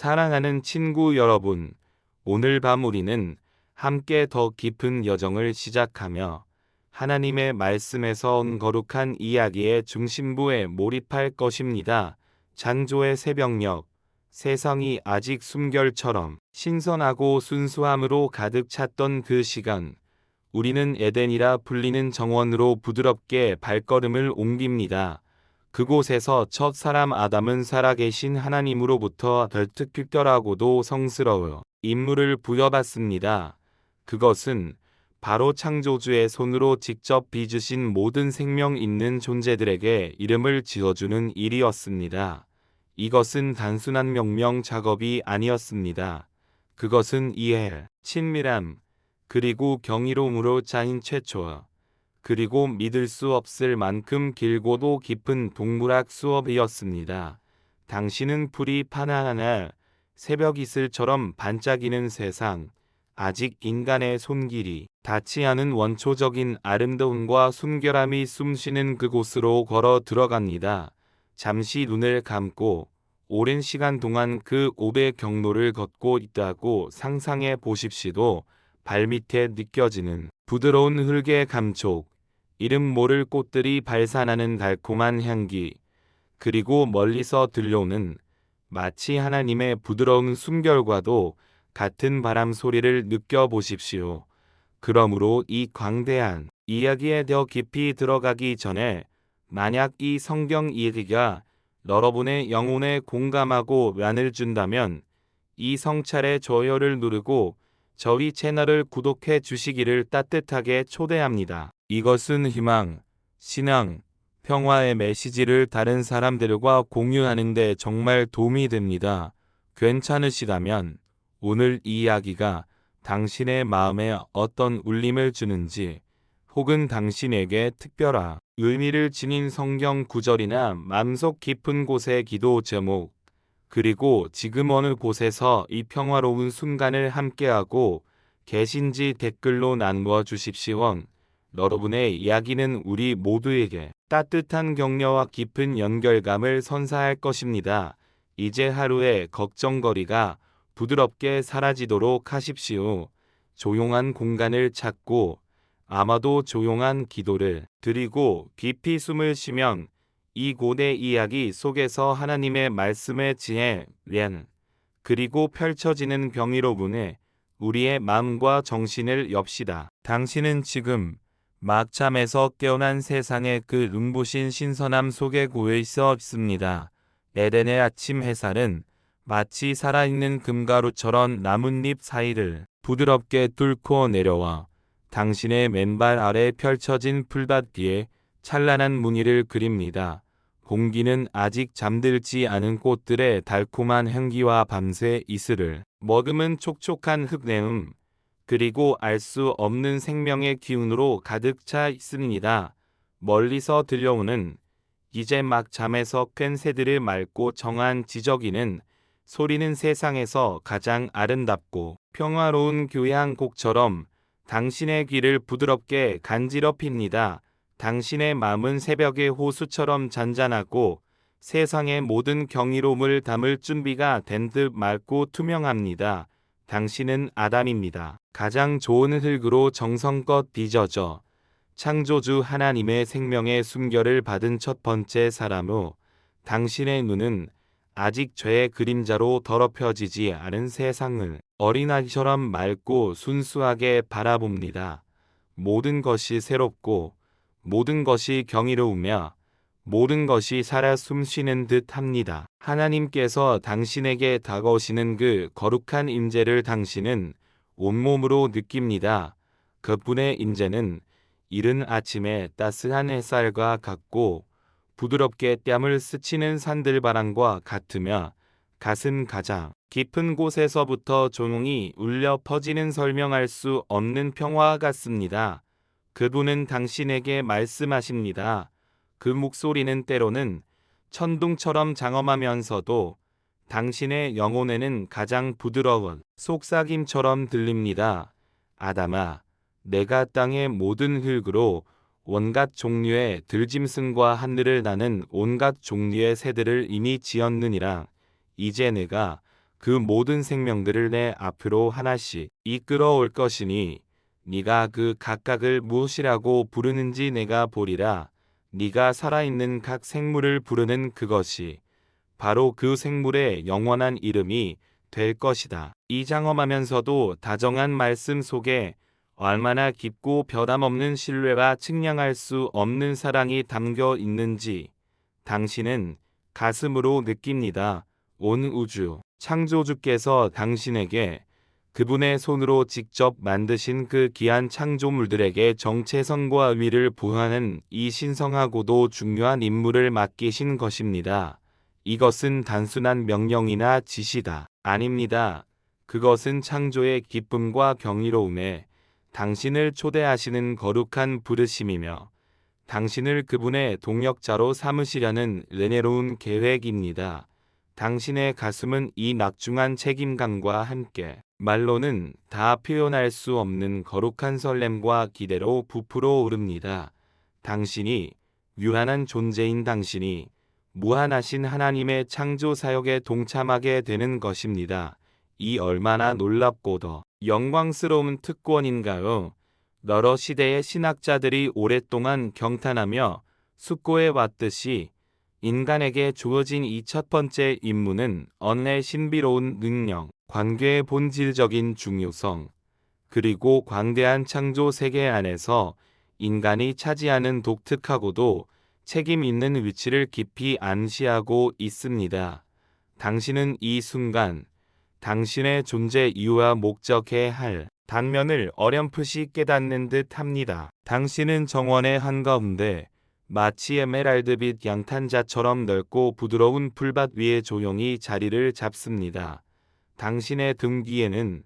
사랑하는 친구 여러분, 오늘 밤 우리는 함께 더 깊은 여정을 시작하며 하나님의 말씀에서 온 거룩한 이야기의 중심부에 몰입할 것입니다. 창조의 새벽녘, 세상이 아직 숨결처럼 신선하고 순수함으로 가득 찼던 그 시간, 우리는 에덴이라 불리는 정원으로 부드럽게 발걸음을 옮깁니다. 그곳에서 첫 사람 아담은 살아계신 하나님으로부터 특별하고도 성스러워 임무를 부여받습니다. 그것은 바로 창조주의 손으로 직접 빚으신 모든 생명 있는 존재들에게 이름을 지어주는 일이었습니다. 이것은 단순한 명명 작업이 아니었습니다. 그것은 이해, 친밀함, 그리고 경이로움으로 짜인 최초, 그리고 믿을 수 없을 만큼 길고도 깊은 동물학 수업이었습니다. 당신은 불이 하나하나 새벽 이슬처럼 반짝이는 세상, 아직 인간의 손길이 닿지 않은 원초적인 아름다움과 순결함이 숨쉬는 그곳으로 걸어 들어갑니다. 잠시 눈을 감고 오랜 시간 동안 그 옵의 경로를 걷고 있다고 상상해 보십시오. 발밑에 느껴지는 부드러운 흙의 감촉, 이름 모를 꽃들이 발산하는 달콤한 향기, 그리고 멀리서 들려오는 마치 하나님의 부드러운 숨결과도 같은 바람 소리를 느껴보십시오. 그러므로 이 광대한 이야기에 더 깊이 들어가기 전에 만약 이 성경 이야기가 여러분의 영혼에 공감하고 면을 준다면 이 성찰의 좋아요를 누르고 저희 채널을 구독해 주시기를 따뜻하게 초대합니다. 이것은 희망, 신앙, 평화의 메시지를 다른 사람들과 공유하는 데 정말 도움이 됩니다. 괜찮으시다면 오늘 이 이야기가 당신의 마음에 어떤 울림을 주는지 혹은 당신에게 특별한 의미를 지닌 성경 구절이나 마음속 깊은 곳의 기도 제목, 그리고 지금 어느 곳에서 이 평화로운 순간을 함께하고 계신지 댓글로 나누어 주십시오. 여러분의 이야기는 우리 모두에게 따뜻한 격려와 깊은 연결감을 선사할 것입니다. 이제 하루의 걱정거리가 부드럽게 사라지도록 하십시오. 조용한 공간을 찾고 아마도 조용한 기도를 드리고 깊이 숨을 쉬면 이 고대 이야기 속에서 하나님의 말씀의 지혜, 그리고 펼쳐지는 경이로움에 우리의 마음과 정신을 엽시다. 당신은 지금 막 잠에서 깨어난 세상의 그 눈부신 신선함 속에 고여 있습니다. 에덴의 아침 햇살은 마치 살아있는 금가루처럼 나뭇잎 사이를 부드럽게 뚫고 내려와 당신의 맨발 아래 펼쳐진 풀밭 뒤에 찬란한 무늬를 그립니다. 공기는 아직 잠들지 않은 꽃들의 달콤한 향기와 밤새 이슬을 머금은 촉촉한 흙내음, 그리고 알 수 없는 생명의 기운으로 가득 차 있습니다. 멀리서 들려오는 이제 막 잠에서 깬 새들의 맑고 정한 지저귀는 소리는 세상에서 가장 아름답고 평화로운 교향곡처럼 당신의 귀를 부드럽게 간지럽힙니다. 당신의 마음은 새벽의 호수처럼 잔잔하고 세상의 모든 경이로움을 담을 준비가 된 듯 맑고 투명합니다. 당신은 아담입니다. 가장 좋은 흙으로 정성껏 빚어져 창조주 하나님의 생명의 순결을 받은 첫 번째 사람으로 당신의 눈은 아직 죄의 그림자로 더럽혀지지 않은 세상을 어린아이처럼 맑고 순수하게 바라봅니다. 모든 것이 새롭고 모든 것이 경이로우며 모든 것이 살아 숨쉬는 듯 합니다. 하나님께서 당신에게 다가오시는 그 거룩한 임재를 당신은 온몸으로 느낍니다. 그분의 임재는 이른 아침의 따스한 햇살과 같고 부드럽게 뺨을 스치는 산들바람과 같으며 가슴 가장 깊은 곳에서부터 조용히 울려 퍼지는 설명할 수 없는 평화와 같습니다. 그분은 당신에게 말씀하십니다. 그 목소리는 때로는 천둥처럼 장엄하면서도 당신의 영혼에는 가장 부드러운 속삭임처럼 들립니다. 아담아, 내가 땅의 모든 흙으로 온갖 종류의 들짐승과 하늘을 나는 온갖 종류의 새들을 이미 지었느니라. 이제 내가 그 모든 생명들을 내 앞으로 하나씩 이끌어올 것이니 네가 그 각각을 무엇이라고 부르는지 내가 보리라. 네가 살아있는 각 생물을 부르는 그것이 바로 그 생물의 영원한 이름이 될 것이다. 이 장엄하면서도 다정한 말씀 속에 얼마나 깊고 변함없는 신뢰와 측량할 수 없는 사랑이 담겨 있는지 당신은 가슴으로 느낍니다. 온 우주 창조주께서 당신에게 그분의 손으로 직접 만드신 그 귀한 창조물들에게 정체성과 의미를 부여하는 이 신성하고도 중요한 임무를 맡기신 것입니다. 이것은 단순한 명령이나 지시다. 아닙니다. 그것은 창조의 기쁨과 경이로움에 당신을 초대하시는 거룩한 부르심이며 당신을 그분의 동역자로 삼으시려는 은혜로운 계획입니다. 당신의 가슴은 이 막중한 책임감과 함께 말로는 다 표현할 수 없는 거룩한 설렘과 기대로 부풀어 오릅니다. 당신이 유한한 존재인 당신이 무한하신 하나님의 창조 사역에 동참하게 되는 것입니다. 이 얼마나 놀랍고도 영광스러운 특권인가요? 여러 시대의 신학자들이 오랫동안 경탄하며 숙고해 왔듯이 인간에게 주어진 이 첫 번째 임무는 언의 신비로운 능력, 관계의 본질적인 중요성, 그리고 광대한 창조 세계 안에서 인간이 차지하는 독특하고도 책임 있는 위치를 깊이 암시하고 있습니다. 당신은 이 순간 당신의 존재 이유와 목적에 할 단면을 어렴풋이 깨닫는 듯 합니다. 당신은 정원의 한가운데 마치 에메랄드빛 양탄자처럼 넓고 부드러운 풀밭 위에 조용히 자리를 잡습니다. 당신의 등 뒤에는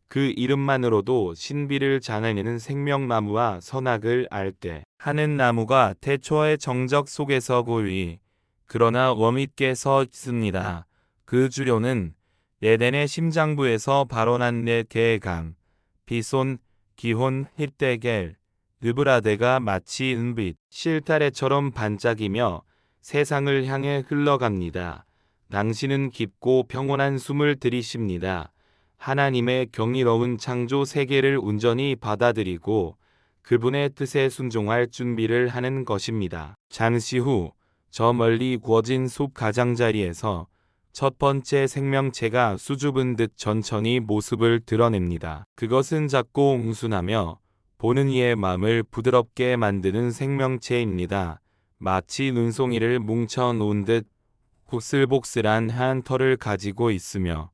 그 이름만으로도 신비를 자아내는 생명나무와 선악을 앓게 하는 나무가 태초의 정적 속에서 고이 그러나 워밋게 서 있습니다. 그 주류는 에덴의 심장부에서 발원한 네 개의 강, 비손, 기혼, 힛데겔, 느브라데가 마치 은빛, 실타래처럼 반짝이며 세상을 향해 흘러갑니다. 당신은 깊고 평온한 숨을 들이쉽니다. 하나님의 경이로운 창조 세계를 온전히 받아들이고 그분의 뜻에 순종할 준비를 하는 것입니다. 잠시 후 저 멀리 구워진 숲 가장자리에서 첫 번째 생명체가 수줍은 듯 천천히 모습을 드러냅니다. 그것은 작고 웅순하며 보는 이의 마음을 부드럽게 만드는 생명체입니다. 마치 눈송이를 뭉쳐 놓은 듯 복슬복슬한 한 털을 가지고 있으며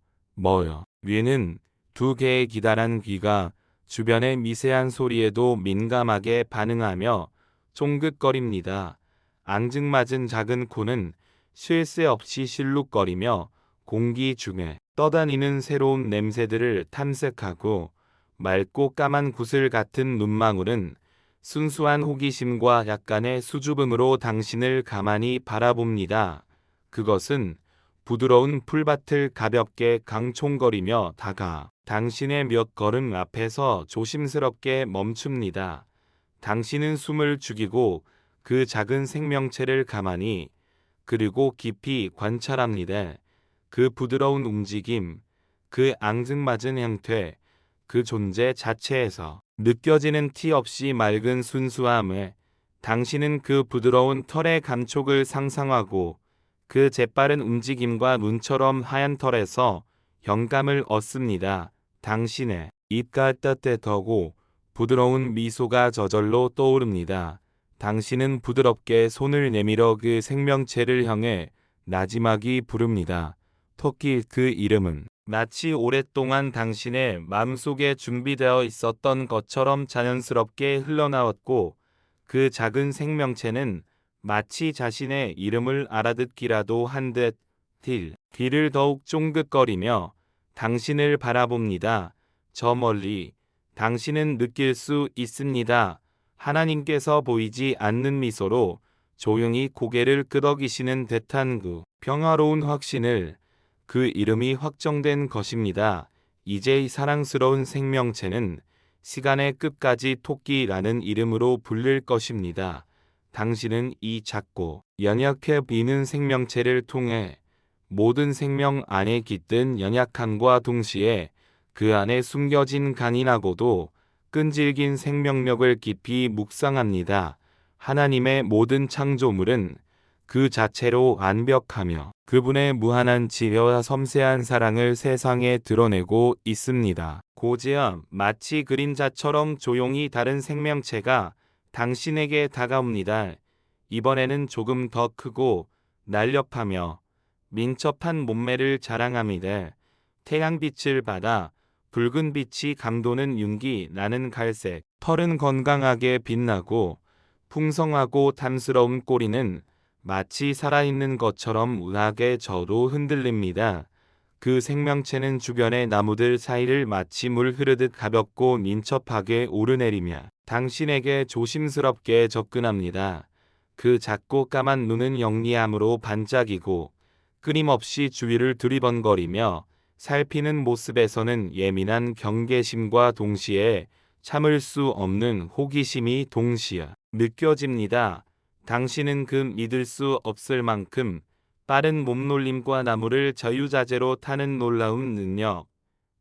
위는 두 개의 기다란 귀가 주변의 미세한 소리에도 민감하게 반응하며 쫑긋거립니다. 앙증맞은 작은 코는 쉴 새 없이 실룩거리며 공기 중에 떠다니는 새로운 냄새들을 탐색하고 맑고 까만 구슬 같은 눈망울은 순수한 호기심과 약간의 수줍음으로 당신을 가만히 바라봅니다. 그것은 부드러운 풀밭을 가볍게 강총거리며 당신의 몇 걸음 앞에서 조심스럽게 멈춥니다. 당신은 숨을 죽이고 그 작은 생명체를 가만히 그리고 깊이 관찰합니다. 그 부드러운 움직임, 그 앙증맞은 형태, 그 존재 자체에서 느껴지는 티 없이 맑은 순수함에 당신은 그 부드러운 털의 감촉을 상상하고 그 재빠른 움직임과 눈처럼 하얀 털에서 영감을 얻습니다. 당신의 입가 따뜻하고 부드러운 미소가 저절로 떠오릅니다. 당신은 부드럽게 손을 내밀어 그 생명체를 향해 나지막이 부릅니다. 토끼 그 이름은 마치 오랫동안 당신의 마음속에 준비되어 있었던 것처럼 자연스럽게 흘러나왔고 그 작은 생명체는 마치 자신의 이름을 알아듣기라도 한 듯 귀를 더욱 쫑긋거리며 당신을 바라봅니다. 저 멀리 당신은 느낄 수 있습니다. 하나님께서 보이지 않는 미소로 조용히 고개를 끄덕이시는 듯한 그 평화로운 확신을 그 이름이 확정된 것입니다. 이제 이 사랑스러운 생명체는 시간의 끝까지 토끼라는 이름으로 불릴 것입니다. 당신은 이 작고 연약해 보이는 생명체를 통해 모든 생명 안에 깃든 연약함과 동시에 그 안에 숨겨진 강인하고도 끈질긴 생명력을 깊이 묵상합니다. 하나님의 모든 창조물은 그 자체로 완벽하며 그분의 무한한 지혜와 섬세한 사랑을 세상에 드러내고 있습니다. 고지야, 마치 그림자처럼 조용히 다른 생명체가 당신에게 다가옵니다. 이번에는 조금 더 크고 날렵하며 민첩한 몸매를 자랑합니다. 태양빛을 받아 붉은 빛이 감도는 윤기 나는 갈색, 털은 건강하게 빛나고 풍성하고 탐스러운 꼬리는 마치 살아있는 것처럼 우아하게 저도 흔들립니다. 그 생명체는 주변의 나무들 사이를 마치 물 흐르듯 가볍고 민첩하게 오르내리며 당신에게 조심스럽게 접근합니다. 그 작고 까만 눈은 영리함으로 반짝이고 끊임없이 주위를 두리번거리며 살피는 모습에서는 예민한 경계심과 동시에 참을 수 없는 호기심이 동시에 느껴집니다. 당신은 그 믿을 수 없을 만큼 빠른 몸놀림과 나무를 자유자재로 타는 놀라운 능력,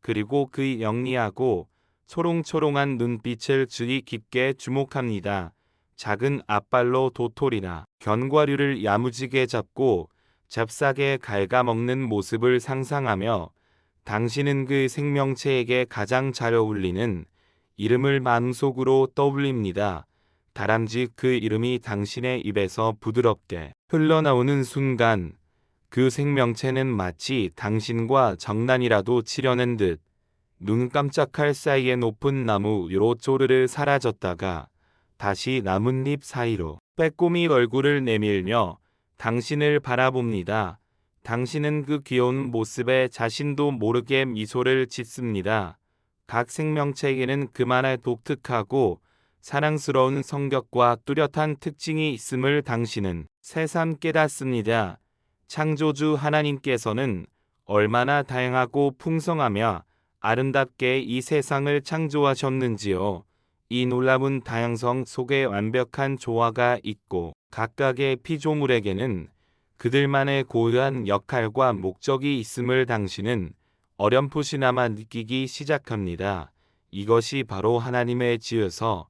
그리고 그 영리하고 초롱초롱한 눈빛을 주의 깊게 주목합니다. 작은 앞발로 도토리나 견과류를 야무지게 잡고 잽싸게 갉아먹는 모습을 상상하며 당신은 그 생명체에게 가장 잘 어울리는 이름을 마음속으로 떠올립니다. 다람쥐, 그 이름이 당신의 입에서 부드럽게 흘러나오는 순간 그 생명체는 마치 당신과 장난이라도 치려는 듯 눈 깜짝할 사이에 높은 나무 위로 쪼르르 사라졌다가 다시 나뭇잎 사이로 빼꼼히 얼굴을 내밀며 당신을 바라봅니다. 당신은 그 귀여운 모습에 자신도 모르게 미소를 짓습니다. 각 생명체에게는 그만의 독특하고 사랑스러운 성격과 뚜렷한 특징이 있음을 당신은 새삼 깨닫습니다. 창조주 하나님께서는 얼마나 다양하고 풍성하며 아름답게 이 세상을 창조하셨는지요. 이 놀라운 다양성 속에 완벽한 조화가 있고 각각의 피조물에게는 그들만의 고유한 역할과 목적이 있음을 당신은 어렴풋이나마 느끼기 시작합니다. 이것이 바로 하나님의 지혜서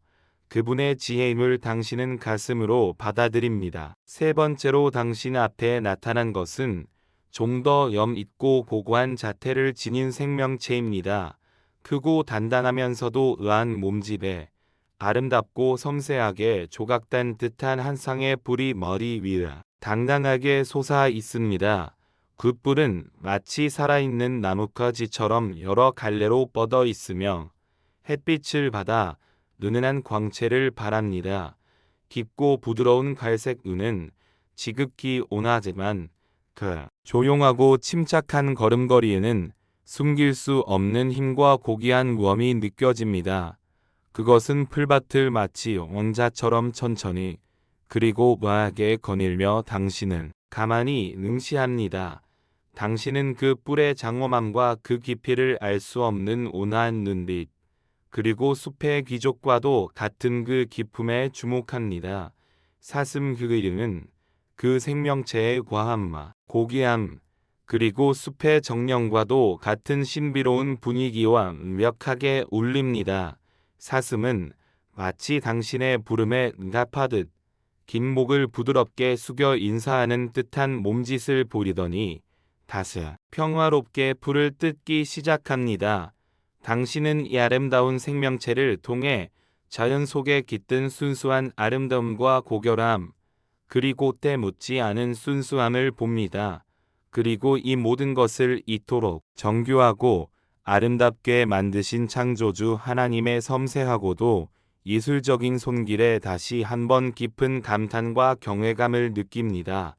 그분의 지혜임을 당신은 가슴으로 받아들입니다. 세 번째로 당신 앞에 나타난 것은 좀 더 염 있고 고고한 자태를 지닌 생명체입니다. 크고 단단하면서도 의아한 몸집에 아름답고 섬세하게 조각된 듯한 한 쌍의 뿔이 머리 위에 당당하게 솟아 있습니다. 그 뿔은 마치 살아있는 나뭇가지처럼 여러 갈래로 뻗어 있으며 햇빛을 받아 은은한 광채를 발합니다. 깊고 부드러운 갈색 눈은 지극히 온화하지만 그 조용하고 침착한 걸음걸이에는 숨길 수 없는 힘과 고귀한 무엄이 느껴집니다. 그것은 풀밭을 마치 왕자처럼 천천히 그리고 우아하게 거닐며 당신은 가만히 응시합니다. 당신은 그 뿔의 장엄함과 그 깊이를 알 수 없는 온화한 눈빛, 그리고 숲의 귀족과도 같은 그 기품에 주목합니다. 사슴, 그 이름은 그 생명체의 과함과 고귀함, 그리고 숲의 정령과도 같은 신비로운 분위기와 완벽하게 울립니다. 사슴은 마치 당신의 부름에 응답하듯 긴 목을 부드럽게 숙여 인사하는 듯한 몸짓을 보이더니 다스 평화롭게 풀을 뜯기 시작합니다. 당신은 이 아름다운 생명체를 통해 자연 속에 깃든 순수한 아름다움과 고결함, 그리고 때 묻지 않은 순수함을 봅니다. 그리고 이 모든 것을 이토록 정교하고 아름답게 만드신 창조주 하나님의 섬세하고도 예술적인 손길에 다시 한번 깊은 감탄과 경외감을 느낍니다.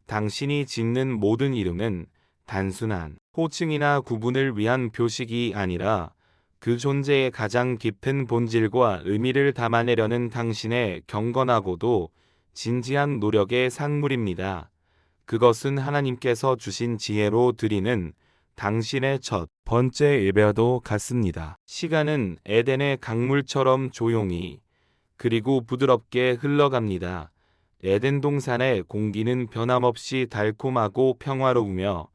당신이 짓는 모든 이름은 단순한 호칭이나 구분을 위한 표식이 아니라 그 존재의 가장 깊은 본질과 의미를 담아내려는 당신의 경건하고도 진지한 노력의 산물입니다. 그것은 하나님께서 주신 지혜로 드리는 당신의 첫 번째 예배와도 같습니다. 시간은 에덴의 강물처럼 조용히 그리고 부드럽게 흘러갑니다. 에덴 동산의 공기는 변함없이 달콤하고 평화로우며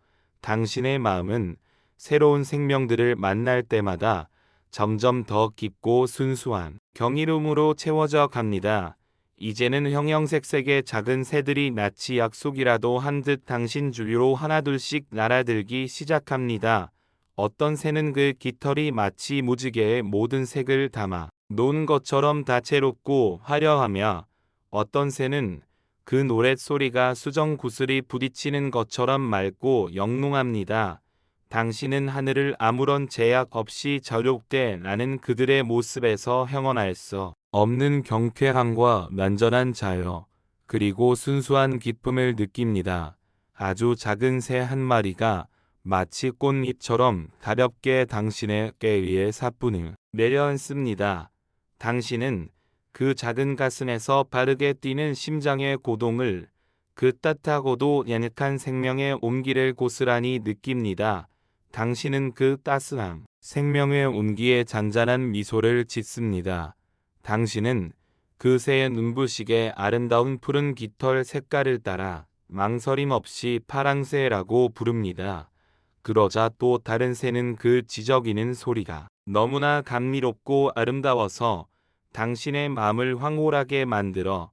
당신의 마음은 새로운 생명들을 만날 때마다 점점 더 깊고 순수한 경이로움으로 채워져 갑니다. 이제는 형형색색의 작은 새들이 낯이 약속이라도 한 듯 당신 주위로 하나둘씩 날아들기 시작합니다. 어떤 새는 그 깃털이 마치 무지개의 모든 색을 담아 놓은 것처럼 다채롭고 화려하며, 어떤 새는 그 노랫소리가 수정 구슬이 부딪히는 것처럼 맑고 영롱합니다. 당신은 하늘을 아무런 제약 없이 저욕돼 나는 그들의 모습에서 형언할 수 없는 경쾌함과 완전한 자유, 그리고 순수한 기쁨을 느낍니다. 아주 작은 새 한 마리가 마치 꽃잎처럼 가볍게 당신의 꾀 위에 사뿐을 내려앉습니다. 당신은 그 작은 가슴에서 빠르게 뛰는 심장의 고동을, 그 따뜻하고도 연약한 생명의 온기를 고스란히 느낍니다. 당신은 그 따스함, 생명의 온기에 잔잔한 미소를 짓습니다. 당신은 그 새의 눈부시게 아름다운 푸른 깃털 색깔을 따라 망설임 없이 파랑새라고 부릅니다. 그러자 또 다른 새는 그 지저귀는 소리가 너무나 감미롭고 아름다워서 당신의 마음을 황홀하게 만들어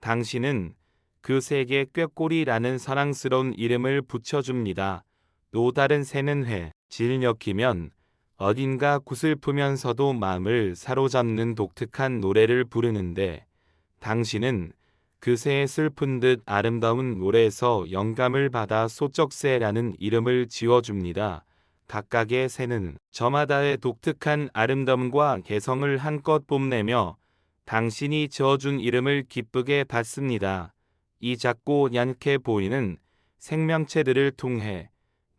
당신은 그 새에게 꾀꼬리라는 사랑스러운 이름을 붙여줍니다. 또 다른 새는 질녘이면 어딘가 구슬프면서도 마음을 사로잡는 독특한 노래를 부르는데, 당신은 그 새의 슬픈 듯 아름다운 노래에서 영감을 받아 소쩍새라는 이름을 지어줍니다. 각각의 새는 저마다의 독특한 아름다움과 개성을 한껏 뽐내며 당신이 지어준 이름을 기쁘게 받습니다. 이 작고 얇게 보이는 생명체들을 통해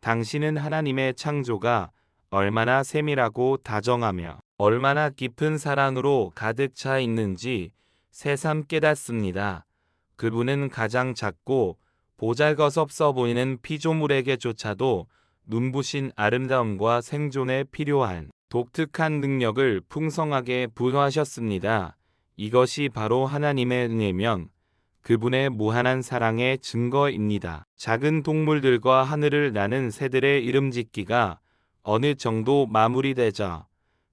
당신은 하나님의 창조가 얼마나 세밀하고 다정하며 얼마나 깊은 사랑으로 가득 차 있는지 새삼 깨닫습니다. 그분은 가장 작고 보잘것없어 보이는 피조물에게조차도 눈부신 아름다움과 생존에 필요한 독특한 능력을 풍성하게 부여하셨습니다. 이것이 바로 하나님의 은혜면 그분의 무한한 사랑의 증거입니다. 작은 동물들과 하늘을 나는 새들의 이름 짓기가 어느 정도 마무리되자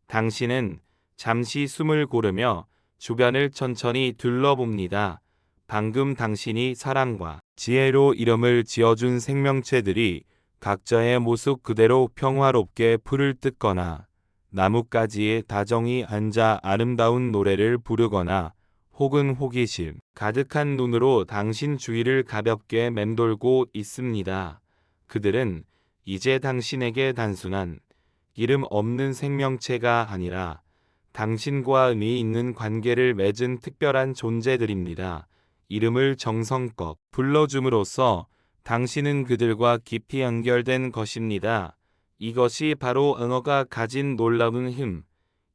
당신은 잠시 숨을 고르며 주변을 천천히 둘러봅니다. 방금 당신이 사랑과 지혜로 이름을 지어준 생명체들이 각자의 모습 그대로 평화롭게 풀을 뜯거나 나뭇가지에 다정히 앉아 아름다운 노래를 부르거나 혹은 호기심 가득한 눈으로 당신 주위를 가볍게 맴돌고 있습니다. 그들은 이제 당신에게 단순한 이름 없는 생명체가 아니라 당신과 의미 있는 관계를 맺은 특별한 존재들입니다. 이름을 정성껏 불러줌으로써 당신은 그들과 깊이 연결된 것입니다. 이것이 바로 언어가 가진 놀라운 힘,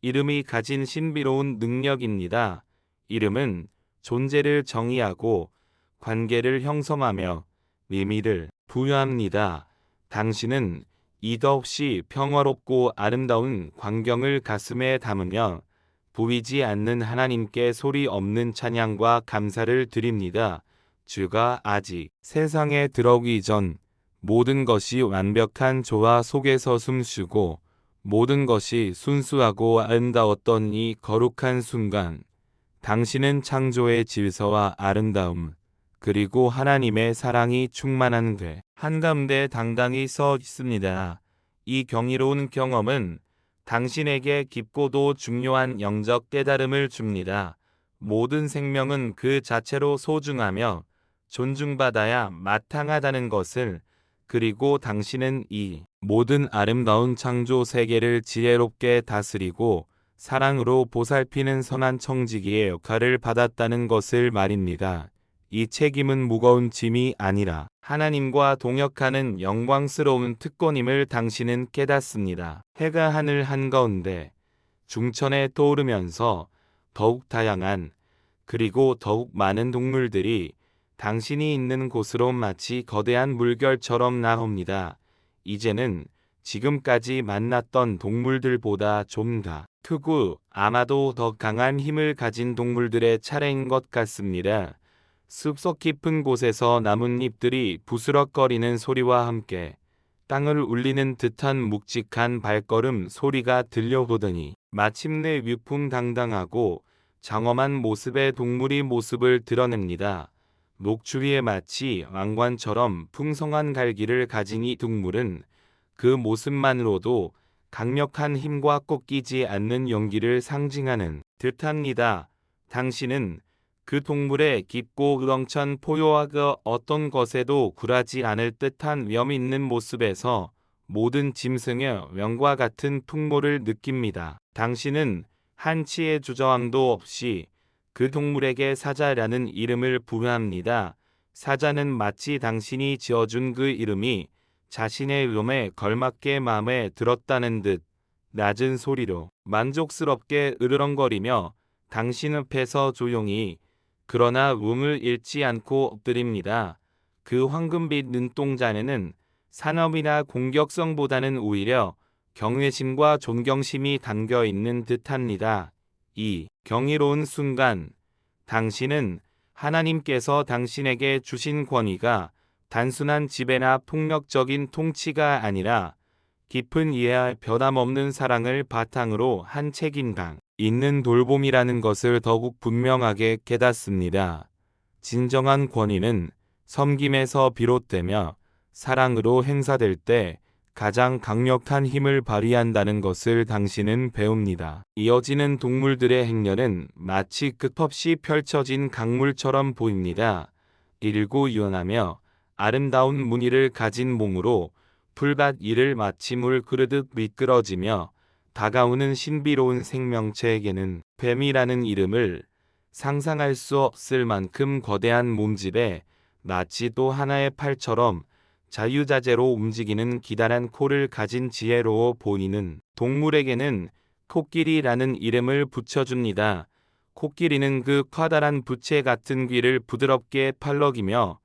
이름이 가진 신비로운 능력입니다. 이름은 존재를 정의하고 관계를 형성하며 의미를 부여합니다. 당신은 이도 없이 평화롭고 아름다운 광경을 가슴에 담으며 보이지 않는 하나님께 소리 없는 찬양과 감사를 드립니다. 주가 아직 세상에 들어오기 전 모든 것이 완벽한 조화 속에서 숨쉬고 모든 것이 순수하고 아름다웠던 이 거룩한 순간, 당신은 창조의 질서와 아름다움, 그리고 하나님의 사랑이 충만한 궤 한가운데 당당히 서 있습니다. 이 경이로운 경험은 당신에게 깊고도 중요한 영적 깨달음을 줍니다. 모든 생명은 그 자체로 소중하며 존중받아야 마땅하다는 것을, 그리고 당신은 이 모든 아름다운 창조 세계를 지혜롭게 다스리고 사랑으로 보살피는 선한 청지기의 역할을 받았다는 것을 말입니다. 이 책임은 무거운 짐이 아니라 하나님과 동역하는 영광스러운 특권임을 당신은 깨닫습니다. 해가 하늘 한가운데 중천에 떠오르면서 더욱 다양한 그리고 더욱 많은 동물들이 당신이 있는 곳으로 마치 거대한 물결처럼 나옵니다. 이제는 지금까지 만났던 동물들보다 좀 더 크고 아마도 더 강한 힘을 가진 동물들의 차례인 것 같습니다. 숲속 깊은 곳에서 나뭇잎들이 부스럭거리는 소리와 함께 땅을 울리는 듯한 묵직한 발걸음 소리가 들려오더니 마침내 위풍당당하고 장엄한 모습의 동물이 모습을 드러냅니다. 목추리에 마치 왕관처럼 풍성한 갈기를 가진 이 동물은 그 모습만으로도 강력한 힘과 꺾이지 않는 용기를 상징하는 듯합니다. 당신은 그 동물의 깊고 우렁찬 포효와 그 어떤 것에도 굴하지 않을 듯한 위험 있는 모습에서 모든 짐승의 명과 같은 풍모를 느낍니다. 당신은 한치의 주저함도 없이 그 동물에게 사자라는 이름을 부여합니다. 사자는 마치 당신이 지어준 그 이름이 자신의 위험에 걸맞게 마음에 들었다는 듯 낮은 소리로 만족스럽게 으르렁거리며 당신 앞에서 조용히 그러나 움을 잃지 않고 엎드립니다. 그 황금빛 눈동자에는 산업이나 공격성보다는 오히려 경외심과 존경심이 담겨 있는 듯합니다. 이 경이로운 순간, 당신은 하나님께서 당신에게 주신 권위가 단순한 지배나 폭력적인 통치가 아니라 깊은 이해와 변함없는 사랑을 바탕으로 한 책임감 있는 돌봄이라는 것을 더욱 분명하게 깨닫습니다. 진정한 권위는 섬김에서 비롯되며 사랑으로 행사될 때 가장 강력한 힘을 발휘한다는 것을 당신은 배웁니다. 이어지는 동물들의 행렬은 마치 끝없이 펼쳐진 강물처럼 보입니다. 길고 유연하며 아름다운 무늬를 가진 몸으로 풀밭 위를 마치 물 흐르듯 미끄러지며 다가오는 신비로운 생명체에게는 뱀이라는 이름을 상상할 수 없을 만큼 거대한 몸집에 마치 또 하나의 팔처럼 자유자재로 움직이는 기다란 코를 가진 지혜로워 보이는 동물에게는 코끼리라는 이름을 붙여줍니다. 코끼리는 그 커다란 부채 같은 귀를 부드럽게 팔럭이며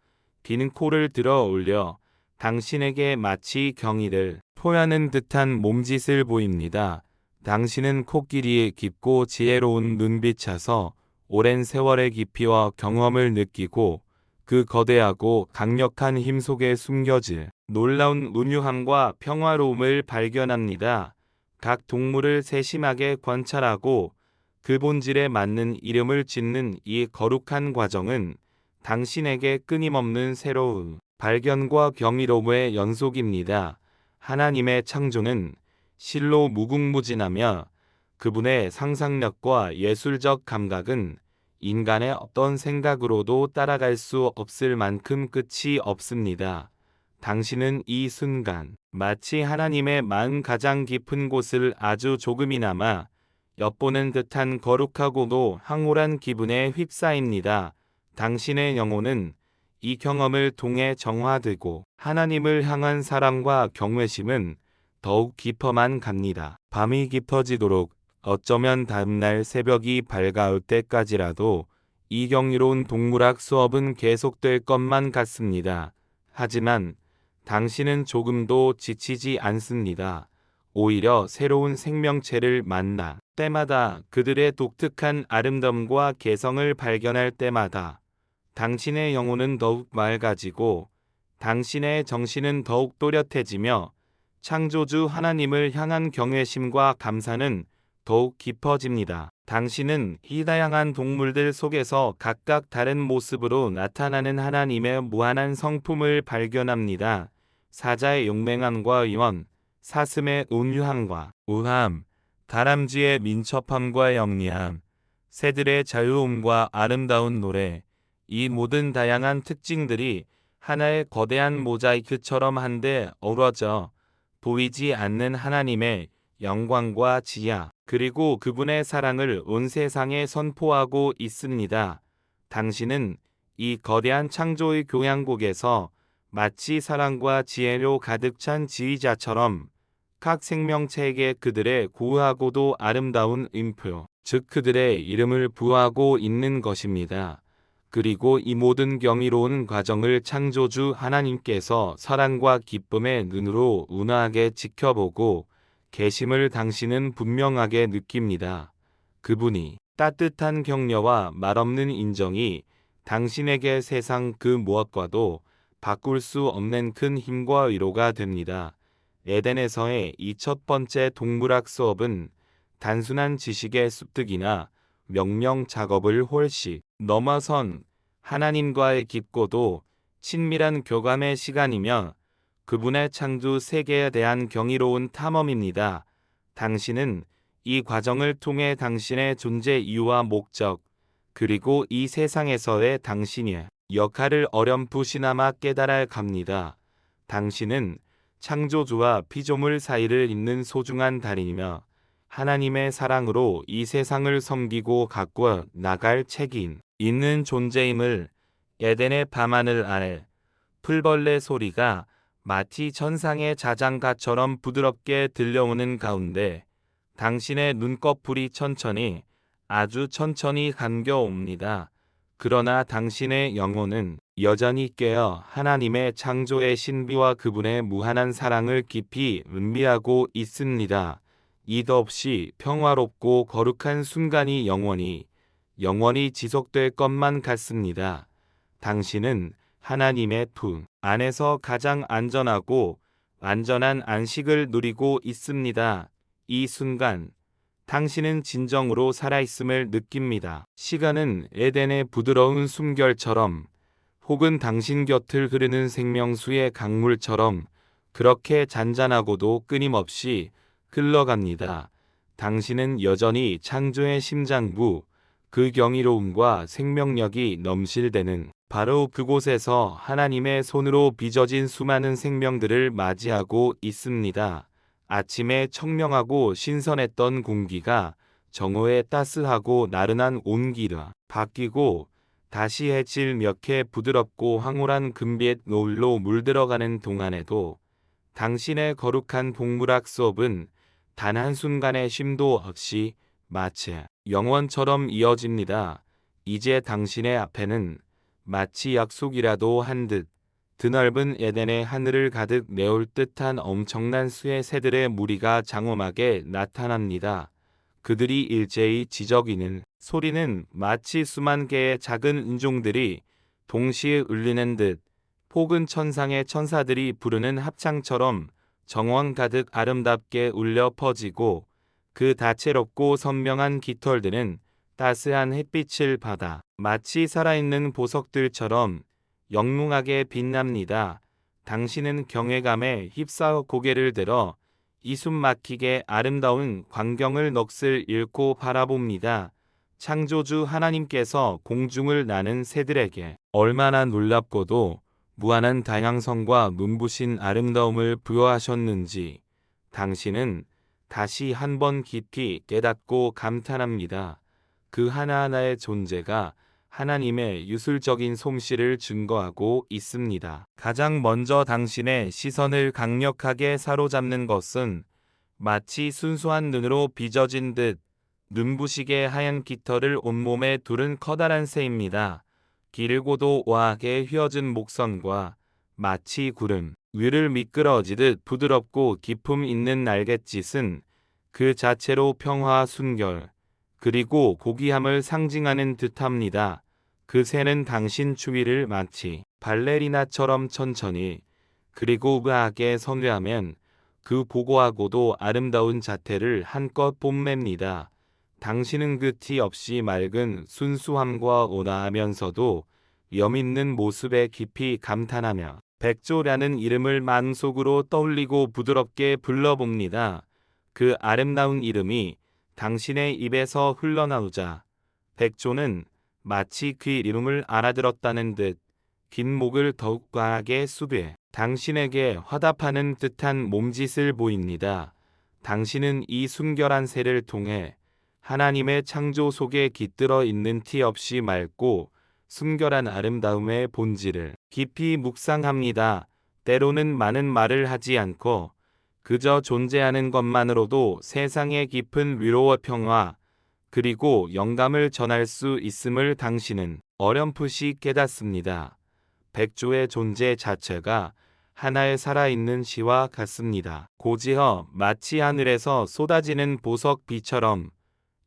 긴 코를 들어 올려 당신에게 마치 경의를 표하는 듯한 몸짓을 보입니다. 당신은 코끼리의 깊고 지혜로운 눈빛에서 오랜 세월의 깊이와 경험을 느끼고 그 거대하고 강력한 힘 속에 숨겨질 놀라운 운유함과 평화로움을 발견합니다. 각 동물을 세심하게 관찰하고 그 본질에 맞는 이름을 짓는 이 거룩한 과정은 당신에게 끊임없는 새로운 발견과 경이로움의 연속입니다. 하나님의 창조는 실로 무궁무진하며 그분의 상상력과 예술적 감각은 인간의 어떤 생각으로도 따라갈 수 없을 만큼 끝이 없습니다. 당신은 이 순간 마치 하나님의 마음 가장 깊은 곳을 아주 조금이나마 엿보는 듯한 거룩하고도 황홀한 기분에 휩싸입니다. 당신의 영혼은 이 경험을 통해 정화되고 하나님을 향한 사랑과 경외심은 더욱 깊어만 갑니다. 밤이 깊어지도록 어쩌면 다음날 새벽이 밝아올 때까지라도 이 경이로운 동물학 수업은 계속될 것만 같습니다. 하지만 당신은 조금도 지치지 않습니다. 오히려 새로운 생명체를 만나 때마다 그들의 독특한 아름다움과 개성을 발견할 때마다 당신의 영혼은 더욱 맑아지고 당신의 정신은 더욱 또렷해지며 창조주 하나님을 향한 경외심과 감사는 더욱 깊어집니다. 당신은 이 다양한 동물들 속에서 각각 다른 모습으로 나타나는 하나님의 무한한 성품을 발견합니다. 사자의 용맹함과 유언, 사슴의 온유함과 우함, 다람쥐의 민첩함과 영리함, 새들의 자유로움과 아름다운 노래, 이 모든 다양한 특징들이 하나의 거대한 모자이크처럼 한데 어우러져 보이지 않는 하나님의 영광과 지하, 그리고 그분의 사랑을 온 세상에 선포하고 있습니다. 당신은 이 거대한 창조의 교향곡에서 마치 사랑과 지혜로 가득 찬 지휘자처럼 각 생명체에게 그들의 고우하고도 아름다운 음표, 즉 그들의 이름을 부여하고 있는 것입니다. 그리고 이 모든 경이로운 과정을 창조주 하나님께서 사랑과 기쁨의 눈으로 온화하게 지켜보고 계심을 당신은 분명하게 느낍니다. 그분이 따뜻한 격려와 말없는 인정이 당신에게 세상 그 무엇과도 바꿀 수 없는 큰 힘과 위로가 됩니다. 에덴에서의 이 첫 번째 동물학 수업은 단순한 지식의 습득이나 명령 작업을 훨씬 넘어선 하나님과의 깊고도 친밀한 교감의 시간이며 그분의 창조 세계에 대한 경이로운 탐험입니다. 당신은 이 과정을 통해 당신의 존재 이유와 목적, 그리고 이 세상에서의 당신의 역할을 어렴풋이나마 깨달아 갑니다. 당신은 창조주와 피조물 사이를 잇는 소중한 달인이며 하나님의 사랑으로 이 세상을 섬기고 가꾸어 나갈 책임 있는 존재임을. 에덴의 밤하늘 아래 풀벌레 소리가 마치 천상의 자장가처럼 부드럽게 들려오는 가운데 당신의 눈꺼풀이 천천히, 아주 천천히 감겨옵니다. 그러나 당신의 영혼은 여전히 깨어 하나님의 창조의 신비와 그분의 무한한 사랑을 깊이 음미하고 있습니다. 이도 없이 평화롭고 거룩한 순간이 영원히 지속될 것만 같습니다. 당신은 하나님의 품 안에서 가장 안전하고 완전한 안식을 누리고 있습니다. 이 순간 당신은 진정으로 살아있음을 느낍니다. 시간은 에덴의 부드러운 숨결처럼 혹은 당신 곁을 흐르는 생명수의 강물처럼 그렇게 잔잔하고도 끊임없이 흘러갑니다. 당신은 여전히 창조의 심장부, 그 경이로움과 생명력이 넘실대는 바로 그곳에서 하나님의 손으로 빚어진 수많은 생명들을 맞이하고 있습니다. 아침에 청명하고 신선했던 공기가 정오에 따스하고 나른한 온기로 바뀌고 다시 해질 몇해 부드럽고 황홀한 금빛 노을로 물들어가는 동안에도 당신의 거룩한 동물학 수업은 단 한순간의 쉼도 없이 마치 영원처럼 이어집니다. 이제 당신의 앞에는 마치 약속이라도 한 듯 드넓은 에덴의 하늘을 가득 메울 듯한 엄청난 수의 새들의 무리가 장엄하게 나타납니다. 그들이 일제히 지저귀는 소리는 마치 수만 개의 작은 은종들이 동시에 울리는 듯 혹은 천상의 천사들이 부르는 합창처럼 정원 가득 아름답게 울려 퍼지고 그 다채롭고 선명한 깃털들은 따스한 햇빛을 받아 마치 살아있는 보석들처럼 영롱하게 빛납니다. 당신은 경외감에 휩싸여 고개를 들어 이 숨막히게 아름다운 광경을 넋을 잃고 바라봅니다. 창조주 하나님께서 공중을 나는 새들에게 얼마나 놀랍고도 무한한 다양성과 눈부신 아름다움을 부여하셨는지 당신은 다시 한번 깊이 깨닫고 감탄합니다. 그 하나하나의 존재가 하나님의 유술적인 솜씨를 증거하고 있습니다. 가장 먼저 당신의 시선을 강력하게 사로잡는 것은 마치 순수한 눈으로 빚어진 듯 눈부시게 하얀 깃털을 온몸에 두른 커다란 새입니다. 길고도 우아하게 휘어진 목선과 마치 구름 위를 미끄러지듯 부드럽고 기품 있는 날갯짓은 그 자체로 평화 순결 그리고 고귀함을 상징하는 듯합니다. 그 새는 당신 추위를 마치 발레리나처럼 천천히 그리고 우아하게 선회하면 그 고고하고도 아름다운 자태를 한껏 뽐냅니다. 당신은 그 티 없이 맑은 순수함과 온화하면서도 여밌는 모습에 깊이 감탄하며 백조라는 이름을 마음속으로 떠올리고 부드럽게 불러봅니다. 그 아름다운 이름이 당신의 입에서 흘러나오자 백조는 마치 그 이름을 알아들었다는 듯 긴 목을 더욱 과하게 수비해 당신에게 화답하는 듯한 몸짓을 보입니다. 당신은 이 순결한 새를 통해 하나님의 창조 속에 깃들어 있는 티 없이 맑고 순결한 아름다움의 본질을 깊이 묵상합니다. 때로는 많은 말을 하지 않고 그저 존재하는 것만으로도 세상의 깊은 위로와 평화 그리고 영감을 전할 수 있음을 당신은 어렴풋이 깨닫습니다. 백조의 존재 자체가 하나의 살아있는 시와 같습니다. 고지어 마치 하늘에서 쏟아지는 보석비처럼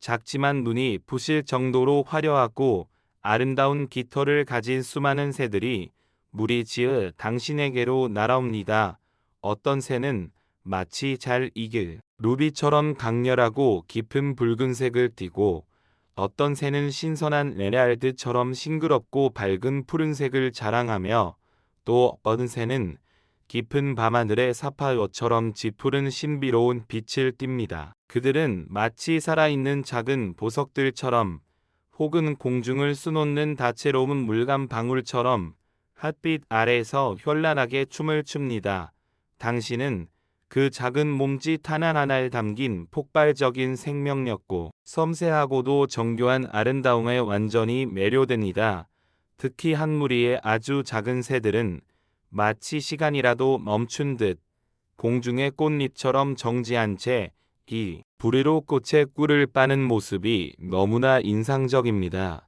작지만 눈이 부실 정도로 화려하고 아름다운 깃털을 가진 수많은 새들이 무리지어 당신에게로 날아옵니다. 어떤 새는 마치 잘 익을 루비처럼 강렬하고 깊은 붉은색을 띠고 어떤 새는 신선한 에메랄드처럼 싱그럽고 밝은 푸른색을 자랑하며 또 어떤 새는 깊은 밤하늘의 사파이어처럼 짙푸른 신비로운 빛을 띱니다. 그들은 마치 살아있는 작은 보석들처럼 혹은 공중을 수놓는 다채로운 물감 방울처럼 햇빛 아래에서 현란하게 춤을 춥니다. 당신은 그 작은 몸짓 하나하나에 담긴 폭발적인 생명력고 섬세하고도 정교한 아름다움에 완전히 매료됩니다. 특히 한 무리의 아주 작은 새들은 마치 시간이라도 멈춘 듯 공중의 꽃잎처럼 정지한 채 이 부리로 꽃의 꿀을 빠는 모습이 너무나 인상적입니다.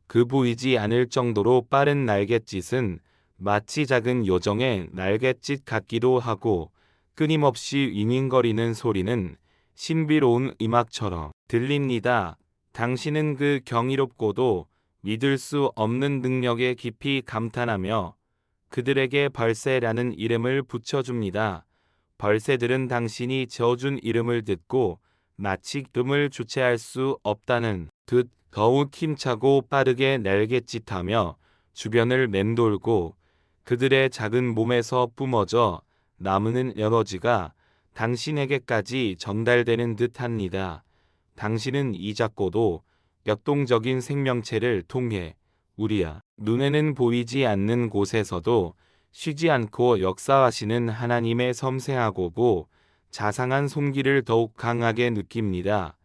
그 보이지 않을 정도로 빠른 날갯짓은 마치 작은 요정의 날갯짓 같기도 하고 끊임없이 윙윙거리는 소리는 신비로운 음악처럼 들립니다. 당신은 그 경이롭고도 믿을 수 없는 능력에 깊이 감탄하며 그들에게 벌새라는 이름을 붙여줍니다. 벌새들은 당신이 지어준 이름을 듣고 마치 뜸을 주체할 수 없다는 듯 더욱 힘차고 빠르게 날갯짓하며 주변을 맴돌고 그들의 작은 몸에서 뿜어져 남는 에너지가 당신에게까지 전달되는 듯합니다. 당신은 이 작고도 역동적인 생명체를 통해 우리야 눈에는 보이지 않는 곳에서도 쉬지 않고 역사하시는 하나님의 섬세하고도 자상한 손길을 더욱 강하게 느낍니다.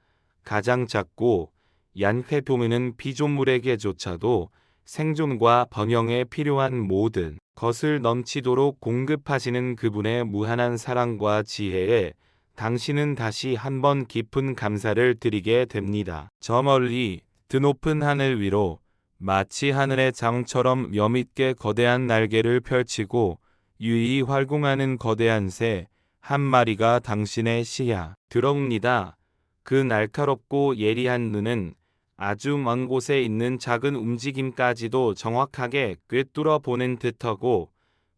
가장 작고 얀회 보면은 피조물에게조차도 생존과 번영에 필요한 모든 것을 넘치도록 공급하시는 그분의 무한한 사랑과 지혜에 당신은 다시 한번 깊은 감사를 드리게 됩니다. 저 멀리 드높은 하늘 위로 마치 하늘의 장처럼 여밌게 거대한 날개를 펼치고 유유히 활공하는 거대한 새 한 마리가 당신의 시야 들어옵니다. 그 날카롭고 예리한 눈은 아주 먼 곳에 있는 작은 움직임까지도 정확하게 꿰뚫어 보는 듯하고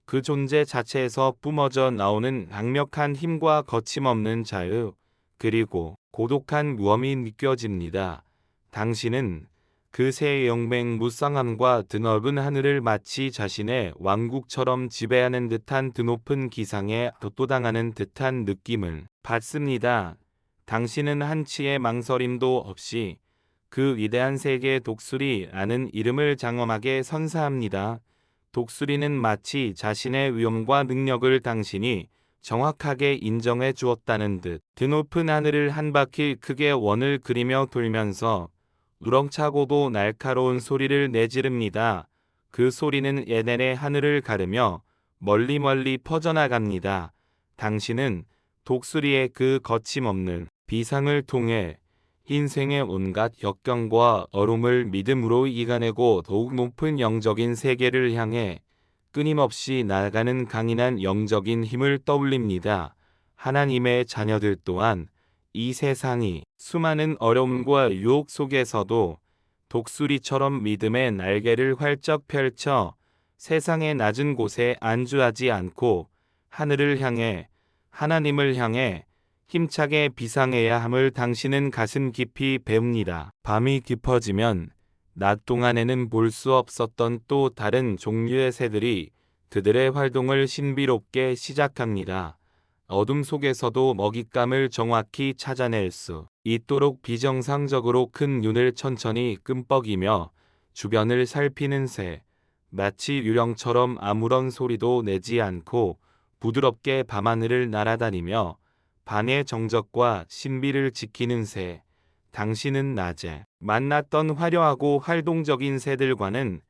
그 존재 자체에서 뿜어져 나오는 강력한 힘과 거침없는 자유 그리고 고독한 무엄이 느껴집니다. 당신은 그 새의 영맹무쌍함과 드넓은 하늘을 마치 자신의 왕국처럼 지배하는 듯한 드높은 기상에 압도당하는 듯한 느낌을 받습니다. 당신은 한치의 망설임도 없이 그 위대한 세계의 독수리라는 이름을 장엄하게 선사합니다. 독수리는 마치 자신의 위엄과 능력을 당신이 정확하게 인정해 주었다는 듯 드높은 하늘을 한 바퀴 크게 원을 그리며 돌면서 우렁차고도 날카로운 소리를 내지릅니다. 그 소리는 에덴의 하늘을 가르며 멀리 퍼져나갑니다. 당신은 독수리의 그 거침없는 비상을 통해 인생의 온갖 역경과 어려움을 믿음으로 이겨내고 더욱 높은 영적인 세계를 향해 끊임없이 나아가는 강인한 영적인 힘을 떠올립니다. 하나님의 자녀들 또한 이 세상이 수많은 어려움과 유혹 속에서도 독수리처럼 믿음의 날개를 활짝 펼쳐 세상의 낮은 곳에 안주하지 않고 하늘을 향해 하나님을 향해 힘차게 비상해야 함을 당신은 가슴 깊이 배웁니다. 밤이 깊어지면 낮 동안에는 볼 수 없었던 또 다른 종류의 새들이 그들의 활동을 신비롭게 시작합니다. 어둠 속에서도 먹잇감을 정확히 찾아낼 수 있도록 비정상적으로 큰 눈을 천천히 끔뻑이며 주변을 살피는 새, 마치 유령처럼 아무런 소리도 내지 않고 부드럽게 밤하늘을 날아다니며 밤의 정적과 신비를 지키는 새, 당신은 낮에 만났던 화려하고 활동적인 새들과는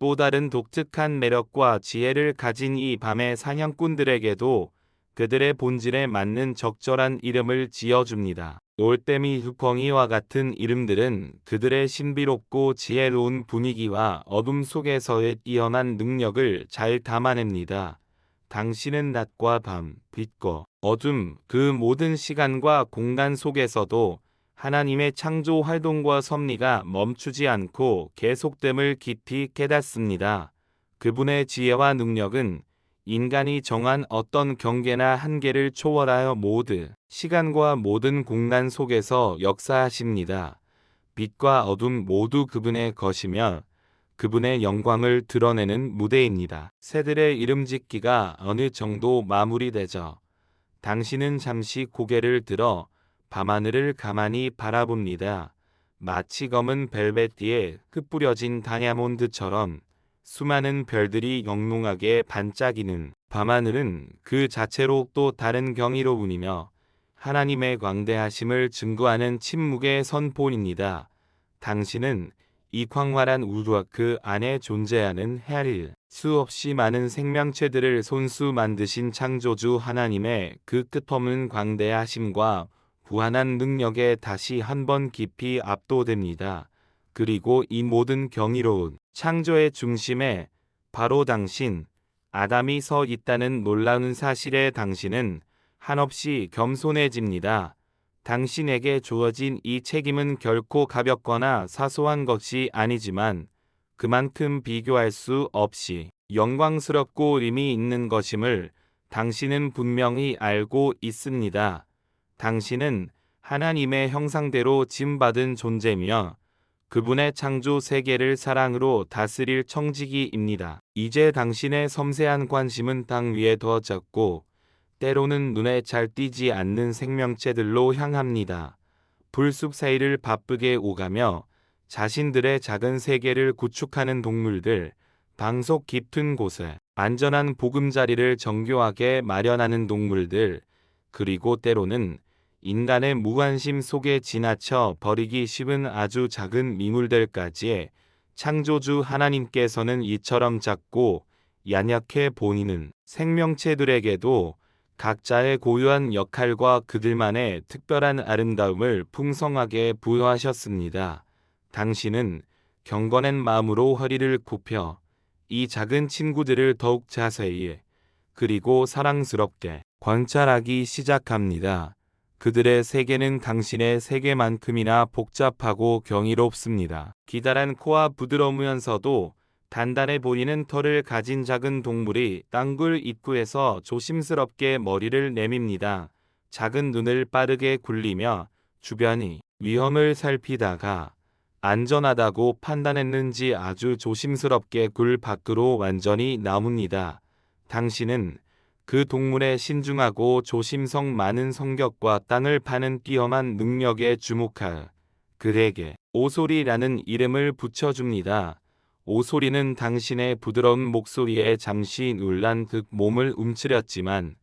또 다른 독특한 매력과 지혜를 가진 이 밤의 사냥꾼들에게도 그들의 본질에 맞는 적절한 이름을 지어줍니다. 올빼미 휘펑이와 같은 이름들은 그들의 신비롭고 지혜로운 분위기와 어둠 속에서의 뛰어난 능력을 잘 담아냅니다. 당신은 낮과 밤, 빛과 어둠, 그 모든 시간과 공간 속에서도 하나님의 창조 활동과 섭리가 멈추지 않고 계속됨을 깊이 깨닫습니다. 그분의 지혜와 능력은 인간이 정한 어떤 경계나 한계를 초월하여 모든 시간과 모든 공간 속에서 역사하십니다. 빛과 어둠 모두 그분의 것이며 그분의 영광을 드러내는 무대입니다. 새들의 이름 짓기가 어느 정도 마무리되죠. 당신은 잠시 고개를 들어 밤하늘을 가만히 바라봅니다. 마치 검은 벨벳 뒤에 흩뿌려진 다이아몬드처럼 수많은 별들이 영롱하게 반짝이는 밤하늘은 그 자체로 또 다른 경이로움이며 하나님의 광대하심을 증거하는 침묵의 선포입니다. 당신은 이 광활한 우주와 그 안에 존재하는 헤아릴 수 없이 많은 생명체들을 손수 만드신 창조주 하나님의 그 끝없는 광대하심과 무한한 능력에 다시 한번 깊이 압도됩니다. 그리고 이 모든 경이로운 창조의 중심에 바로 당신, 아담이 서 있다는 놀라운 사실에 당신은 한없이 겸손해집니다. 당신에게 주어진 이 책임은 결코 가볍거나 사소한 것이 아니지만 그만큼 비교할 수 없이 영광스럽고 의미 있는 것임을 당신은 분명히 알고 있습니다. 당신은 하나님의 형상대로 지음받은 존재며 그분의 창조 세계를 사랑으로 다스릴 청지기입니다. 이제 당신의 섬세한 관심은 땅 위에 두어졌고 때로는 눈에 잘 띄지 않는 생명체들로 향합니다. 불숲 사이를 바쁘게 오가며 자신들의 작은 세계를 구축하는 동물들, 방속 깊은 곳에 안전한 보금자리를 정교하게 마련하는 동물들, 그리고 때로는 인간의 무관심 속에 지나쳐 버리기 쉬운 아주 작은 미물들까지 창조주 하나님께서는 이처럼 작고 연약해 보이는 생명체들에게도 각자의 고유한 역할과 그들만의 특별한 아름다움을 풍성하게 부여하셨습니다. 당신은 경건한 마음으로 허리를 굽혀 이 작은 친구들을 더욱 자세히 그리고 사랑스럽게 관찰하기 시작합니다. 그들의 세계는 당신의 세계만큼이나 복잡하고 경이롭습니다. 기다란 코와 부드러우면서도 단단해 보이는 털을 가진 작은 동물이 땅굴 입구에서 조심스럽게 머리를 내밉니다. 작은 눈을 빠르게 굴리며 주변이 위험을 살피다가 안전하다고 판단했는지 아주 조심스럽게 굴 밖으로 완전히 나옵니다. 당신은 그 동물의 신중하고 조심성 많은 성격과 땅을 파는 뛰어난 능력에 주목하여 그에게 오소리라는 이름을 붙여줍니다. 오소리는 당신의 부드러운 목소리에 잠시 놀란 듯 몸을 움츠렸지만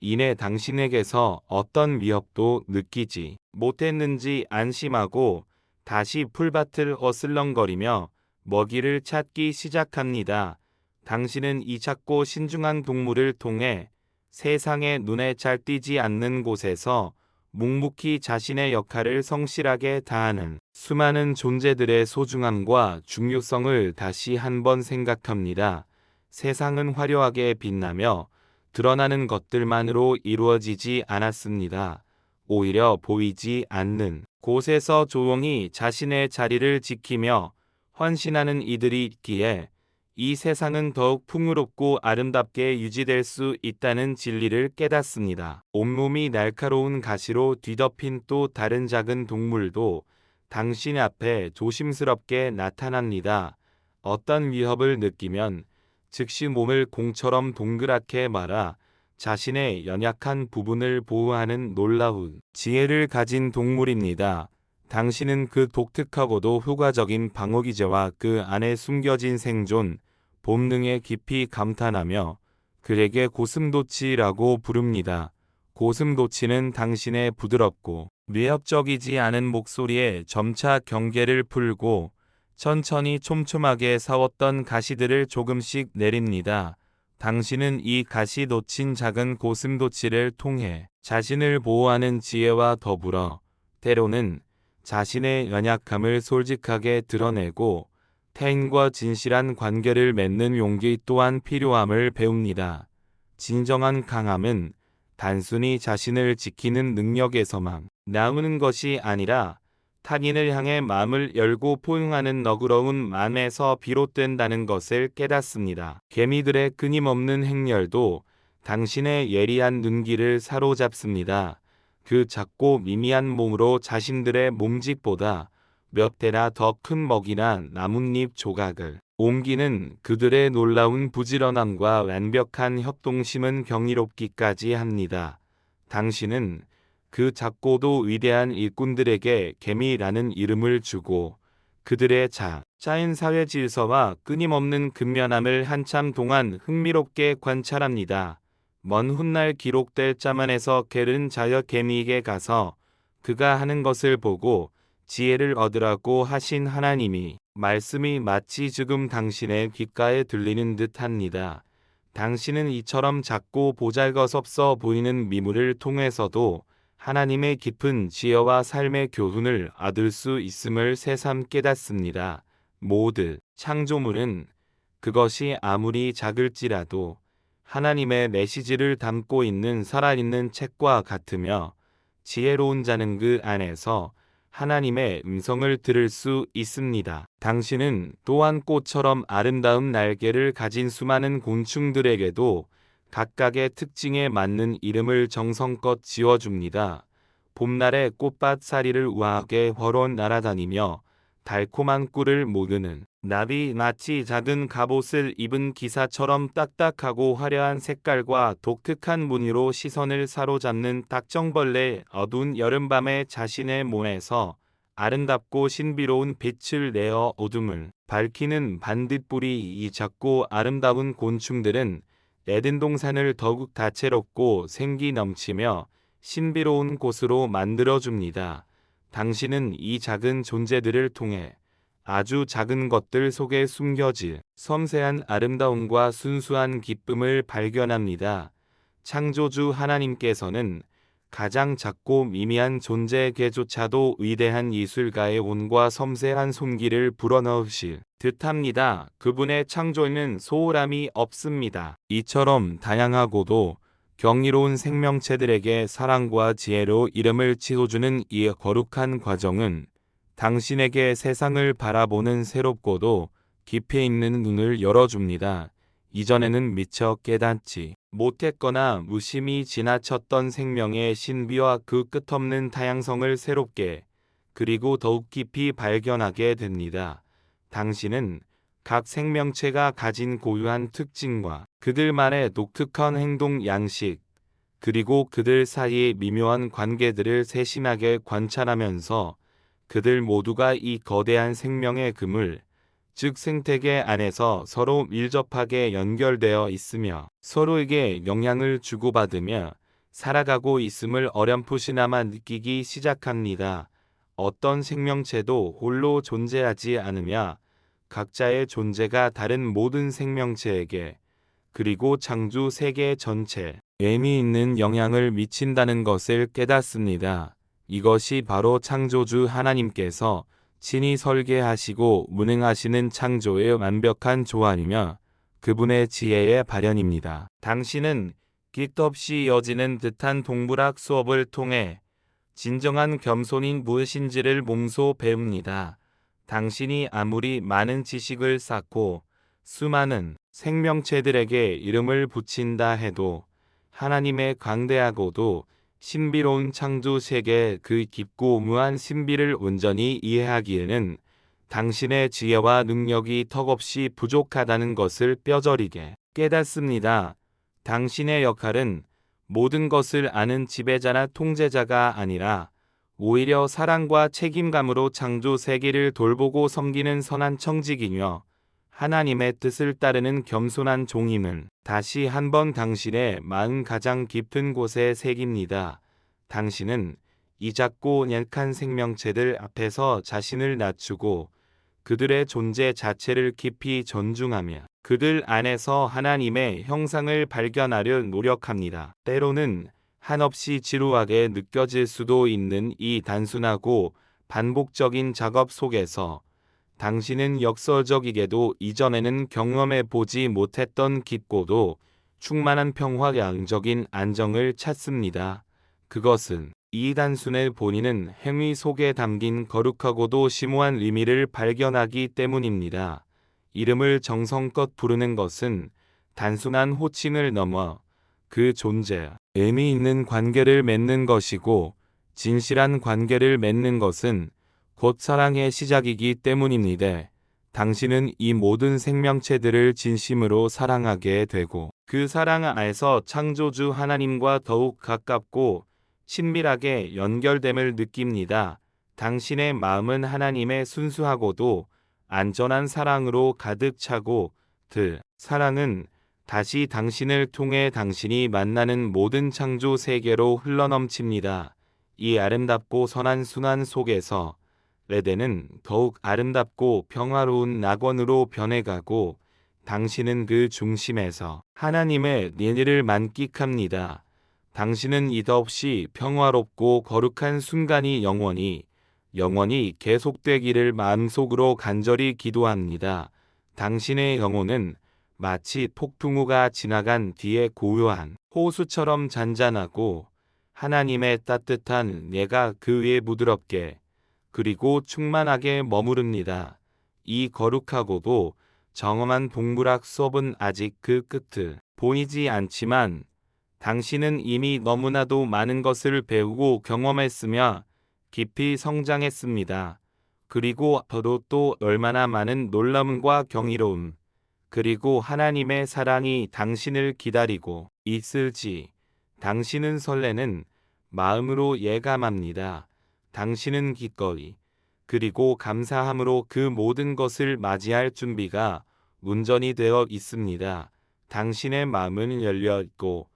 이내 당신에게서 어떤 위협도 느끼지 못했는지 안심하고 다시 풀밭을 어슬렁거리며 먹이를 찾기 시작합니다. 당신은 이 작고 신중한 동물을 통해 세상에 눈에 잘 띄지 않는 곳에서 묵묵히 자신의 역할을 성실하게 다하는 수많은 존재들의 소중함과 중요성을 다시 한번 생각합니다. 세상은 화려하게 빛나며 드러나는 것들만으로 이루어지지 않았습니다. 오히려 보이지 않는 곳에서 조용히 자신의 자리를 지키며 헌신하는 이들이 있기에 이 세상은 더욱 풍요롭고 아름답게 유지될 수 있다는 진리를 깨닫습니다. 온몸이 날카로운 가시로 뒤덮인 또 다른 작은 동물도 당신 앞에 조심스럽게 나타납니다. 어떤 위협을 느끼면 즉시 몸을 공처럼 동그랗게 말아 자신의 연약한 부분을 보호하는 놀라운 지혜를 가진 동물입니다. 당신은 그 독특하고도 효과적인 방어기제와 그 안에 숨겨진 생존 본능에 깊이 감탄하며 그에게 고슴도치라고 부릅니다. 고슴도치는 당신의 부드럽고 위협적이지 않은 목소리에 점차 경계를 풀고 천천히 촘촘하게 사웠던 가시들을 조금씩 내립니다. 당신은 이 가시 놓친 작은 고슴도치를 통해 자신을 보호하는 지혜와 더불어 때로는 자신의 연약함을 솔직하게 드러내고 타인과 진실한 관계를 맺는 용기 또한 필요함을 배웁니다. 진정한 강함은 단순히 자신을 지키는 능력에서만 나오는 것이 아니라 타인을 향해 마음을 열고 포용하는 너그러운 마음에서 비롯된다는 것을 깨닫습니다. 개미들의 끊임없는 행렬도 당신의 예리한 눈길을 사로잡습니다. 그 작고 미미한 몸으로 자신들의 몸집보다 몇 배나 더 큰 먹이나 나뭇잎 조각을 옮기는 그들의 놀라운 부지런함과 완벽한 협동심은 경이롭기까지 합니다. 당신은 그 작고도 위대한 일꾼들에게 개미라는 이름을 주고 그들의 짜인 사회 질서와 끊임없는 근면함을 한참 동안 흥미롭게 관찰합니다. 먼 훗날 기록될 자만에서 게른 자여 개미에게 가서 그가 하는 것을 보고 지혜를 얻으라고 하신 하나님이 말씀이 마치 지금 당신의 귓가에 들리는 듯합니다. 당신은 이처럼 작고 보잘것없어 보이는 미물을 통해서도 하나님의 깊은 지혜와 삶의 교훈을 얻을 수 있음을 새삼 깨닫습니다. 모든 창조물은 그것이 아무리 작을지라도 하나님의 메시지를 담고 있는 살아있는 책과 같으며 지혜로운 자는 그 안에서 하나님의 음성을 들을 수 있습니다. 당신은 또한 꽃처럼 아름다운 날개를 가진 수많은 곤충들에게도 각각의 특징에 맞는 이름을 정성껏 지어줍니다. 봄날의 꽃밭사리를 우아하게 활활 날아다니며 달콤한 꿀을 모으는 나비, 마치 작은 갑옷을 입은 기사처럼 딱딱하고 화려한 색깔과 독특한 무늬로 시선을 사로잡는 딱정벌레, 어두운 여름밤에 자신의 몸에서 아름답고 신비로운 빛을 내어 어둠을 밝히는 반딧불이. 이 작고 아름다운 곤충들은 에덴 동산을 더욱 다채롭고 생기 넘치며 신비로운 곳으로 만들어줍니다. 당신은 이 작은 존재들을 통해 아주 작은 것들 속에 숨겨질 섬세한 아름다움과 순수한 기쁨을 발견합니다. 창조주 하나님께서는 가장 작고 미미한 존재에게조차도 위대한 예술가의 온과 섬세한 손길을 불어넣으실 듯합니다. 그분의 창조에는 소홀함이 없습니다. 이처럼 다양하고도 경이로운 생명체들에게 사랑과 지혜로 이름을 지어주는 이 거룩한 과정은 당신에게 세상을 바라보는 새롭고도 깊이 있는 눈을 열어줍니다. 이전에는 미처 깨닫지 못했거나 무심히 지나쳤던 생명의 신비와 그 끝없는 다양성을 새롭게 그리고 더욱 깊이 발견하게 됩니다. 당신은 각 생명체가 가진 고유한 특징과 그들만의 독특한 행동 양식, 그리고 그들 사이의 미묘한 관계들을 세심하게 관찰하면서 그들 모두가 이 거대한 생명의 그물, 즉 생태계 안에서 서로 밀접하게 연결되어 있으며 서로에게 영향을 주고받으며 살아가고 있음을 어렴풋이나마 느끼기 시작합니다. 어떤 생명체도 홀로 존재하지 않으며 각자의 존재가 다른 모든 생명체에게 그리고 창조 세계 전체에 의미 있는 영향을 미친다는 것을 깨닫습니다. 이것이 바로 창조주 하나님께서 친히 설계하시고 운행하시는 창조의 완벽한 조화이며 그분의 지혜의 발현입니다. 당신은 끝없이 이어지는 듯한 동물학 수업을 통해 진정한 겸손인 무엇인지를 몸소 배웁니다. 당신이 아무리 많은 지식을 쌓고 수많은 생명체들에게 이름을 붙인다 해도 하나님의 광대하고도 신비로운 창조 세계의 그 깊고 무한 신비를 온전히 이해하기에는 당신의 지혜와 능력이 턱없이 부족하다는 것을 뼈저리게 깨닫습니다. 당신의 역할은 모든 것을 아는 지배자나 통제자가 아니라 오히려 사랑과 책임감으로 창조 세계를 돌보고 섬기는 선한 청직이며 하나님의 뜻을 따르는 겸손한 종임을 다시 한번 당신의 마음 가장 깊은 곳에 새깁니다. 당신은 이 작고 약한 생명체들 앞에서 자신을 낮추고 그들의 존재 자체를 깊이 존중하며 그들 안에서 하나님의 형상을 발견하려 노력합니다. 때로는 한없이 지루하게 느껴질 수도 있는 이 단순하고 반복적인 작업 속에서 당신은 역설적이게도 이전에는 경험해 보지 못했던 깊고도 충만한 평화, 양적인 안정을 찾습니다. 그것은 이 단순해 보이는 행위 속에 담긴 거룩하고도 심오한 의미를 발견하기 때문입니다. 이름을 정성껏 부르는 것은 단순한 호칭을 넘어 그 존재, 의미 있는 관계를 맺는 것이고, 진실한 관계를 맺는 것은 곧 사랑의 시작이기 때문입니다. 당신은 이 모든 생명체들을 진심으로 사랑하게 되고, 그 사랑 안에서 창조주 하나님과 더욱 가깝고 친밀하게 연결됨을 느낍니다. 당신의 마음은 하나님의 순수하고도 안전한 사랑으로 가득 차고, 사랑은 다시 당신을 통해 당신이 만나는 모든 창조 세계로 흘러넘칩니다. 이 아름답고 선한 순환 속에서 에덴은 더욱 아름답고 평화로운 낙원으로 변해가고, 당신은 그 중심에서 하나님의 은혜를 만끽합니다. 당신은 이없이 평화롭고 거룩한 순간이 영원히 계속되기를 마음속으로 간절히 기도합니다. 당신의 영혼은 마치 폭풍우가 지나간 뒤에 고요한 호수처럼 잔잔하고, 하나님의 따뜻한 은혜가 그 위에 부드럽게 그리고 충만하게 머무릅니다. 이 거룩하고도 정엄한 동물학 수업은 아직 그 끝을 보이지 않지만, 당신은 이미 너무나도 많은 것을 배우고 경험했으며 깊이 성장했습니다. 그리고 앞으로 또 얼마나 많은 놀라움과 경이로움, 그리고 하나님의 사랑이 당신을 기다리고 있을지 당신은 설레는 마음으로 예감합니다. 당신은 기꺼이 그리고 감사함으로 그 모든 것을 맞이할 준비가 온전히 되어 있습니다. 당신의 마음은 열려 있고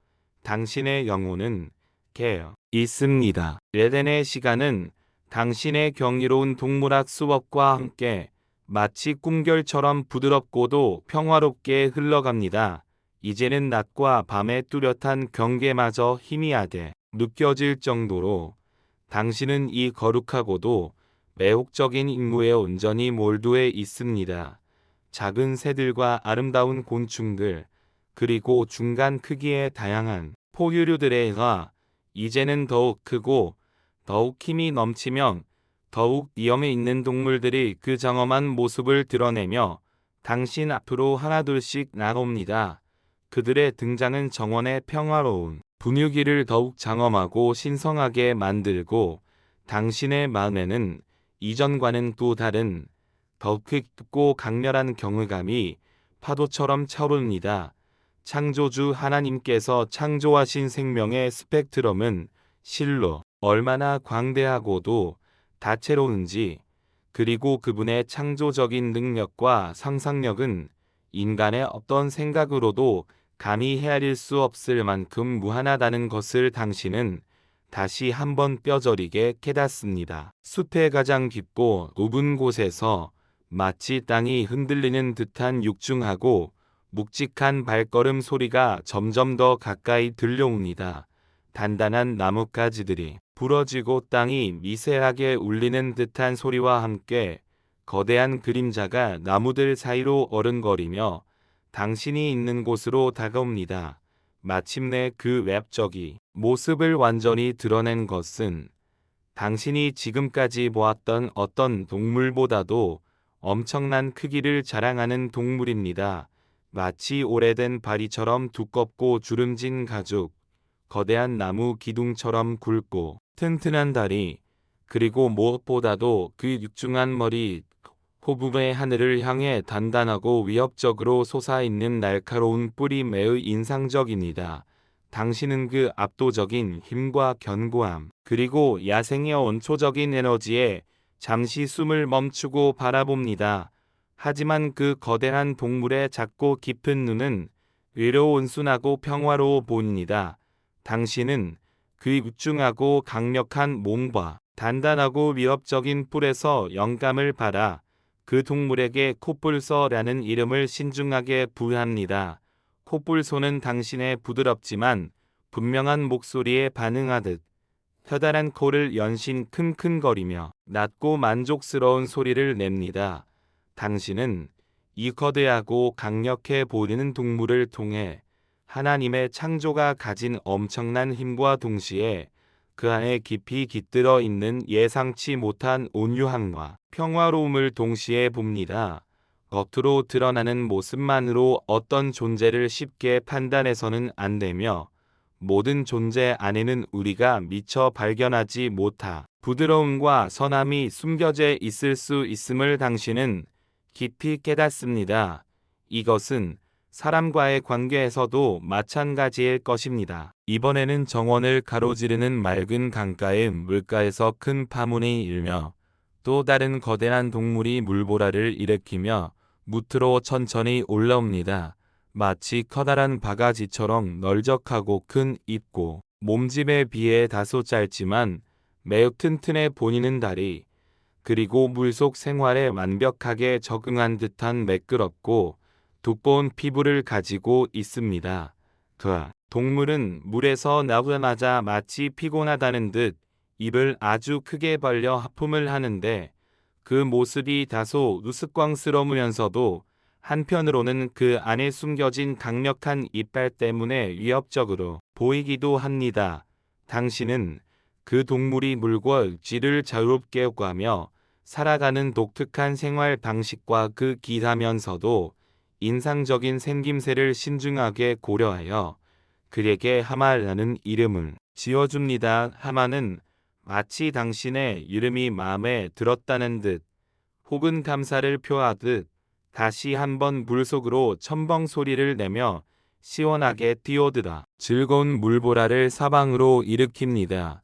당신의 영혼은 깨어 있습니다. 에덴의 시간은 당신의 경이로운 동물학 수업과 함께 마치 꿈결처럼 부드럽고도 평화롭게 흘러갑니다. 이제는 낮과 밤의 뚜렷한 경계마저 희미하게 느껴질 정도로 당신은 이 거룩하고도 매혹적인 임무에 온전히 몰두해 있습니다. 작은 새들과 아름다운 곤충들, 그리고 중간 크기의 다양한 포유류들의 이제는 더욱 크고 더욱 힘이 넘치며 더욱 위험에 있는 동물들이 그 장엄한 모습을 드러내며 당신 앞으로 하나둘씩 나옵니다. 그들의 등장은 정원의 평화로운 분위기를 더욱 장엄하고 신성하게 만들고, 당신의 마음에는 이전과는 또 다른 더욱 깊고 강렬한 경외감이 파도처럼 차오릅니다. 창조주 하나님께서 창조하신 생명의 스펙트럼은 실로 얼마나 광대하고도 다채로운지, 그리고 그분의 창조적인 능력과 상상력은 인간의 어떤 생각으로도 감히 헤아릴 수 없을 만큼 무한하다는 것을 당신은 다시 한번 뼈저리게 깨닫습니다. 숲의 가장 깊고 좁은 곳에서 마치 땅이 흔들리는 듯한 육중하고 묵직한 발걸음 소리가 점점 더 가까이 들려옵니다. 단단한 나뭇가지들이 부러지고 땅이 미세하게 울리는 듯한 소리와 함께 거대한 그림자가 나무들 사이로 어른거리며 당신이 있는 곳으로 다가옵니다. 마침내 그 외적인 모습을 완전히 드러낸 것은 당신이 지금까지 보았던 어떤 동물보다도 엄청난 크기를 자랑하는 동물입니다. 마치 오래된 바위처럼 두껍고 주름진 가죽, 거대한 나무 기둥처럼 굵고 튼튼한 다리, 그리고 무엇보다도 그 육중한 머리, 호부의 하늘을 향해 단단하고 위협적으로 솟아있는 날카로운 뿔이 매우 인상적입니다. 당신은 그 압도적인 힘과 견고함, 그리고 야생의 원초적인 에너지에 잠시 숨을 멈추고 바라봅니다. 하지만 그 거대한 동물의 작고 깊은 눈은 의로 온순하고 평화로워 보입니다. 당신은 그 육중하고 강력한 몸과 단단하고 위협적인 뿔에서 영감을 받아 그 동물에게 코뿔소라는 이름을 신중하게 부여합니다. 코뿔소는 당신의 부드럽지만 분명한 목소리에 반응하듯 커다란 코를 연신 킁킁거리며 낮고 만족스러운 소리를 냅니다. 당신은 이 거대하고 강력해 보이는 동물을 통해 하나님의 창조가 가진 엄청난 힘과 동시에 그 안에 깊이 깃들어 있는 예상치 못한 온유함과 평화로움을 동시에 봅니다. 겉으로 드러나는 모습만으로 어떤 존재를 쉽게 판단해서는 안 되며 모든 존재 안에는 우리가 미처 발견하지 못한 부드러움과 선함이 숨겨져 있을 수 있음을 당신은 깊이 깨닫습니다. 이것은 사람과의 관계에서도 마찬가지일 것입니다. 이번에는 정원을 가로지르는 맑은 강가의 물가에서 큰 파문이 일며 또 다른 거대한 동물이 물보라를 일으키며 무트로 천천히 올라옵니다. 마치 커다란 바가지처럼 널적하고 큰 입고 몸집에 비해 다소 짧지만 매우 튼튼해 보이는 다리, 그리고 물속 생활에 완벽하게 적응한 듯한 매끄럽고 두꺼운 피부를 가지고 있습니다. 그 동물은 물에서 나오자마자 마치 피곤하다는 듯 입을 아주 크게 벌려 하품을 하는데 그 모습이 다소 우스꽝스러우면서도 한편으로는 그 안에 숨겨진 강력한 이빨 때문에 위협적으로 보이기도 합니다. 당신은 그 동물이 물과 육지를 자유롭게 오가며 살아가는 독특한 생활 방식과 그 기하면서도 인상적인 생김새를 신중하게 고려하여 그에게 하마라는 이름을 지어줍니다. 하마는 마치 당신의 이름이 마음에 들었다는 듯 혹은 감사를 표하듯 다시 한번 물속으로 첨벙 소리를 내며 시원하게 뛰어들어 즐거운 물보라를 사방으로 일으킵니다.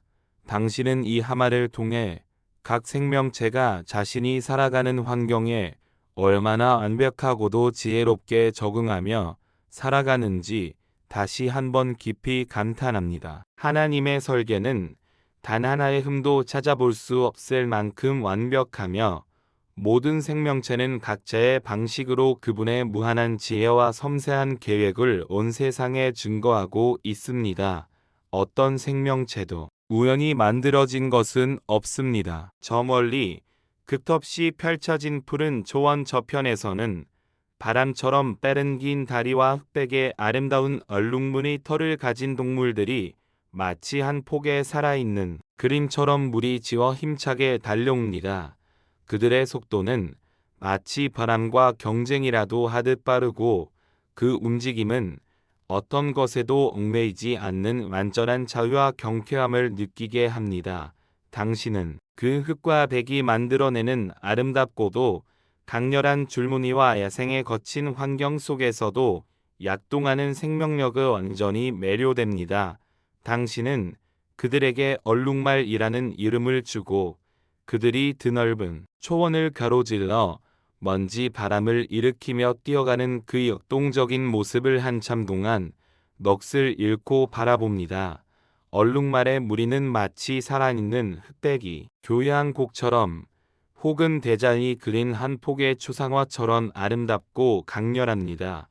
당신은 이 하마를 통해 각 생명체가 자신이 살아가는 환경에 얼마나 완벽하고도 지혜롭게 적응하며 살아가는지 다시 한번 깊이 감탄합니다. 하나님의 설계는 단 하나의 흠도 찾아볼 수 없을 만큼 완벽하며 모든 생명체는 각자의 방식으로 그분의 무한한 지혜와 섬세한 계획을 온 세상에 증거하고 있습니다. 어떤 생명체도 우연히 만들어진 것은 없습니다. 저 멀리 끝없이 펼쳐진 푸른 초원 저편에서는 바람처럼 빠른 긴 다리와 흑백의 아름다운 얼룩무늬 털을 가진 동물들이 마치 한 폭의 살아있는 그림처럼 물이 지어 힘차게 달려옵니다. 그들의 속도는 마치 바람과 경쟁이라도 하듯 빠르고 그 움직임은 어떤 것에도 얽매이지 않는 완전한 자유와 경쾌함을 느끼게 합니다. 당신은 그 흙과 백이 만들어내는 아름답고도 강렬한 줄무늬와 야생의 거친 환경 속에서도 약동하는 생명력에 완전히 매료됩니다. 당신은 그들에게 얼룩말이라는 이름을 주고 그들이 드넓은 초원을 가로질러 먼지 바람을 일으키며 뛰어가는 그 역동적인 모습을 한참 동안 넋을 잃고 바라봅니다. 얼룩말의 무리는 마치 살아있는 흑백이 교야한 곡처럼 혹은 대장이 그린 한 폭의 추상화처럼 아름답고 강렬합니다.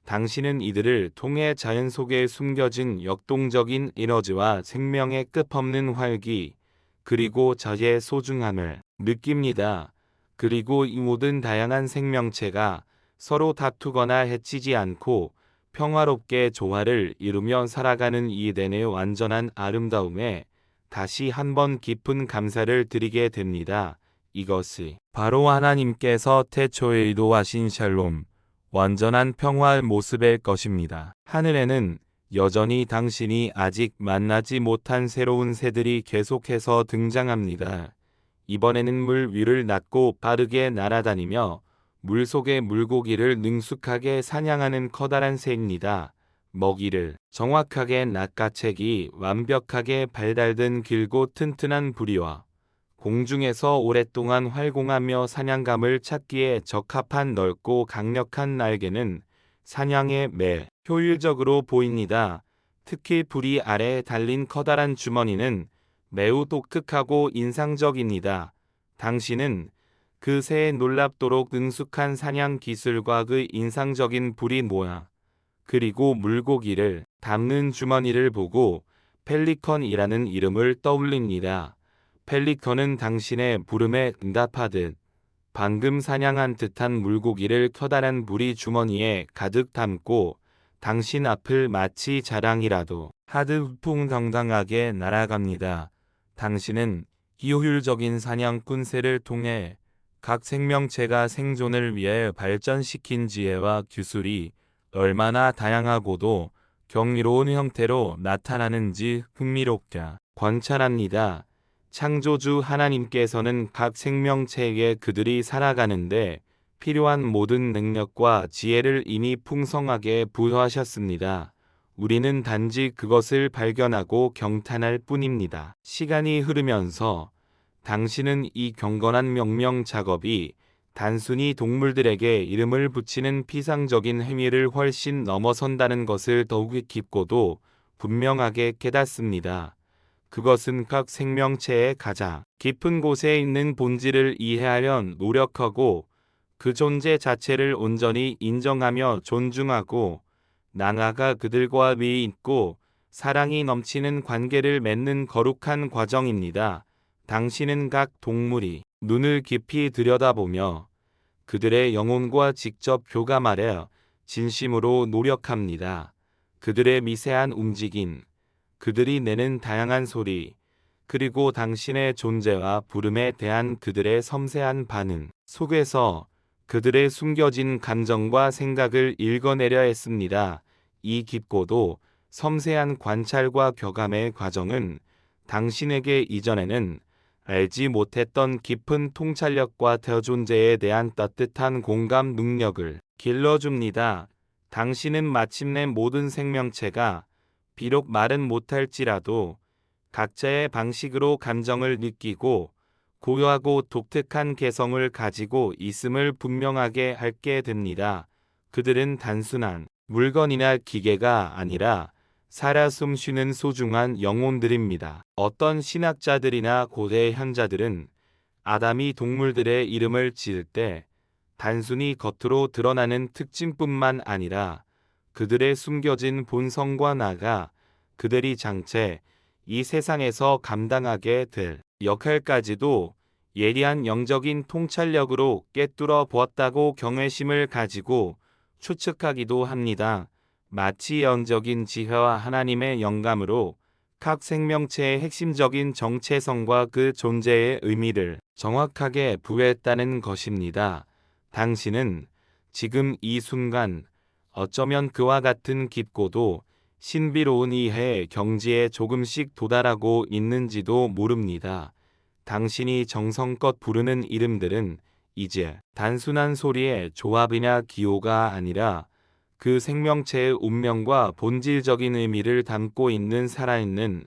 당신은 이들을 통해 자연 속에 숨겨진 역동적인 에너지와 생명의 끝없는 활기, 그리고 저의 소중함을 느낍니다. 그리고 이 모든 다양한 생명체가 서로 다투거나 해치지 않고 평화롭게 조화를 이루며 살아가는 이 에덴의 완전한 아름다움에 다시 한번 깊은 감사를 드리게 됩니다. 이것이 바로 하나님께서 태초에 의도하신 샬롬, 완전한 평화의 모습일 것입니다. 하늘에는 여전히 당신이 아직 만나지 못한 새로운 새들이 계속해서 등장합니다. 이번에는 물 위를 낮고 빠르게 날아다니며 물속의 물고기를 능숙하게 사냥하는 커다란 새입니다. 먹이를 정확하게 낚아채기 완벽하게 발달된 길고 튼튼한 부리와 공중에서 오랫동안 활공하며 사냥감을 찾기에 적합한 넓고 강력한 날개는 사냥에 매우 효율적으로 보입니다. 특히 부리 아래에 달린 커다란 주머니는 매우 독특하고 인상적입니다. 당신은 그 새의 놀랍도록 능숙한 사냥 기술과 그 인상적인 부리 모양, 그리고 물고기를 담는 주머니를 보고 펠리컨이라는 이름을 떠올립니다. 펠리컨은 당신의 부름에 응답하듯 방금 사냥한 듯한 물고기를 커다란 부리 주머니에 가득 담고 당신 앞을 마치 자랑이라도 하듯 후풍당당하게 날아갑니다. 당신은 효율적인 사냥꾼새를 통해 각 생명체가 생존을 위해 발전시킨 지혜와 기술이 얼마나 다양하고도 경이로운 형태로 나타나는지 흥미롭게 관찰합니다. 창조주 하나님께서는 각 생명체에게 그들이 살아가는데 필요한 모든 능력과 지혜를 이미 풍성하게 부여하셨습니다. 우리는 단지 그것을 발견하고 경탄할 뿐입니다. 시간이 흐르면서 당신은 이 경건한 명명 작업이 단순히 동물들에게 이름을 붙이는 피상적인 행위를 훨씬 넘어선다는 것을 더욱 깊고도 분명하게 깨닫습니다. 그것은 각 생명체의 가장 깊은 곳에 있는 본질을 이해하려 노력하고 그 존재 자체를 온전히 인정하며 존중하고 나아가 그들과 위에 있고 사랑이 넘치는 관계를 맺는 거룩한 과정입니다. 당신은 각 동물이 눈을 깊이 들여다보며 그들의 영혼과 직접 교감하려 진심으로 노력합니다. 그들의 미세한 움직임, 그들이 내는 다양한 소리, 그리고 당신의 존재와 부름에 대한 그들의 섬세한 반응 속에서 그들의 숨겨진 감정과 생각을 읽어내려 했습니다. 이 깊고도 섬세한 관찰과 교감의 과정은 당신에게 이전에는 알지 못했던 깊은 통찰력과 대존재에 대한 따뜻한 공감 능력을 길러줍니다. 당신은 마침내 모든 생명체가 비록 말은 못할지라도 각자의 방식으로 감정을 느끼고 고유하고 독특한 개성을 가지고 있음을 분명하게 알게 됩니다. 그들은 단순한 물건이나 기계가 아니라 살아 숨쉬는 소중한 영혼들입니다. 어떤 신학자들이나 고대 현자들은 아담이 동물들의 이름을 지을 때 단순히 겉으로 드러나는 특징뿐만 아니라 그들의 숨겨진 본성과 나아가 그들이 장차 이 세상에서 감당하게 될 역할까지도 예리한 영적인 통찰력으로 꿰뚫어 보았다고 경외심을 가지고 추측하기도 합니다. 마치 영적인 지혜와 하나님의 영감으로 각 생명체의 핵심적인 정체성과 그 존재의 의미를 정확하게 부여했다는 것입니다. 당신은 지금 이 순간 어쩌면 그와 같은 깊고도 신비로운 이해의 경지에 조금씩 도달하고 있는지도 모릅니다. 당신이 정성껏 부르는 이름들은 이제 단순한 소리의 조합이나 기호가 아니라 그 생명체의 운명과 본질적인 의미를 담고 있는 살아있는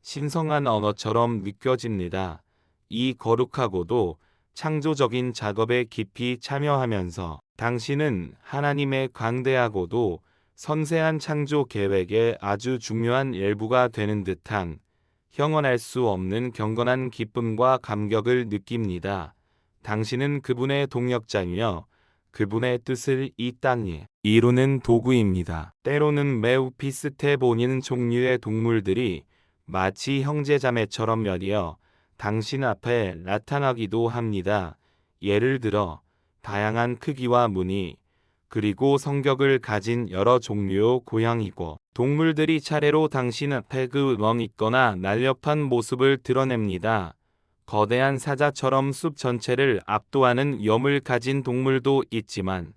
신성한 언어처럼 느껴집니다. 이 거룩하고도 창조적인 작업에 깊이 참여하면서 당신은 하나님의 광대하고도 섬세한 창조 계획의 아주 중요한 일부가 되는 듯한 형언할 수 없는 경건한 기쁨과 감격을 느낍니다. 당신은 그분의 동역자이며 그분의 뜻을 이 땅에 이루는 도구입니다. 때로는 매우 비슷해 보이는 종류의 동물들이 마치 형제자매처럼 여겨 당신 앞에 나타나기도 합니다. 예를 들어 다양한 크기와 무늬, 그리고 성격을 가진 여러 종류의 고양이고 동물들이 차례로 당신 앞에 그 멍있거나 날렵한 모습을 드러냅니다. 거대한 사자처럼 숲 전체를 압도하는 염을 가진 동물도 있지만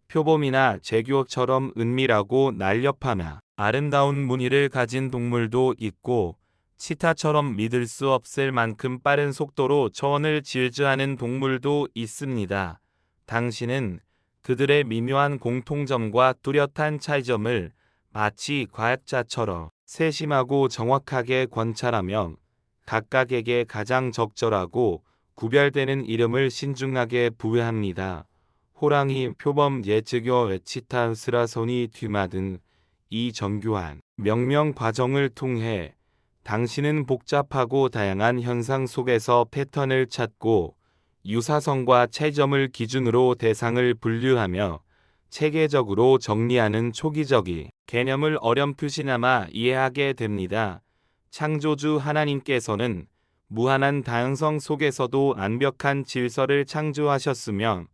표범이나 제규어처럼 은밀하고 날렵하며 아름다운 무늬를 가진 동물도 있고 치타처럼 믿을 수 없을 만큼 빠른 속도로 초원을 질주하는 동물도 있습니다. 당신은 그들의 미묘한 공통점과 뚜렷한 차이점을 마치 과학자처럼 세심하고 정확하게 관찰하며 각각에게 가장 적절하고 구별되는 이름을 신중하게 부여합니다. 호랑이, 표범, 예측어, 치타, 스라소니, 뒤마 등 이 정교한 명명 과정을 통해 당신은 복잡하고 다양한 현상 속에서 패턴을 찾고 유사성과 차이점을 기준으로 대상을 분류하며 체계적으로 정리하는 초기적인 개념을 어렴풋이나마 이해하게 됩니다. 창조주 하나님께서는 무한한 다양성 속에서도 완벽한 질서를 창조하셨으며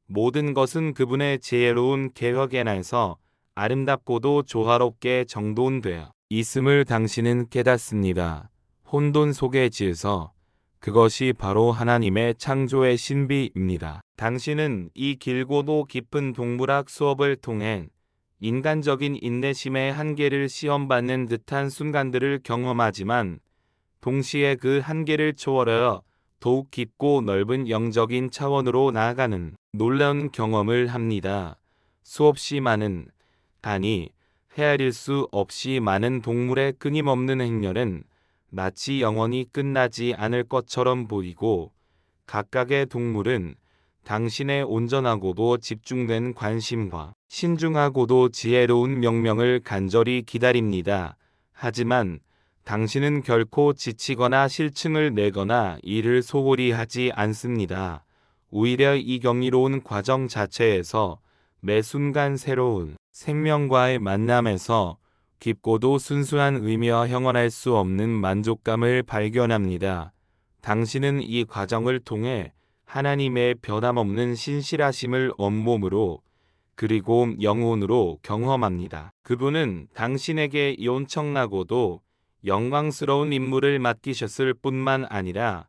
모든 것은 그분의 지혜로운 계획에 안에서 아름답고도 조화롭게 정돈되어 있음을 당신은 깨닫습니다. 혼돈 속에 지어서 그것이 바로 하나님의 창조의 신비입니다. 당신은 이 길고도 깊은 동물학 수업을 통해 인간적인 인내심의 한계를 시험받는 듯한 순간들을 경험하지만 동시에 그 한계를 초월하여 더욱 깊고 넓은 영적인 차원으로 나아가는 놀라운 경험을 합니다. 수없이 많은, 아니 헤아릴 수 없이 많은 동물의 끊임없는 행렬은 마치 영원히 끝나지 않을 것처럼 보이고 각각의 동물은 당신의 온전하고도 집중된 관심과 신중하고도 지혜로운 명령을 간절히 기다립니다. 하지만 당신은 결코 지치거나 실증을 내거나 이를 소홀히 하지 않습니다. 오히려 이 경이로운 과정 자체에서 매 순간 새로운 생명과의 만남에서 깊고도 순수한 의미와 형언할 수 없는 만족감을 발견합니다. 당신은 이 과정을 통해 하나님의 변함없는 신실하심을 온몸으로 그리고 영혼으로 경험합니다. 그분은 당신에게 이 엄청나고도 영광스러운 임무를 맡기셨을 뿐만 아니라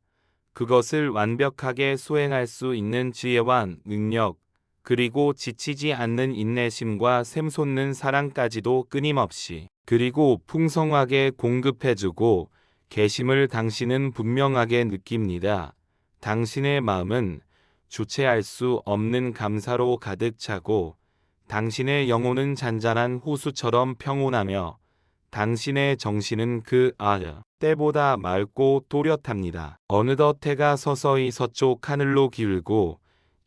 그것을 완벽하게 수행할 수 있는 지혜와 능력, 그리고 지치지 않는 인내심과 샘솟는 사랑까지도 끊임없이 그리고 풍성하게 공급해주고 계심을 당신은 분명하게 느낍니다. 당신의 마음은 주체할 수 없는 감사로 가득 차고 당신의 영혼은 잔잔한 호수처럼 평온하며 당신의 정신은 그 때보다 맑고 또렷합니다. 어느덧 해가 서서히 서쪽 하늘로 기울고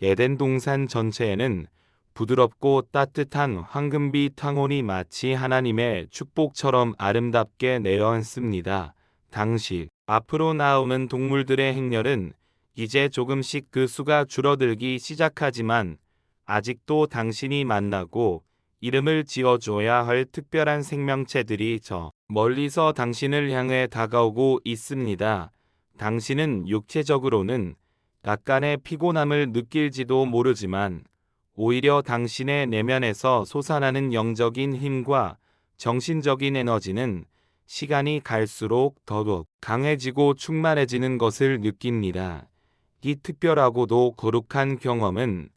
에덴 동산 전체에는 부드럽고 따뜻한 황금빛 황혼이 마치 하나님의 축복처럼 아름답게 내려앉습니다. 당시 앞으로 나오는 동물들의 행렬은 이제 조금씩 그 수가 줄어들기 시작하지만 아직도 당신이 만나고 이름을 지어줘야 할 특별한 생명체들이 저 멀리서 당신을 향해 다가오고 있습니다. 당신은 육체적으로는 약간의 피곤함을 느낄지도 모르지만 오히려 당신의 내면에서 솟아나는 영적인 힘과 정신적인 에너지는 시간이 갈수록 더욱 강해지고 충만해지는 것을 느낍니다. 이 특별하고도 거룩한 경험은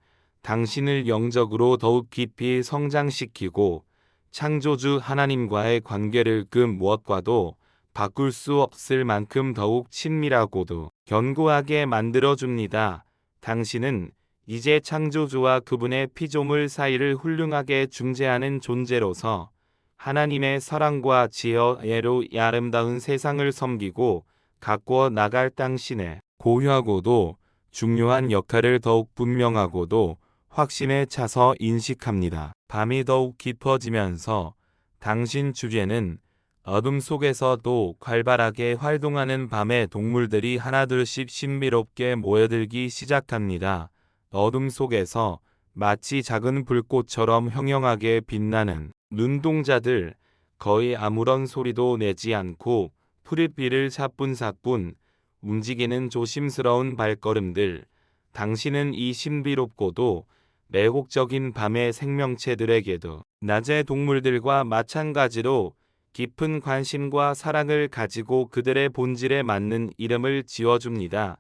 당신을 영적으로 더욱 깊이 성장시키고 창조주 하나님과의 관계를 그 무엇과도 바꿀 수 없을 만큼 더욱 친밀하고도 견고하게 만들어줍니다. 당신은 이제 창조주와 그분의 피조물 사이를 훌륭하게 중재하는 존재로서 하나님의 사랑과 지혜로 이 아름다운 세상을 섬기고 가꾸어 나갈 당신의 고유하고도 중요한 역할을 더욱 분명하고도 확신에 차서 인식합니다. 밤이 더욱 깊어지면서 당신 주위에는 어둠 속에서도 활발하게 활동하는 밤의 동물들이 하나둘씩 신비롭게 모여들기 시작합니다. 어둠 속에서 마치 작은 불꽃처럼 형형하게 빛나는 눈동자들, 거의 아무런 소리도 내지 않고 푸릿빛을 사뿐사뿐 움직이는 조심스러운 발걸음들. 당신은 이 신비롭고도 매혹적인 밤의 생명체들에게도 낮의 동물들과 마찬가지로 깊은 관심과 사랑을 가지고 그들의 본질에 맞는 이름을 지어줍니다.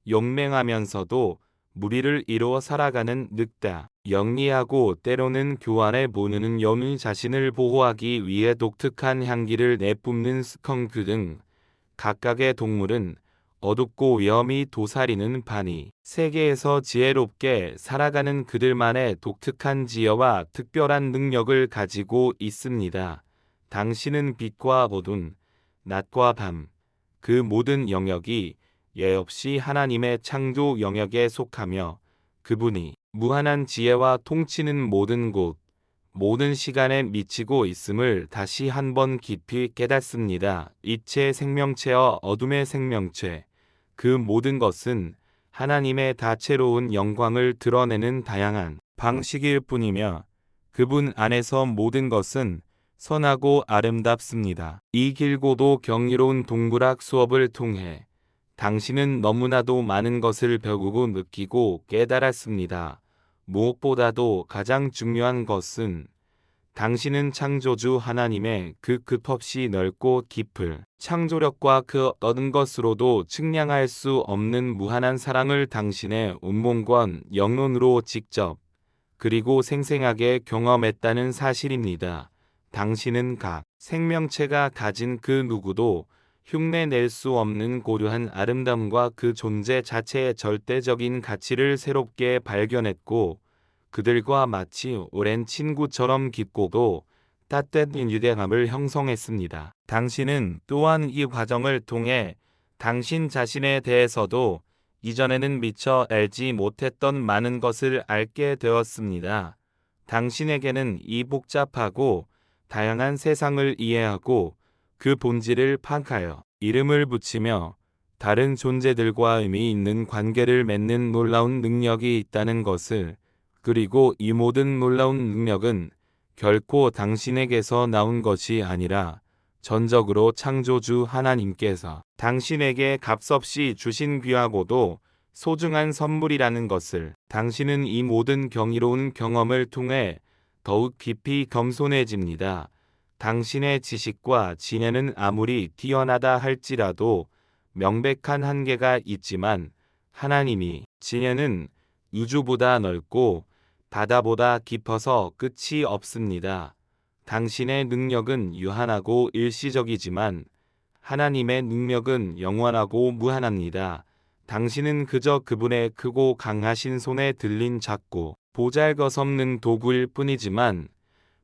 용맹하면서도 무리를 이루어 살아가는 늑대, 영리하고 때로는 교환에 모르는 여미, 자신을 보호하기 위해 독특한 향기를 내뿜는 스컹크 등 각각의 동물은 어둡고 위험이 도사리는 바니 세계에서 지혜롭게 살아가는 그들만의 독특한 지혜와 특별한 능력을 가지고 있습니다. 당신은 빛과 어둠, 낮과 밤, 그 모든 영역이 예 없이 하나님의 창조 영역에 속하며 그분이 무한한 지혜와 통치는 모든 곳, 모든 시간에 미치고 있음을 다시 한번 깊이 깨닫습니다. 이체 생명체와 어둠의 생명체, 그 모든 것은 하나님의 다채로운 영광을 드러내는 다양한 방식일 뿐이며 그분 안에서 모든 것은 선하고 아름답습니다. 이 길고도 경이로운 동물학 수업을 통해 당신은 너무나도 많은 것을 배우고 느끼고 깨달았습니다. 무엇보다도 가장 중요한 것은 당신은 창조주 하나님의 그 끝없이 넓고 깊을 창조력과 그 얻은 것으로도 측량할 수 없는 무한한 사랑을 당신의 온몸과 영혼으로 직접 그리고 생생하게 경험했다는 사실입니다. 당신은 각 생명체가 가진 그 누구도 흉내낼 수 없는 고유한 아름다움과 그 존재 자체의 절대적인 가치를 새롭게 발견했고 그들과 마치 오랜 친구처럼 깊고도 따뜻한 유대감을 형성했습니다. 당신은 또한 이 과정을 통해 당신 자신에 대해서도 이전에는 미처 알지 못했던 많은 것을 알게 되었습니다. 당신에게는 이 복잡하고 다양한 세상을 이해하고 그 본질을 파악하여 이름을 붙이며 다른 존재들과 의미 있는 관계를 맺는 놀라운 능력이 있다는 것을, 그리고 이 모든 놀라운 능력은 결코 당신에게서 나온 것이 아니라 전적으로 창조주 하나님께서 당신에게 값없이 주신 귀하고도 소중한 선물이라는 것을, 당신은 이 모든 경이로운 경험을 통해 더욱 깊이 겸손해집니다. 당신의 지식과 지혜는 아무리 뛰어나다 할지라도 명백한 한계가 있지만 하나님이 지혜는 우주보다 넓고 바다보다 깊어서 끝이 없습니다. 당신의 능력은 유한하고 일시적이지만 하나님의 능력은 영원하고 무한합니다. 당신은 그저 그분의 크고 강하신 손에 들린 작고 보잘것없는 도구일 뿐이지만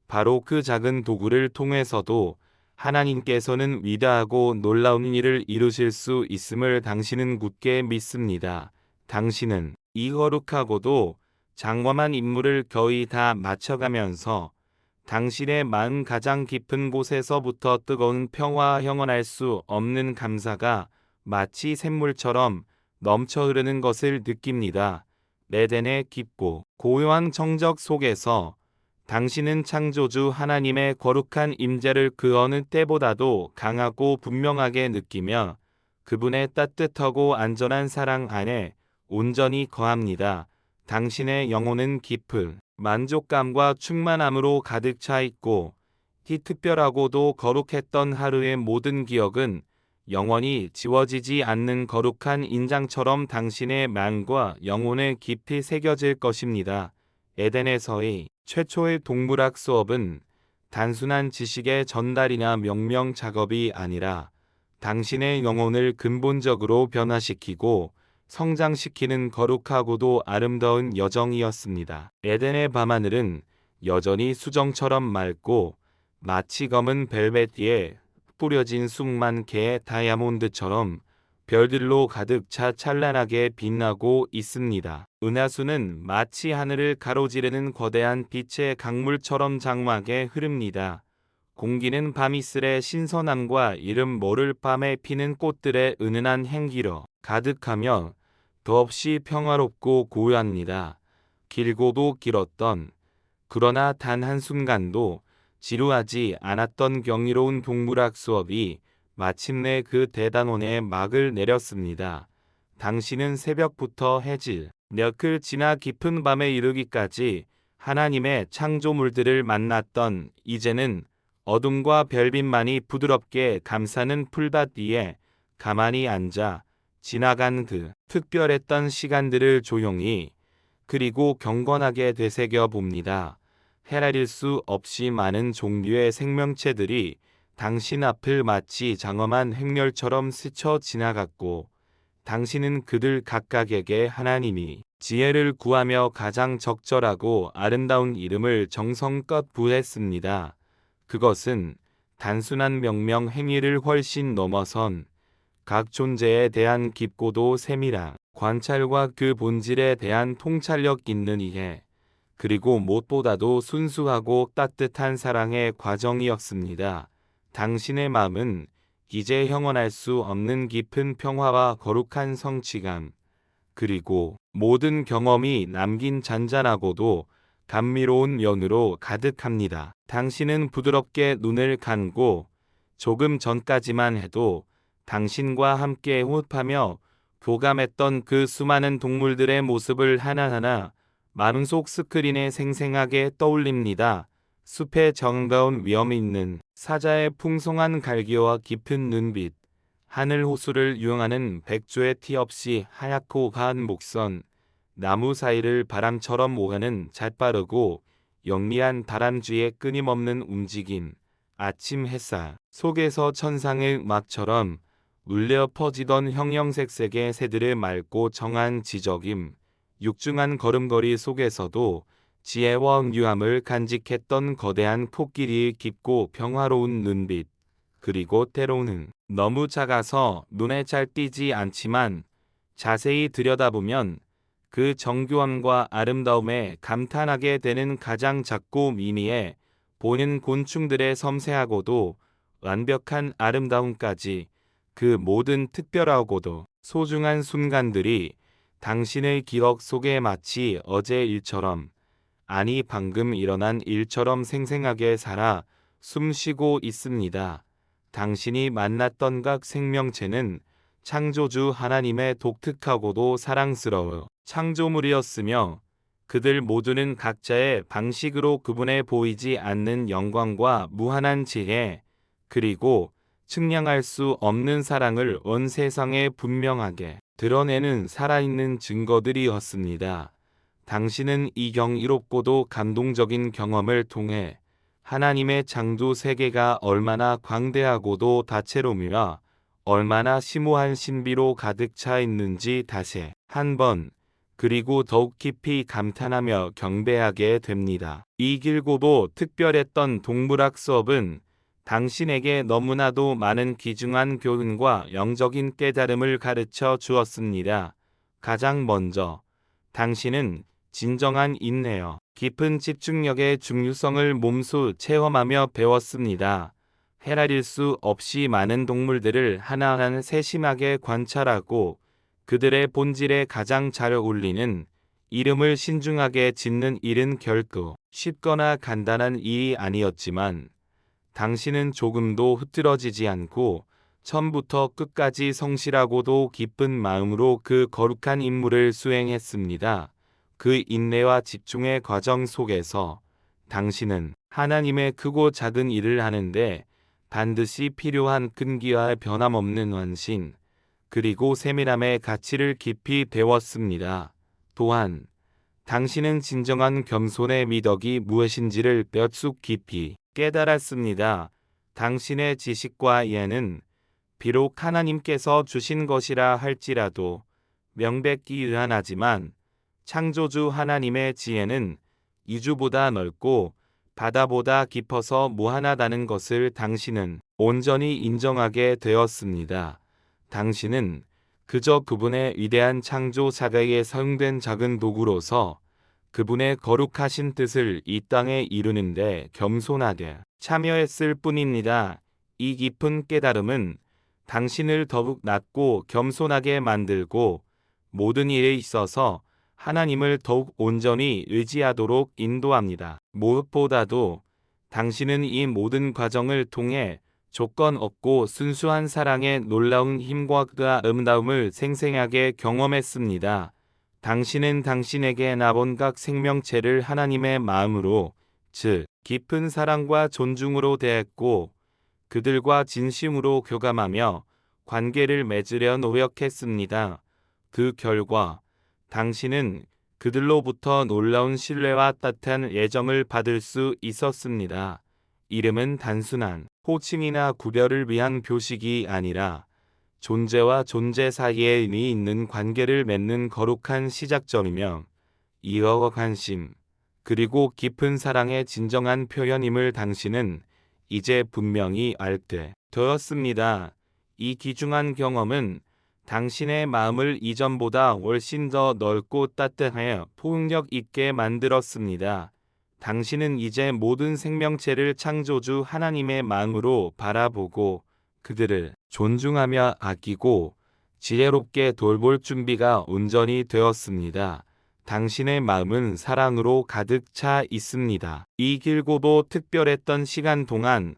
바로 그 작은 도구를 통해서도 하나님께서는 위대하고 놀라운 일을 이루실 수 있음을 당신은 굳게 믿습니다. 당신은 이 거룩하고도 장엄한 임무를 거의 다 마쳐가면서 당신의 마음 가장 깊은 곳에서부터 뜨거운 평화와 영원할 수 없는 감사가 마치 샘물처럼 넘쳐 흐르는 것을 느낍니다. 에덴의 깊고 고요한 정적 속에서 당신은 창조주 하나님의 거룩한 임재를 그 어느 때보다도 강하고 분명하게 느끼며 그분의 따뜻하고 안전한 사랑 안에 온전히 거합니다. 당신의 영혼은 깊은 만족감과 충만함으로 가득 차 있고 이 특별하고도 거룩했던 하루의 모든 기억은 영원히 지워지지 않는 거룩한 인장처럼 당신의 마음과 영혼에 깊이 새겨질 것입니다. 에덴에서의 최초의 동물학 수업은 단순한 지식의 전달이나 명명 작업이 아니라 당신의 영혼을 근본적으로 변화시키고 성장시키는 거룩하고도 아름다운 여정이었습니다. 에덴의 밤하늘은 여전히 수정처럼 맑고 마치 검은 벨벳 위에 뿌려진 수만 개의 다이아몬드처럼 별들로 가득 차 찬란하게 빛나고 있습니다. 은하수는 마치 하늘을 가로지르는 거대한 빛의 강물처럼 장막에 흐릅니다. 공기는 밤이슬의 신선함과 이름 모를 밤에 피는 꽃들의 은은한 향기로 가득하며 더없이 평화롭고 고요합니다. 길고도 길었던, 그러나 단 한순간도 지루하지 않았던 경이로운 동물학 수업이 마침내 그 대단원의 막을 내렸습니다. 당신은 새벽부터 해질, 넋을 지나 깊은 밤에 이르기까지 하나님의 창조물들을 만났던, 이제는 어둠과 별빛만이 부드럽게 감싸는 풀밭 위에 가만히 앉아 지나간 그 특별했던 시간들을 조용히 그리고 경건하게 되새겨 봅니다. 헤아릴 수 없이 많은 종류의 생명체들이 당신 앞을 마치 장엄한 행렬처럼 스쳐 지나갔고 당신은 그들 각각에게 하나님이 지혜를 구하며 가장 적절하고 아름다운 이름을 정성껏 부했습니다. 그것은 단순한 명명 행위를 훨씬 넘어선 각 존재에 대한 깊고도 세밀한 관찰과 그 본질에 대한 통찰력 있는 이해, 그리고 무엇보다도 순수하고 따뜻한 사랑의 과정이었습니다. 당신의 마음은 이제 형언할 수 없는 깊은 평화와 거룩한 성취감, 그리고 모든 경험이 남긴 잔잔하고도 감미로운 면으로 가득합니다. 당신은 부드럽게 눈을 감고 조금 전까지만 해도 당신과 함께 호흡하며 교감했던 그 수많은 동물들의 모습을 하나하나 마음속 스크린에 생생하게 떠올립니다. 숲의 정다운 위엄이 있는 사자의 풍성한 갈기와 깊은 눈빛, 하늘 호수를 유영하는 백조의 티 없이 하얗고 가한 목선, 나무 사이를 바람처럼 오가는 잣바르고 영리한 다람쥐의 끊임없는 움직임, 아침 햇살 속에서 천상의 음악처럼 울려 퍼지던 형형색색의 새들의 맑고 정한 지적임, 육중한 걸음걸이 속에서도 지혜와 응유함을 간직했던 거대한 코끼리의 깊고 평화로운 눈빛, 그리고 때로는 너무 작아서 눈에 잘 띄지 않지만 자세히 들여다보면 그 정교함과 아름다움에 감탄하게 되는 가장 작고 미미해 보는 곤충들의 섬세하고도 완벽한 아름다움까지, 그 모든 특별하고도 소중한 순간들이 당신의 기억 속에 마치 어제 일처럼, 아니 방금 일어난 일처럼 생생하게 살아 숨쉬고 있습니다. 당신이 만났던 각 생명체는 창조주 하나님의 독특하고도 사랑스러운 창조물이었으며, 그들 모두는 각자의 방식으로 구분해 보이지 않는 영광과 무한한 지혜, 그리고 측량할 수 없는 사랑을 온 세상에 분명하게 드러내는 살아있는 증거들이었습니다. 당신은 이 경이롭고도 감동적인 경험을 통해 하나님의 창조 세계가 얼마나 광대하고도 다채로우며 얼마나 심오한 신비로 가득 차 있는지 다시 한번, 그리고 더욱 깊이 감탄하며 경배하게 됩니다. 이 길고도 특별했던 동물학 수업은 당신에게 너무나도 많은 귀중한 교훈과 영적인 깨달음을 가르쳐 주었습니다. 가장 먼저, 당신은 진정한 인내와 깊은 집중력의 중요성을 몸소 체험하며 배웠습니다. 헤아릴 수 없이 많은 동물들을 하나하나 세심하게 관찰하고 그들의 본질에 가장 잘 어울리는 이름을 신중하게 짓는 일은 결코 쉽거나 간단한 일이 아니었지만, 당신은 조금도 흐트러지지 않고 처음부터 끝까지 성실하고도 기쁜 마음으로 그 거룩한 임무를 수행했습니다. 그 인내와 집중의 과정 속에서 당신은 하나님의 크고 작은 일을 하는데 반드시 필요한 끈기와 변함없는 완신, 그리고 세밀함의 가치를 깊이 배웠습니다. 또한 당신은 진정한 겸손의 미덕이 무엇인지를 뼛속 깊이 깨달았습니다. 당신의 지식과 이해는 비록 하나님께서 주신 것이라 할지라도 명백히 유한하지만, 창조주 하나님의 지혜는 이주보다 넓고 바다보다 깊어서 무한하다는 것을 당신은 온전히 인정하게 되었습니다. 당신은 그저 그분의 위대한 창조 사가에 사용된 작은 도구로서 그분의 거룩하신 뜻을 이 땅에 이루는데 겸손하게 참여했을 뿐입니다. 이 깊은 깨달음은 당신을 더욱 낮고 겸손하게 만들고 모든 일에 있어서 하나님을 더욱 온전히 의지하도록 인도합니다. 무엇보다도 당신은 이 모든 과정을 통해 조건 없고 순수한 사랑의 놀라운 힘과 그 아름다움을 생생하게 경험했습니다. 당신은 당신에게 나본 각 생명체를 하나님의 마음으로, 즉 깊은 사랑과 존중으로 대했고 그들과 진심으로 교감하며 관계를 맺으려 노력했습니다. 그 결과 당신은 그들로부터 놀라운 신뢰와 따뜻한 애정을 받을 수 있었습니다. 이름은 단순한 호칭이나 구별을 위한 표식이 아니라 존재와 존재 사이에 의미 있는 관계를 맺는 거룩한 시작점이며, 이어 관심, 그리고 깊은 사랑의 진정한 표현임을 당신은 이제 분명히 알게 되었습니다. 이 귀중한 경험은 당신의 마음을 이전보다 훨씬 더 넓고 따뜻하여 포용력 있게 만들었습니다. 당신은 이제 모든 생명체를 창조주 하나님의 마음으로 바라보고 그들을 존중하며 아끼고 지혜롭게 돌볼 준비가 온전히 되었습니다. 당신의 마음은 사랑으로 가득 차 있습니다. 이 길고도 특별했던 시간 동안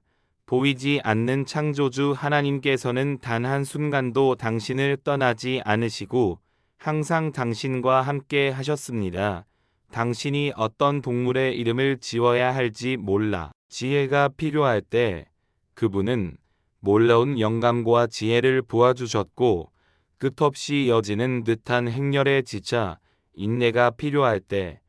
보이지 않는 창조주 하나님께서는 단 한순간도 당신을 떠나지 않으시고 항상 당신과 함께 하셨습니다. 당신이 어떤 동물의 이름을 지어야 할지 몰라. 지혜가 필요할 때 그분은 놀라운 영감과 지혜를 부어주셨고 끝없이 이어지는 듯한 행렬에 지쳐 인내가 필요할 때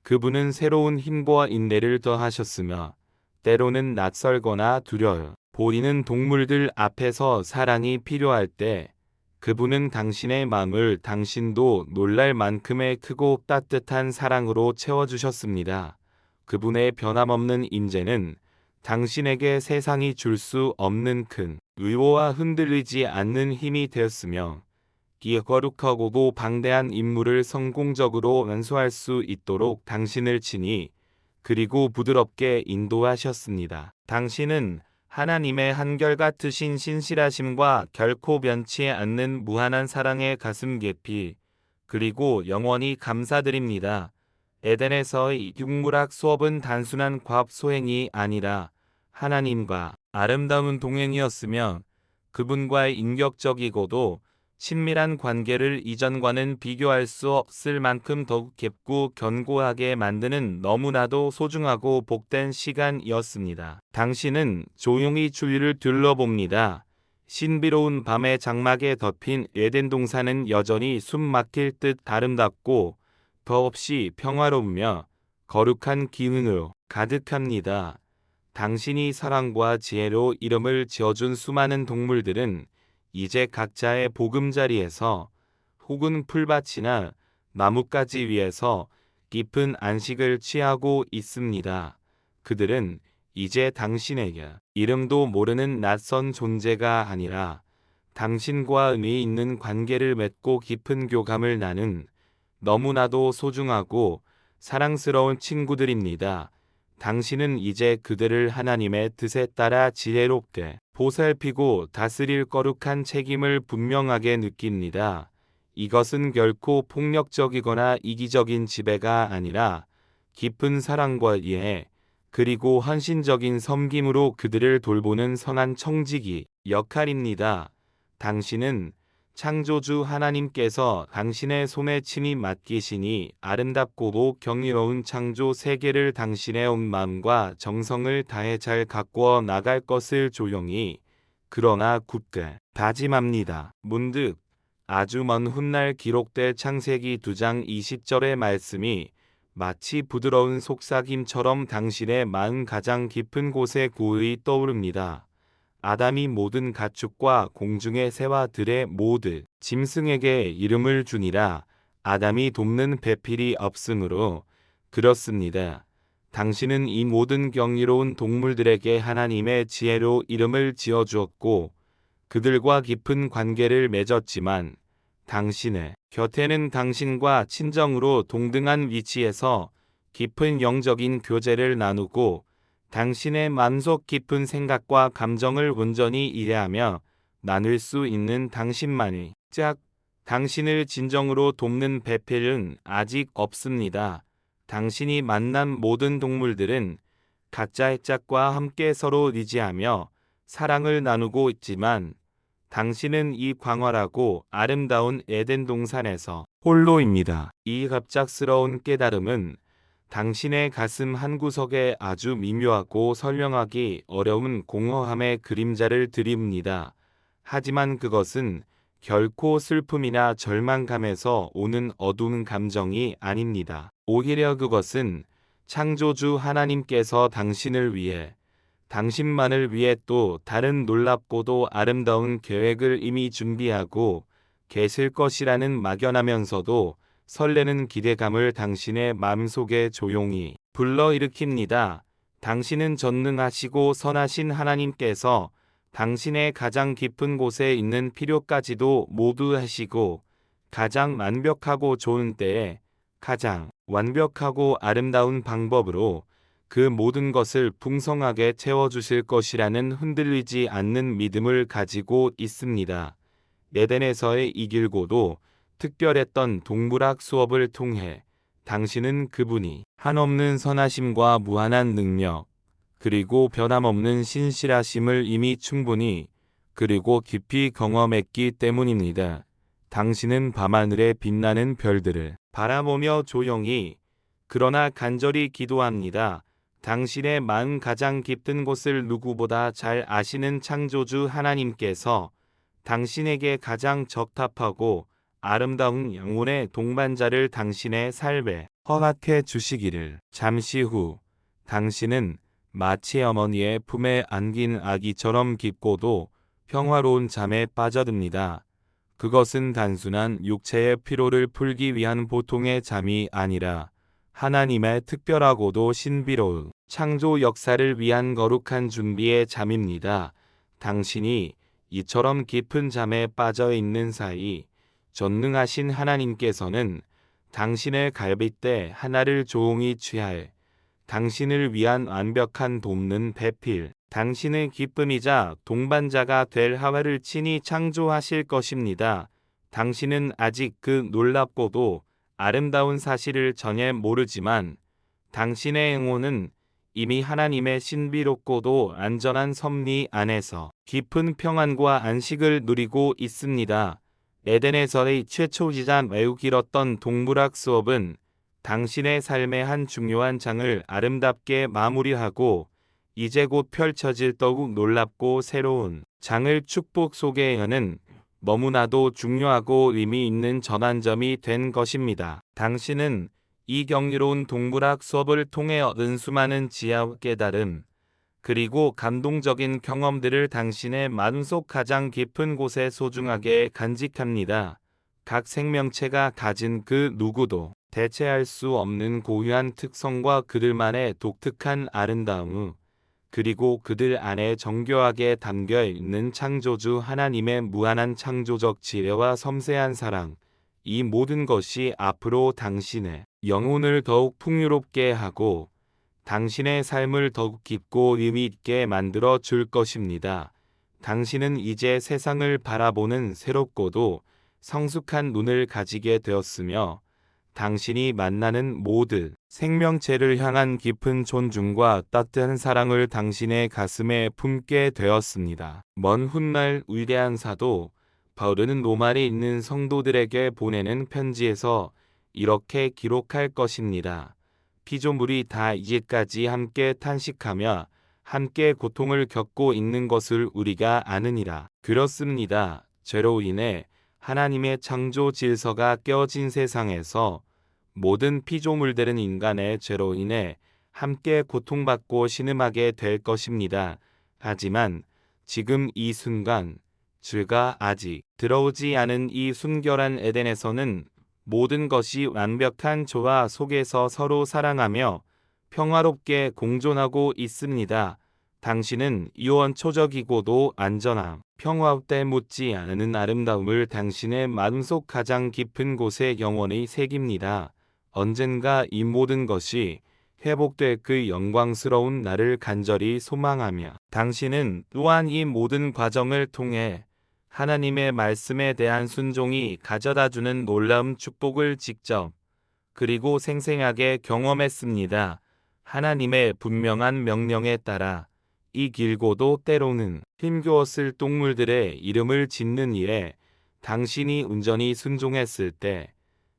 그분은 새로운 힘과 인내를 더하셨으며 때로는 낯설거나 두려워 보이는 동물들 앞에서 사랑이 필요할 때 그분은 당신의 마음을 당신도 놀랄 만큼의 크고 따뜻한 사랑으로 채워주셨습니다. 그분의 변함없는 임재는 당신에게 세상이 줄 수 없는 큰 의호와 흔들리지 않는 힘이 되었으며 거룩하고도 방대한 임무를 성공적으로 완수할 수 있도록 당신을 친히 그리고 부드럽게 인도하셨습니다. 당신은 하나님의 한결같으신 신실하심과 결코 변치 않는 무한한 사랑의 가슴 깊이 그리고 영원히 감사드립니다. 에덴에서의 육물학 수업은 단순한 과학 소행이 아니라 하나님과 아름다운 동행이었으며 그분과의 인격적이고도 친밀한 관계를 이전과는 비교할 수 없을 만큼 더욱 깊고 견고하게 만드는 너무나도 소중하고 복된 시간이었습니다. 당신은 조용히 주위를 둘러봅니다. 신비로운 밤의 장막에 덮인 에덴 동산은 여전히 숨 막힐 듯 아름답고 더없이 평화로우며 거룩한 기운으로 가득합니다. 당신이 사랑과 지혜로 이름을 지어준 수많은 동물들은 이제 각자의 보금자리에서 혹은 풀밭이나 나뭇가지 위에서 깊은 안식을 취하고 있습니다. 그들은 이제 당신에게 이름도 모르는 낯선 존재가 아니라 당신과 의미 있는 관계를 맺고 깊은 교감을 나눈 너무나도 소중하고 사랑스러운 친구들입니다. 당신은 이제 그들을 하나님의 뜻에 따라 지혜롭게 보살피고 다스릴 거룩한 책임을 분명하게 느낍니다. 이것은 결코 폭력적이거나 이기적인 지배가 아니라 깊은 사랑과 이해 그리고 헌신적인 섬김으로 그들을 돌보는 선한 청지기 역할입니다. 당신은 창조주 하나님께서 당신의 손에 친히 맡기시니 아름답고도 경이로운 창조 세계를 당신의 온 마음과 정성을 다해 잘 가꾸어 나갈 것을 조용히 그러나 굳게 다짐합니다. 문득 아주 먼 훗날 기록될 창세기 2장 20절의 말씀이 마치 부드러운 속삭임처럼 당신의 마음 가장 깊은 곳에 고요히 떠오릅니다. 아담이 모든 가축과 공중의 새와 들의 모든 짐승에게 이름을 주니라. 아담이 돕는 배필이 없으므로 그렇습니다. 당신은 이 모든 경이로운 동물들에게 하나님의 지혜로 이름을 지어주었고 그들과 깊은 관계를 맺었지만 당신의 곁에는 당신과 친정으로 동등한 위치에서 깊은 영적인 교제를 나누고 당신의 마음속 깊은 생각과 감정을 온전히 이해하며 나눌 수 있는 당신만이 당신을 진정으로 돕는 배필은 아직 없습니다. 당신이 만난 모든 동물들은 각자의 짝과 함께 서로 의지하며 사랑을 나누고 있지만 당신은 이 광활하고 아름다운 에덴 동산에서 홀로입니다. 이 갑작스러운 깨달음은 당신의 가슴 한구석에 아주 미묘하고 설명하기 어려운 공허함의 그림자를 드립니다. 하지만 그것은 결코 슬픔이나 절망감에서 오는 어두운 감정이 아닙니다. 오히려 그것은 창조주 하나님께서 당신을 위해 당신만을 위해 또 다른 놀랍고도 아름다운 계획을 이미 준비하고 계실 것이라는 막연하면서도 설레는 기대감을 당신의 마음속에 조용히 불러일으킵니다. 당신은 전능하시고 선하신 하나님께서 당신의 가장 깊은 곳에 있는 필요까지도 모두 하시고 가장 완벽하고 좋은 때에 가장 완벽하고 아름다운 방법으로 그 모든 것을 풍성하게 채워주실 것이라는 흔들리지 않는 믿음을 가지고 있습니다. 에덴에서의 이 길고도 특별했던 동물학 수업을 통해 당신은 그분이 한없는 선하심과 무한한 능력 그리고 변함없는 신실하심을 이미 충분히 그리고 깊이 경험했기 때문입니다. 당신은 밤하늘에 빛나는 별들을 바라보며 조용히 그러나 간절히 기도합니다. 당신의 마음 가장 깊은 곳을 누구보다 잘 아시는 창조주 하나님께서 당신에게 가장 적합하고 아름다운 영혼의 동반자를 당신의 삶에 허락해 주시기를. 잠시 후 당신은 마치 어머니의 품에 안긴 아기처럼 깊고도 평화로운 잠에 빠져듭니다. 그것은 단순한 육체의 피로를 풀기 위한 보통의 잠이 아니라 하나님의 특별하고도 신비로운 창조 역사를 위한 거룩한 준비의 잠입니다. 당신이 이처럼 깊은 잠에 빠져 있는 사이 전능하신 하나님께서는 당신의 갈빗대 하나를 조용히 취할 당신을 위한 완벽한 돕는 배필, 당신의 기쁨이자 동반자가 될 하와를 친히 창조하실 것입니다. 당신은 아직 그 놀랍고도 아름다운 사실을 전혀 모르지만 당신의 영혼은 이미 하나님의 신비롭고도 안전한 섭리 안에서 깊은 평안과 안식을 누리고 있습니다. 에덴에서의 최초이자 매우 길었던 동물학 수업은 당신의 삶의 한 중요한 장을 아름답게 마무리하고 이제 곧 펼쳐질 더욱 놀랍고 새로운 장을 축복 속에 여는 너무나도 중요하고 의미 있는 전환점이 된 것입니다. 당신은 이 경이로운 동물학 수업을 통해 얻은 수많은 지혜와 깨달음, 그리고 감동적인 경험들을 당신의 마음속 가장 깊은 곳에 소중하게 간직합니다. 각 생명체가 가진 그 누구도 대체할 수 없는 고유한 특성과 그들만의 독특한 아름다움, 그리고 그들 안에 정교하게 담겨 있는 창조주 하나님의 무한한 창조적 지혜와 섬세한 사랑, 이 모든 것이 앞으로 당신의 영혼을 더욱 풍요롭게 하고 당신의 삶을 더욱 깊고 의미 있게 만들어 줄 것입니다. 당신은 이제 세상을 바라보는 새롭고도 성숙한 눈을 가지게 되었으며 당신이 만나는 모든 생명체를 향한 깊은 존중과 따뜻한 사랑을 당신의 가슴에 품게 되었습니다. 먼 훗날 위대한 사도 바울은 로마에 있는 성도들에게 보내는 편지에서 이렇게 기록할 것입니다. 피조물이 다 이제까지 함께 탄식하며 함께 고통을 겪고 있는 것을 우리가 아느니라. 그렇습니다. 죄로 인해 하나님의 창조 질서가 깨어진 세상에서 모든 피조물들은 인간의 죄로 인해 함께 고통받고 신음하게 될 것입니다. 하지만 지금 이 순간, 죄가 아직 들어오지 않은 이 순결한 에덴에서는 모든 것이 완벽한 조화 속에서 서로 사랑하며 평화롭게 공존하고 있습니다. 당신은 유언초적이고도 안전함, 평화에 묻지 않는 아름다움을 당신의 마음속 가장 깊은 곳에 영원히 새깁니다. 언젠가 이 모든 것이 회복될 그 영광스러운 날을 간절히 소망하며 당신은 또한 이 모든 과정을 통해 하나님의 말씀에 대한 순종이 가져다주는 놀라운 축복을 직접 그리고 생생하게 경험했습니다. 하나님의 분명한 명령에 따라 이 길고도 때로는 힘겨웠을 동물들의 이름을 짓는 일에 당신이 온전히 순종했을 때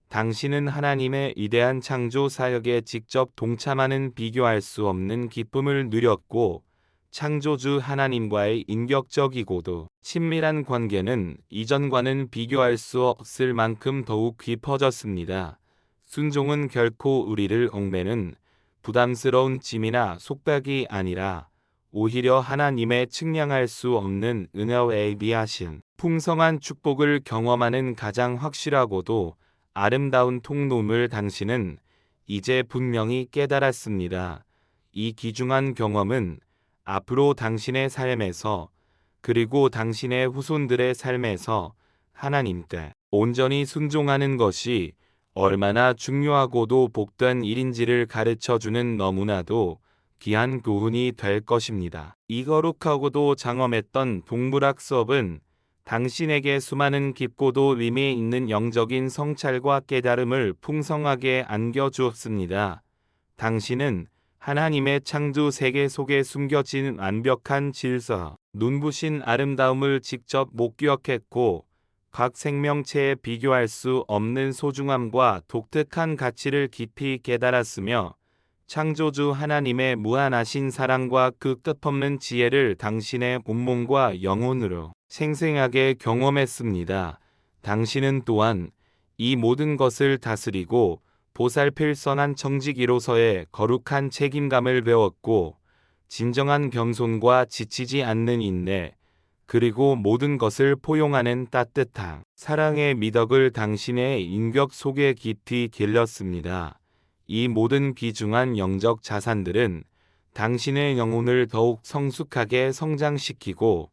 당신은 하나님의 위대한 창조 사역에 직접 동참하는 비교할 수 없는 기쁨을 누렸고 창조주 하나님과의 인격적이고도 친밀한 관계는 이전과는 비교할 수 없을 만큼 더욱 깊어졌습니다. 순종은 결코 우리를 얽매는 부담스러운 짐이나 속박이 아니라 오히려 하나님의 측량할 수 없는 은혜에 비하신 풍성한 축복을 경험하는 가장 확실하고도 아름다운 통로임을 당신은 이제 분명히 깨달았습니다. 이 귀중한 경험은 앞으로 당신의 삶에서 그리고 당신의 후손들의 삶에서 하나님께 온전히 순종하는 것이 얼마나 중요하고도 복된 일인지를 가르쳐주는 너무나도 귀한 교훈이 될 것입니다. 이 거룩하고도 장엄했던 동물학 수업은 당신에게 수많은 깊고도 의미 있는 영적인 성찰과 깨달음을 풍성하게 안겨주었습니다. 당신은 하나님의 창조 세계 속에 숨겨진 완벽한 질서, 눈부신 아름다움을 직접 목격했고 각 생명체에 비교할 수 없는 소중함과 독특한 가치를 깊이 깨달았으며 창조주 하나님의 무한하신 사랑과 그 끝없는 지혜를 당신의 온몸과 영혼으로 생생하게 경험했습니다. 당신은 또한 이 모든 것을 다스리고 보살필 선한 청지기로서의 거룩한 책임감을 배웠고 진정한 겸손과 지치지 않는 인내, 그리고 모든 것을 포용하는 따뜻한 사랑의 미덕을 당신의 인격 속에 깊이 길렀습니다. 이 모든 귀중한 영적 자산들은 당신의 영혼을 더욱 성숙하게 성장시키고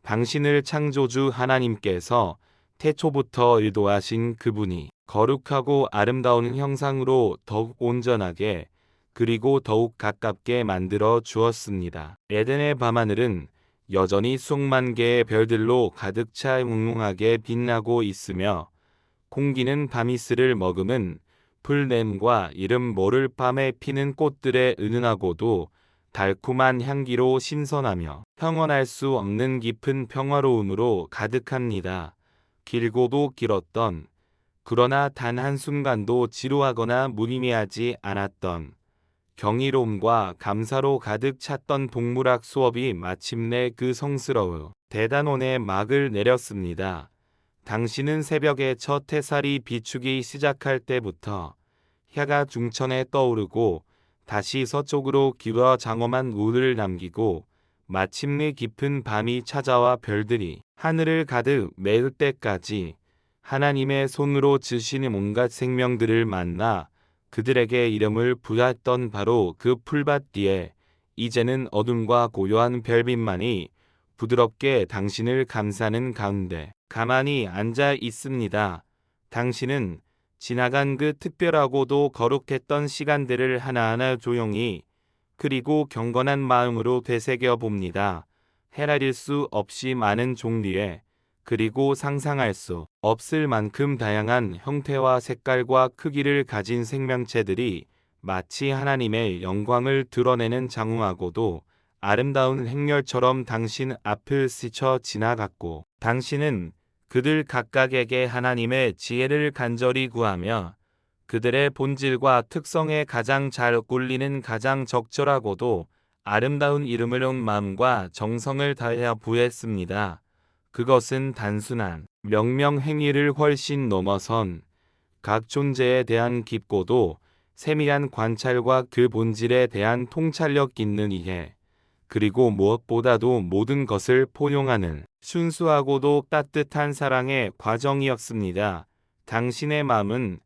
당신을 창조주 하나님께서 태초부터 의도하신 그분이 거룩하고 아름다운 형상으로 더욱 온전하게 그리고 더욱 가깝게 만들어 주었습니다. 에덴의 밤하늘은 여전히 수억만 개의 별들로 가득 차 웅웅하게 빛나고 있으며 공기는 밤이슬을 머금은 풀냄과 이름 모를 밤에 피는 꽃들의 은은하고도 달콤한 향기로 신선하며 평언할 수 없는 깊은 평화로움으로 가득합니다. 길고도 길었던, 그러나 단 한순간도 지루하거나 무의미하지 않았던 경이로움과 감사로 가득 찼던 동물학 수업이 마침내 그 성스러운 대단원의 막을 내렸습니다. 당신은 새벽의 첫 햇살이 비추기 시작할 때부터 해가 중천에 떠오르고 다시 서쪽으로 기울어 장엄한 우를 남기고 마침내 깊은 밤이 찾아와 별들이 하늘을 가득 메울 때까지 하나님의 손으로 지으신 온갖 생명들을 만나 그들에게 이름을 부여했던 바로 그 풀밭 뒤에 이제는 어둠과 고요한 별빛만이 부드럽게 당신을 감싸는 가운데 가만히 앉아 있습니다. 당신은 지나간 그 특별하고도 거룩했던 시간들을 하나하나 조용히 그리고 경건한 마음으로 되새겨 봅니다. 헤아릴 수 없이 많은 종류의 그리고 상상할 수 없을 만큼 다양한 형태와 색깔과 크기를 가진 생명체들이 마치 하나님의 영광을 드러내는 장엄하고도 아름다운 행렬처럼 당신 앞을 스쳐 지나갔고 당신은 그들 각각에게 하나님의 지혜를 간절히 구하며 그들의 본질과 특성에 가장 잘 어울리는 가장 적절하고도 아름다운 이름을 온 마음과 정성을 다하여 부했습니다. 그것은 단순한 명령 행위를 훨씬 넘어선 각 존재에 대한 깊고도 세밀한 관찰과 그 본질에 대한 통찰력 있는 이해, 그리고 무엇보다도 모든 것을 포용하는 순수하고도 따뜻한 사랑의 과정이었습니다. 당신의 마음은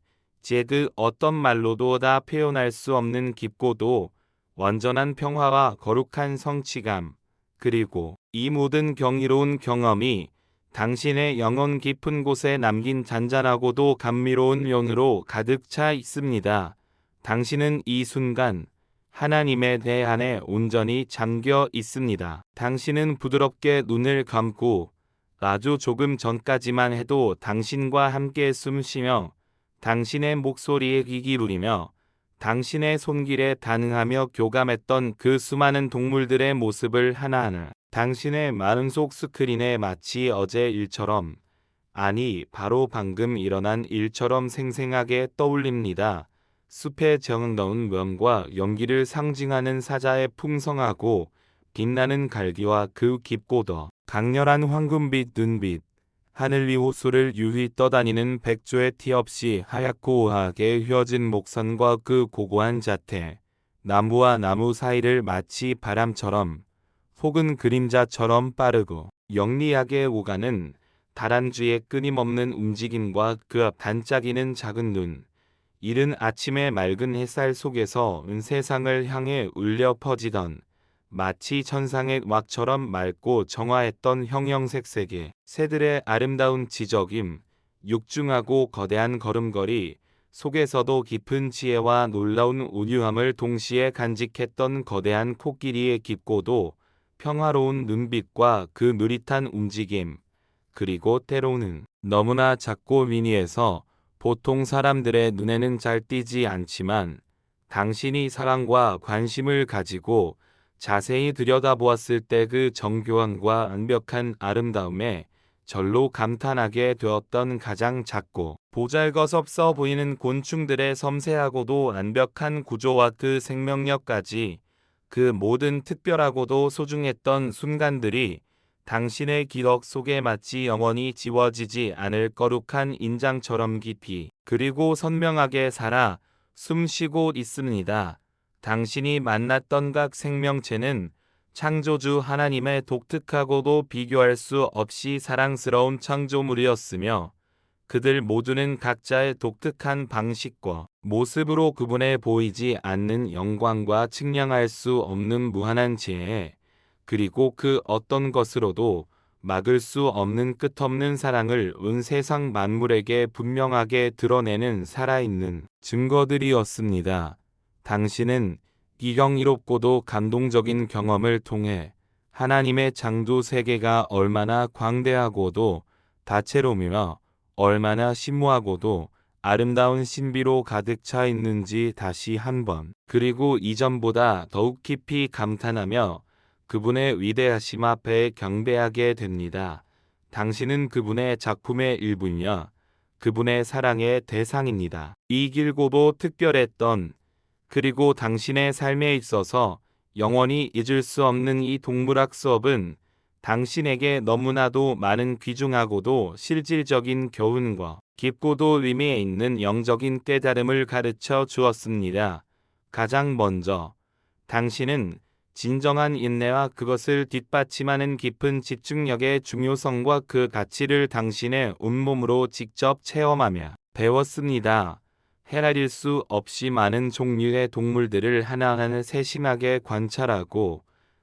그 어떤 말로도 다 표현할 수 없는 깊고도 완전한 평화와 거룩한 성취감, 그리고 이 모든 경이로운 경험이 당신의 영혼 깊은 곳에 남긴 잔잔하고도 감미로운 연으로 가득 차 있습니다. 당신은 이 순간 하나님의 대 안에 온전히 잠겨 있습니다. 당신은 부드럽게 눈을 감고 아주 조금 전까지만 해도 당신과 함께 숨쉬며 당신의 목소리에 귀 기울이며 당신의 손길에 반응하며 교감했던 그 수많은 동물들의 모습을 하나하나 당신의 마음속 스크린에 마치 어제 일처럼, 아니 바로 방금 일어난 일처럼 생생하게 떠올립니다. 숲의 정다운 면과 연기를 상징하는 사자의 풍성하고 빛나는 갈기와 그 깊고도 강렬한 황금빛 눈빛, 하늘 위 호수를 유유히 떠다니는 백조의 티 없이 하얗고 우아하게 휘어진 목선과 그 고고한 자태, 나무와 나무 사이를 마치 바람처럼 혹은 그림자처럼 빠르고 영리하게 오가는 다람쥐의 끊임없는 움직임과 그 앞 반짝이는 작은 눈, 이른 아침의 맑은 햇살 속에서 온 세상을 향해 울려 퍼지던 마치 천상의 왁처럼 맑고 정화했던 형형색색의 새들의 아름다운 지저김, 육중하고 거대한 걸음걸이 속에서도 깊은 지혜와 놀라운 우유함을 동시에 간직했던 거대한 코끼리의 깊고도 평화로운 눈빛과 그 느릿한 움직임, 그리고 때로는 너무나 작고 미니해서 보통 사람들의 눈에는 잘 띄지 않지만 당신이 사랑과 관심을 가지고 자세히 들여다보았을 때 그 정교함과 완벽한 아름다움에 절로 감탄하게 되었던 가장 작고 보잘것없어 보이는 곤충들의 섬세하고도 완벽한 구조와 그 생명력까지, 그 모든 특별하고도 소중했던 순간들이 당신의 기억 속에 마치 영원히 지워지지 않을 거룩한 인장처럼 깊이 그리고 선명하게 살아 숨쉬고 있습니다. 당신이 만났던 각 생명체는 창조주 하나님의 독특하고도 비교할 수 없이 사랑스러운 창조물이었으며, 그들 모두는 각자의 독특한 방식과 모습으로 구분해 보이지 않는 영광과 측량할 수 없는 무한한 지혜, 그리고 그 어떤 것으로도 막을 수 없는 끝없는 사랑을 온 세상 만물에게 분명하게 드러내는 살아있는 증거들이었습니다. 당신은 이 경이롭고도 감동적인 경험을 통해 하나님의 창조 세계가 얼마나 광대하고도 다채로우며 얼마나 심오하고도 아름다운 신비로 가득 차 있는지 다시 한번, 그리고 이전보다 더욱 깊이 감탄하며 그분의 위대하심 앞에 경배하게 됩니다. 당신은 그분의 작품의 일부이며 그분의 사랑의 대상입니다. 이 길고도 특별했던, 그리고 당신의 삶에 있어서 영원히 잊을 수 없는 이 동물학 수업은 당신에게 너무나도 많은 귀중하고도 실질적인 교훈과 깊고도 의미 있는 영적인 깨달음을 가르쳐 주었습니다. 가장 먼저, 당신은 진정한 인내와 그것을 뒷받침하는 깊은 집중력의 중요성과 그 가치를 당신의 온몸으로 직접 체험하며 배웠습니다. 헤아릴 수 없이 많은 종류의 동물들을 하나하나 세심하게 관찰하고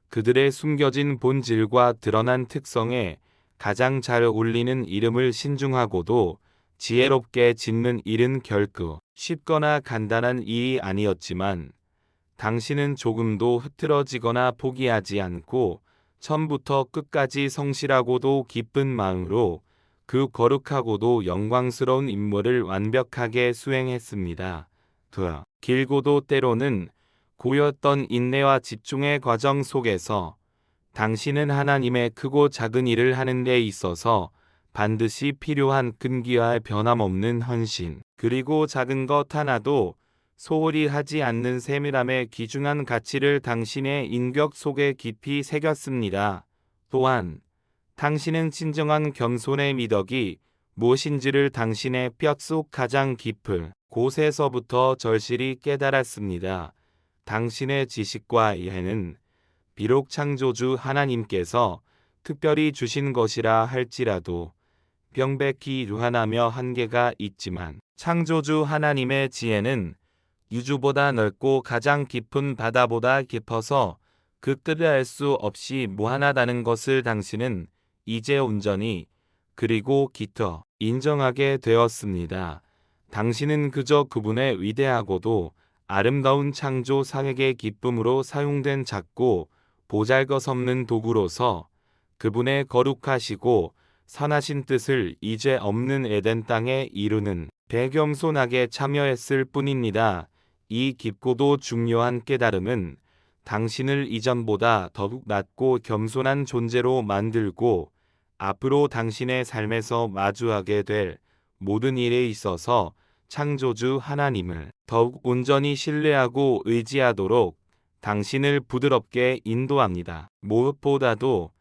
그들의 숨겨진 본질과 드러난 특성에 가장 잘 어울리는 이름을 신중하고도 지혜롭게 짓는 일은 결코 쉽거나 간단한 일이 아니었지만, 당신은 조금도 흐트러지거나 포기하지 않고 처음부터 끝까지 성실하고도 기쁜 마음으로 그 거룩하고도 영광스러운 임무를 완벽하게 수행했습니다. 길고도 때로는 고였던 인내와 집중의 과정 속에서 당신은 하나님의 크고 작은 일을 하는 데 있어서 반드시 필요한 끈기와 변함없는 헌신, 그리고 작은 것 하나도 소홀히 하지 않는 세밀함의 귀중한 가치를 당신의 인격 속에 깊이 새겼습니다. 또한 당신은 진정한 겸손의 미덕이 무엇인지를 당신의 뼛속 가장 깊은 곳에서부터 절실히 깨달았습니다. 당신의 지식과 이해는 비록 창조주 하나님께서 특별히 주신 것이라 할지라도 명백히 유한하며 한계가 있지만, 창조주 하나님의 지혜는 유주보다 넓고 가장 깊은 바다보다 깊어서 그 끝을 알 수 없이 무한하다는 것을 당신은 이제 온전히, 그리고 깃터 인정하게 되었습니다. 당신은 그저 그분의 위대하고도 아름다운 창조 사획의 기쁨으로 사용된 작고 보잘것없는 도구로서 그분의 거룩하시고 선하신 뜻을 이제 없는 에덴 땅에 이루는 데 겸손하게 참여했을 뿐입니다. 이 깊고도 중요한 깨달음은 당신을 이전보다 더욱 낮고 겸손한 존재로 만들고 앞으로 당신의 삶에서 마주하게 될 모든 일에 있어서 창조주 하나님을 더욱 온전히 신뢰하고 의지하도록 당신을 부드럽게 인도합니다. 무엇보다도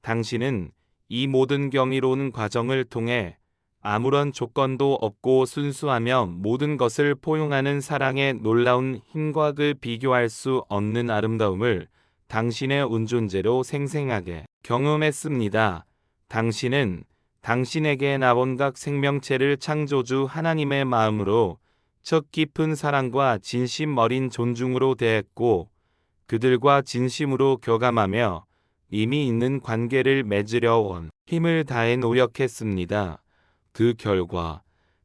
당신은 이 모든 경이로운 과정을 통해 아무런 조건도 없고 순수하며 모든 것을 포용하는 사랑의 놀라운 힘과 그 비교할 수 없는 아름다움을 당신의 온존재로 생생하게 경험했습니다. 당신은 당신에게 나온 각 생명체를 창조주 하나님의 마음으로 첫 깊은 사랑과 진심 어린 존중으로 대했고, 그들과 진심으로 교감하며 이미 있는 관계를 맺으려 온 힘을 다해 노력했습니다. 그 결과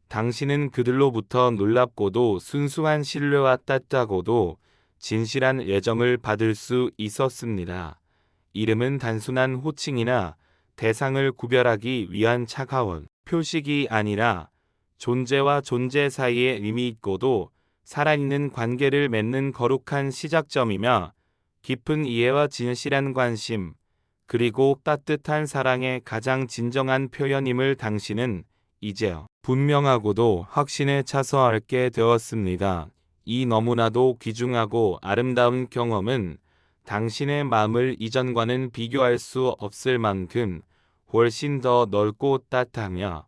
당신은 그들로부터 놀랍고도 순수한 신뢰와 따뜻하고도 진실한 애정을 받을 수 있었습니다. 이름은 단순한 호칭이나 대상을 구별하기 위한 차가운 표식이 아니라 존재와 존재 사이에 의미 있고도 살아있는 관계를 맺는 거룩한 시작점이며 깊은 이해와 진실한 관심, 그리고 따뜻한 사랑의 가장 진정한 표현임을 당신은 이제 분명하고도 확신에 차서 알게 되었습니다. 이 너무나도 귀중하고 아름다운 경험은 당신의 마음을 이전과는 비교할 수 없을 만큼 훨씬 더 넓고 따뜻하며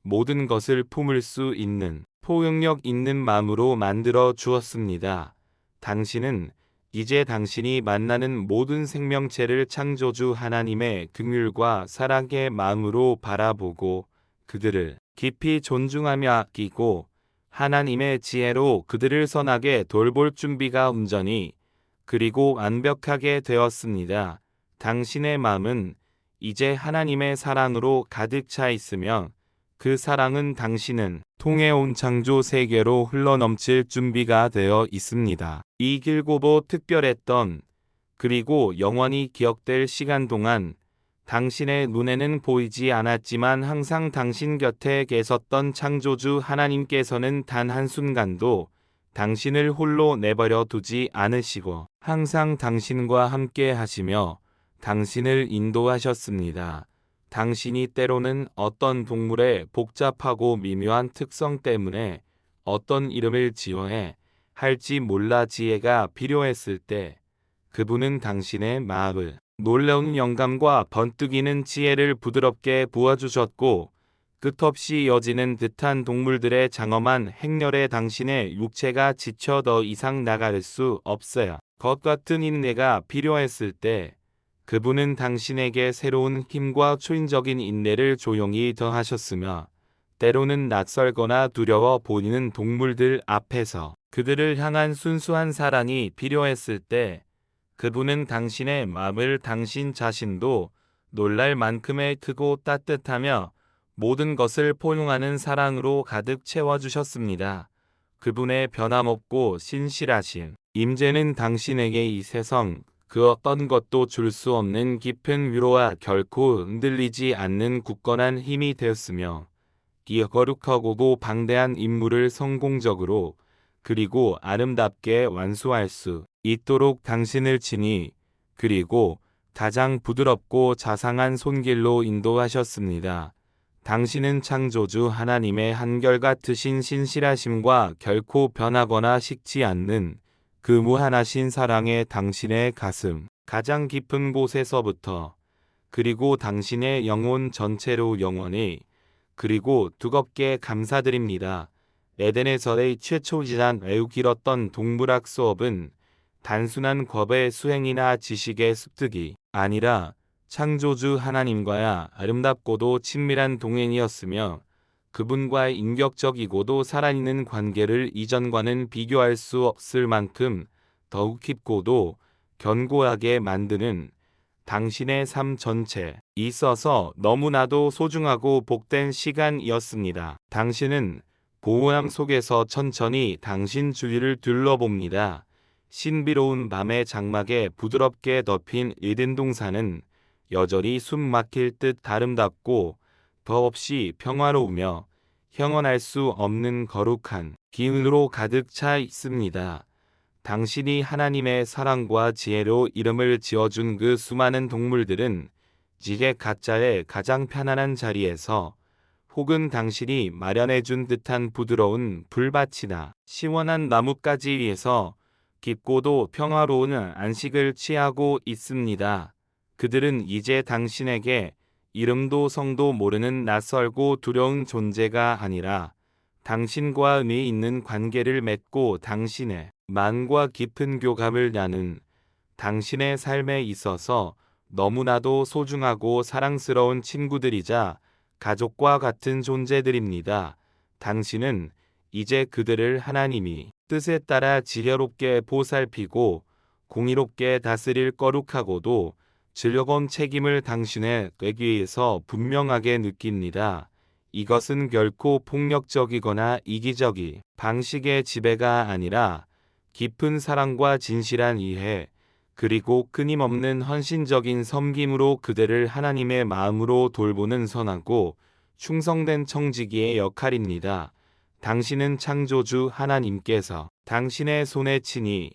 모든 것을 품을 수 있는 포용력 있는 마음으로 만들어 주었습니다. 당신은 이제 당신이 만나는 모든 생명체를 창조주 하나님의 긍휼과 사랑의 마음으로 바라보고 그들을 깊이 존중하며 아끼고 하나님의 지혜로 그들을 선하게 돌볼 준비가 온전히 그리고 완벽하게 되었습니다. 당신의 마음은 이제 하나님의 사랑으로 가득 차 있으며 그 사랑은 당신은 통해 온 창조 세계로 흘러넘칠 준비가 되어 있습니다. 이 길고도 특별했던 그리고 영원히 기억될 시간 동안 당신의 눈에는 보이지 않았지만 항상 당신 곁에 계셨던 창조주 하나님께서는 단 한순간도 당신을 홀로 내버려 두지 않으시고 항상 당신과 함께 하시며 당신을 인도하셨습니다. 당신이 때로는 어떤 동물의 복잡하고 미묘한 특성 때문에 어떤 이름을 지어야 할지 몰라 지혜가 필요했을 때 그분은 당신의 마음을 놀라운 영감과 번뜩이는 지혜를 부드럽게 부어주셨고 끝없이 이어지는 듯한 동물들의 장엄한 행렬에 당신의 육체가 지쳐 더 이상 나갈 수 없어야 것 같은 인내가 필요했을 때 그분은 당신에게 새로운 힘과 초인적인 인내를 조용히 더하셨으며 때로는 낯설거나 두려워 보이는 동물들 앞에서 그들을 향한 순수한 사랑이 필요했을 때 그분은 당신의 마음을 당신 자신도 놀랄 만큼의 크고 따뜻하며 모든 것을 포용하는 사랑으로 가득 채워주셨습니다. 그분의 변함없고 신실하신 임재는 당신에게 이 세상 그 어떤 것도 줄 수 없는 깊은 위로와 결코 흔들리지 않는 굳건한 힘이 되었으며 이 거룩하고도 방대한 임무를 성공적으로 그리고 아름답게 완수할 수 있도록 당신을 친히 그리고 가장 부드럽고 자상한 손길로 인도하셨습니다. 당신은 창조주 하나님의 한결같으신 신실하심과 결코 변하거나 식지 않는 그 무한하신 사랑에 당신의 가슴 가장 깊은 곳에서부터 그리고 당신의 영혼 전체로 영원히 그리고 두껍게 감사드립니다. 에덴에서의 최초지난 매우 길었던 동물학 수업은 단순한 겁의 수행이나 지식의 습득이 아니라 창조주 하나님과의 아름답고도 친밀한 동행이었으며 그분과의 인격적이고도 살아있는 관계를 이전과는 비교할 수 없을 만큼 더욱 깊고도 견고하게 만드는 당신의 삶 전체에 있어서 너무나도 소중하고 복된 시간이었습니다. 당신은 보호함 속에서 천천히 당신 주위를 둘러봅니다. 신비로운 밤의 장막에 부드럽게 덮인 에덴 동산은 여전히 숨 막힐 듯 아름답고 더없이 평화로우며 형언할 수 없는 거룩한 기운으로 가득 차 있습니다. 당신이 하나님의 사랑과 지혜로 이름을 지어준 그 수많은 동물들은 지게 가짜의 가장 편안한 자리에서 혹은 당신이 마련해준 듯한 부드러운 불밭이나 시원한 나뭇가지 위에서 깊고도 평화로운 안식을 취하고 있습니다. 그들은 이제 당신에게 이름도 성도 모르는 낯설고 두려운 존재가 아니라 당신과 의미 있는 관계를 맺고 당신의 만과 깊은 교감을 나눈 당신의 삶에 있어서 너무나도 소중하고 사랑스러운 친구들이자 가족과 같은 존재들입니다. 당신은 이제 그들을 하나님이 뜻에 따라 지혜롭게 보살피고 공의롭게 다스릴 거룩하고도 즐거운 책임을 당신의 뇌귀에서 분명하게 느낍니다. 이것은 결코 폭력적이거나 이기적인 방식의 지배가 아니라 깊은 사랑과 진실한 이해 그리고 끊임없는 헌신적인 섬김으로 그들을 하나님의 마음으로 돌보는 선하고 충성된 청지기의 역할입니다. 당신은 창조주 하나님께서 당신의 손에 친히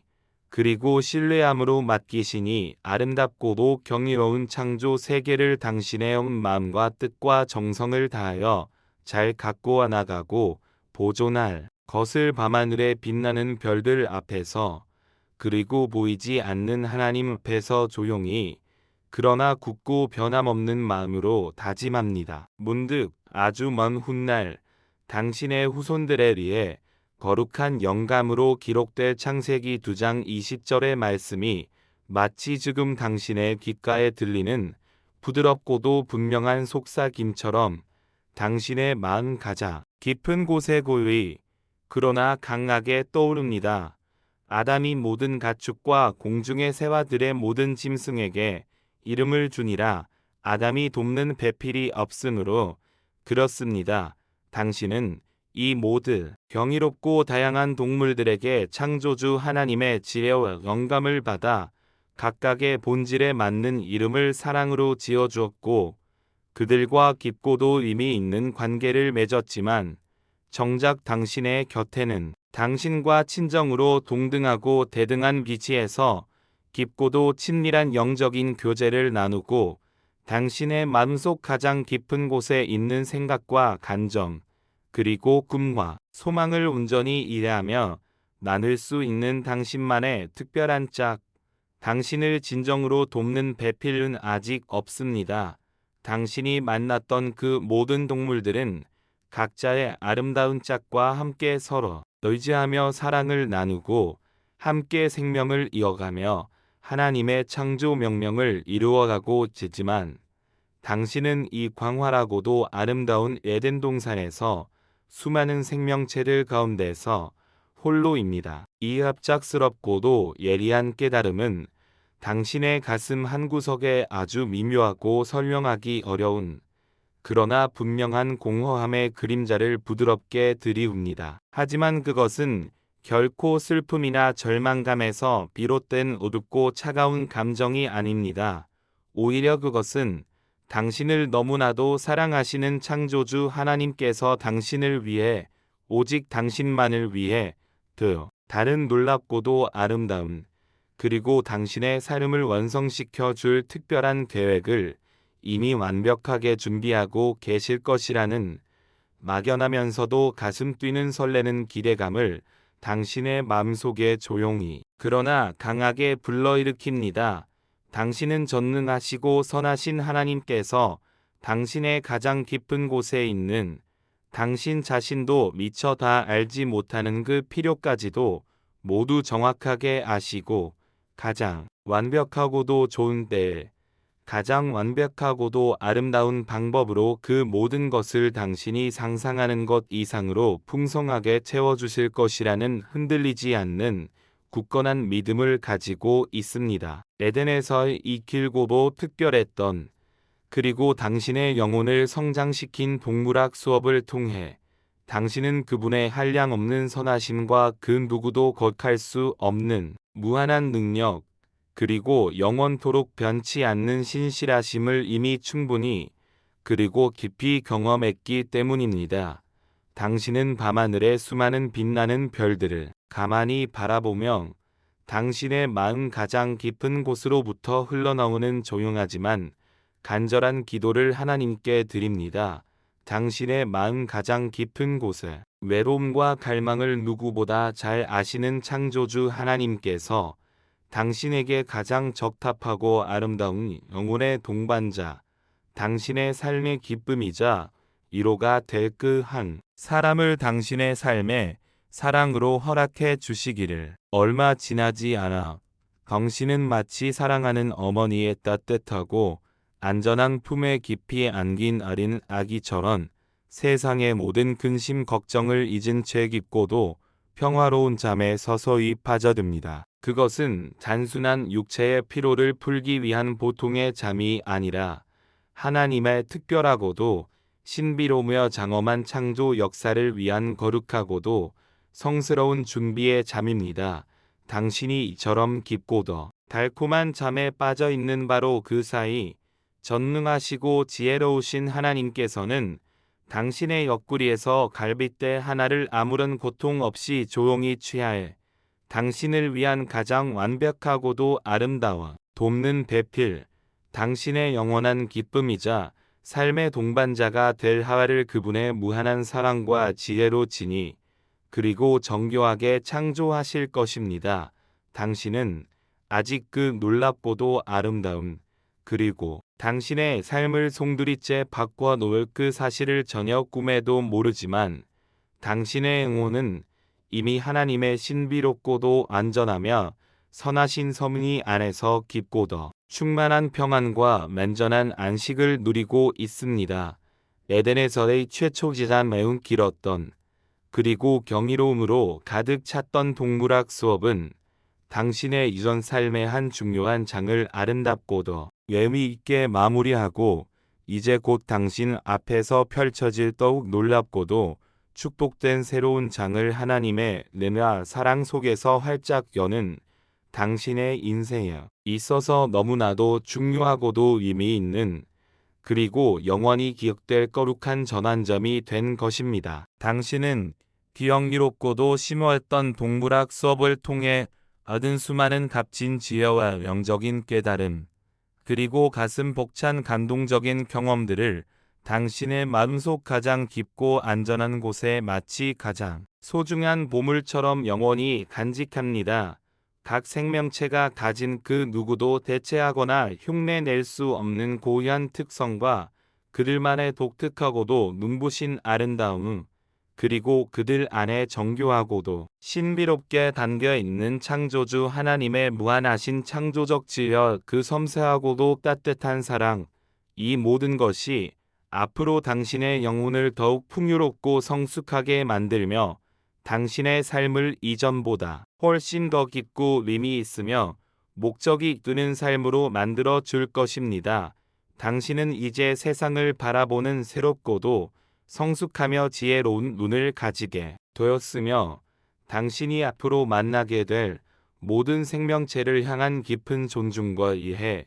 그리고 신뢰함으로 맡기시니 아름답고도 경이로운 창조 세계를 당신의 마음과 뜻과 정성을 다하여 잘 가꾸어 나가고 보존할 것을 밤하늘에 빛나는 별들 앞에서 그리고 보이지 않는 하나님 앞에서 조용히 그러나 굳고 변함없는 마음으로 다짐합니다. 문득 아주 먼 훗날 당신의 후손들에 의해 거룩한 영감으로 기록될 창세기 2장 20절의 말씀이 마치 지금 당신의 귓가에 들리는 부드럽고도 분명한 속삭임처럼 당신의 마음 가장 깊은 곳에 고요히 그러나 강하게 떠오릅니다. 아담이 모든 가축과 공중의 새와들의 모든 짐승에게 이름을 주니라. 아담이 돕는 배필이 없으므로 그렇습니다. 당신은 이 모든 경이롭고 다양한 동물들에게 창조주 하나님의 지혜와 영감을 받아 각각의 본질에 맞는 이름을 사랑으로 지어주었고 그들과 깊고도 의미 있는 관계를 맺었지만 정작 당신의 곁에는 당신과 친정으로 동등하고 대등한 위치에서 깊고도 친밀한 영적인 교제를 나누고 당신의 마음속 가장 깊은 곳에 있는 생각과 감정, 그리고 꿈과 소망을 온전히 이해하며 나눌 수 있는 당신만의 특별한 짝, 당신을 진정으로 돕는 배필은 아직 없습니다. 당신이 만났던 그 모든 동물들은 각자의 아름다운 짝과 함께 서로 의지하며 사랑을 나누고 함께 생명을 이어가며 하나님의 창조 명령을 이루어가고 있지만 당신은 이 광활하고도 아름다운 에덴 동산에서 수많은 생명체들 가운데서 홀로입니다. 이 갑작스럽고도 예리한 깨달음은 당신의 가슴 한구석에 아주 미묘하고 설명하기 어려운 그러나 분명한 공허함의 그림자를 부드럽게 들이웁니다. 하지만 그것은 결코 슬픔이나 절망감에서 비롯된 어둡고 차가운 감정이 아닙니다. 오히려 그것은 당신을 너무나도 사랑하시는 창조주 하나님께서 당신을 위해 오직 당신만을 위해 다른 놀랍고도 아름다운 그리고 당신의 삶을 완성시켜 줄 특별한 계획을 이미 완벽하게 준비하고 계실 것이라는 막연하면서도 가슴 뛰는 설레는 기대감을 당신의 마음속에 조용히 그러나 강하게 불러일으킵니다. 당신은 전능하시고 선하신 하나님께서 당신의 가장 깊은 곳에 있는 당신 자신도 미처 다 알지 못하는 그 필요까지도 모두 정확하게 아시고 가장 완벽하고도 좋은 때에 가장 완벽하고도 아름다운 방법으로 그 모든 것을 당신이 상상하는 것 이상으로 풍성하게 채워주실 것이라는 흔들리지 않는 굳건한 믿음을 가지고 있습니다. 에덴에서의 이 길고도 특별했던 그리고 당신의 영혼을 성장시킨 동물학 수업을 통해 당신은 그분의 한량없는 선하심과 그 누구도 거역할 수 없는 무한한 능력 그리고 영원토록 변치 않는 신실하심을 이미 충분히 그리고 깊이 경험했기 때문입니다. 당신은 밤하늘의 수많은 빛나는 별들을 가만히 바라보며 당신의 마음 가장 깊은 곳으로부터 흘러나오는 조용하지만 간절한 기도를 하나님께 드립니다. 당신의 마음 가장 깊은 곳에 외로움과 갈망을 누구보다 잘 아시는 창조주 하나님께서 당신에게 가장 적합하고 아름다운 영혼의 동반자, 당신의 삶의 기쁨이자 위로가 될 그 한 사람을 당신의 삶에 사랑으로 허락해 주시기를. 얼마 지나지 않아 당신은 마치 사랑하는 어머니의 따뜻하고 안전한 품에 깊이 안긴 어린 아기처럼 세상의 모든 근심 걱정을 잊은 채 깊고도 평화로운 잠에 서서히 빠져듭니다. 그것은 단순한 육체의 피로를 풀기 위한 보통의 잠이 아니라 하나님의 특별하고도 신비로우며 장엄한 창조 역사를 위한 거룩하고도 성스러운 준비의 잠입니다. 당신이 이처럼 깊고도 달콤한 잠에 빠져 있는 바로 그 사이 전능하시고 지혜로우신 하나님께서는 당신의 옆구리에서 갈빗대 하나를 아무런 고통 없이 조용히 취하해 당신을 위한 가장 완벽하고도 아름다워 돕는 배필, 당신의 영원한 기쁨이자 삶의 동반자가 될 하와를 그분의 무한한 사랑과 지혜로 지니 그리고 정교하게 창조하실 것입니다. 당신은 아직 그 놀랍고도 아름다움 그리고 당신의 삶을 송두리째 바꿔 놓을 그 사실을 전혀 꿈에도 모르지만 당신의 영혼은 이미 하나님의 신비롭고도 안전하며 선하신 섭리 안에서 깊고도 충만한 평안과 완전한 안식을 누리고 있습니다. 에덴에서의 최초 지난 매우 길었던 그리고 경이로움으로 가득 찼던 동물학 수업은 당신의 이전 삶의 한 중요한 장을 아름답고도 의미 있게 마무리하고 이제 곧 당신 앞에서 펼쳐질 더욱 놀랍고도 축복된 새로운 장을 하나님의 은혜와 사랑 속에서 활짝 여는 당신의 인생에 있어서 너무나도 중요하고도 의미 있는 그리고 영원히 기억될 거룩한 전환점이 된 것입니다. 당신은 기영리롭고도 심오했던 동물학 수업을 통해 얻은 수많은 값진 지혜와 영적인 깨달음, 그리고 가슴 벅찬 감동적인 경험들을 당신의 마음속 가장 깊고 안전한 곳에 마치 가장 소중한 보물처럼 영원히 간직합니다. 각 생명체가 가진 그 누구도 대체하거나 흉내낼 수 없는 고유한 특성과 그들만의 독특하고도 눈부신 아름다움, 그리고 그들 안에 정교하고도 신비롭게 담겨있는 창조주 하나님의 무한하신 창조적 지혜, 그 섬세하고도 따뜻한 사랑, 이 모든 것이 앞으로 당신의 영혼을 더욱 풍요롭고 성숙하게 만들며 당신의 삶을 이전보다 훨씬 더 깊고 의미 있으며 목적이 이끄는 삶으로 만들어 줄 것입니다. 당신은 이제 세상을 바라보는 새롭고도 성숙하며 지혜로운 눈을 가지게 되었으며 당신이 앞으로 만나게 될 모든 생명체를 향한 깊은 존중과 이해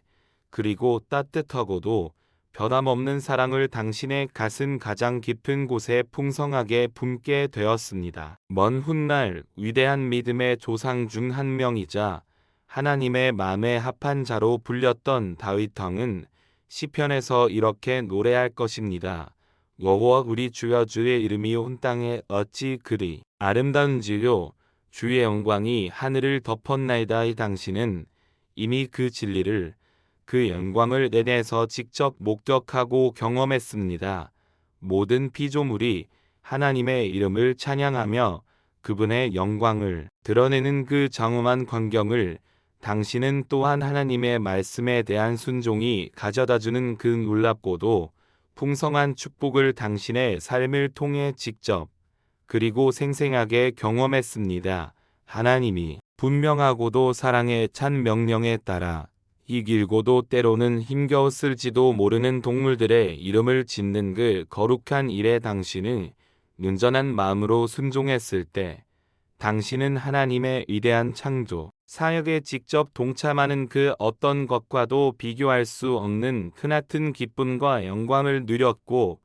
그리고 따뜻하고도 변함없는 사랑을 당신의 가슴 가장 깊은 곳에 풍성하게 품게 되었습니다. 먼 훗날 위대한 믿음의 조상 중 한 명이자 하나님의 마음에 합한 자로 불렸던 다윗 왕은 시편에서 이렇게 노래할 것입니다. 여호와 우리 주여 주의 이름이 온 땅에 어찌 그리 아름다운지요. 주의 영광이 하늘을 덮었나이다. 당신은 이미 그 진리를 그 영광을 내내서 직접 목격하고 경험했습니다. 모든 피조물이 하나님의 이름을 찬양하며 그분의 영광을 드러내는 그 장엄한 광경을 당신은 또한 하나님의 말씀에 대한 순종이 가져다주는 그 놀랍고도 풍성한 축복을 당신의 삶을 통해 직접 그리고 생생하게 경험했습니다. 하나님이 분명하고도 사랑에 찬 명령에 따라 이 길고도 때로는 힘겨웠을지도 모르는 동물들의 이름을 짓는 그 거룩한 일에 당신은 온전한 마음으로 순종했을 때 당신은 하나님의 위대한 창조 사역에 직접 동참하는 그 어떤 것과도 비교할 수 없는 크나큰 기쁨과 영광을 누렸고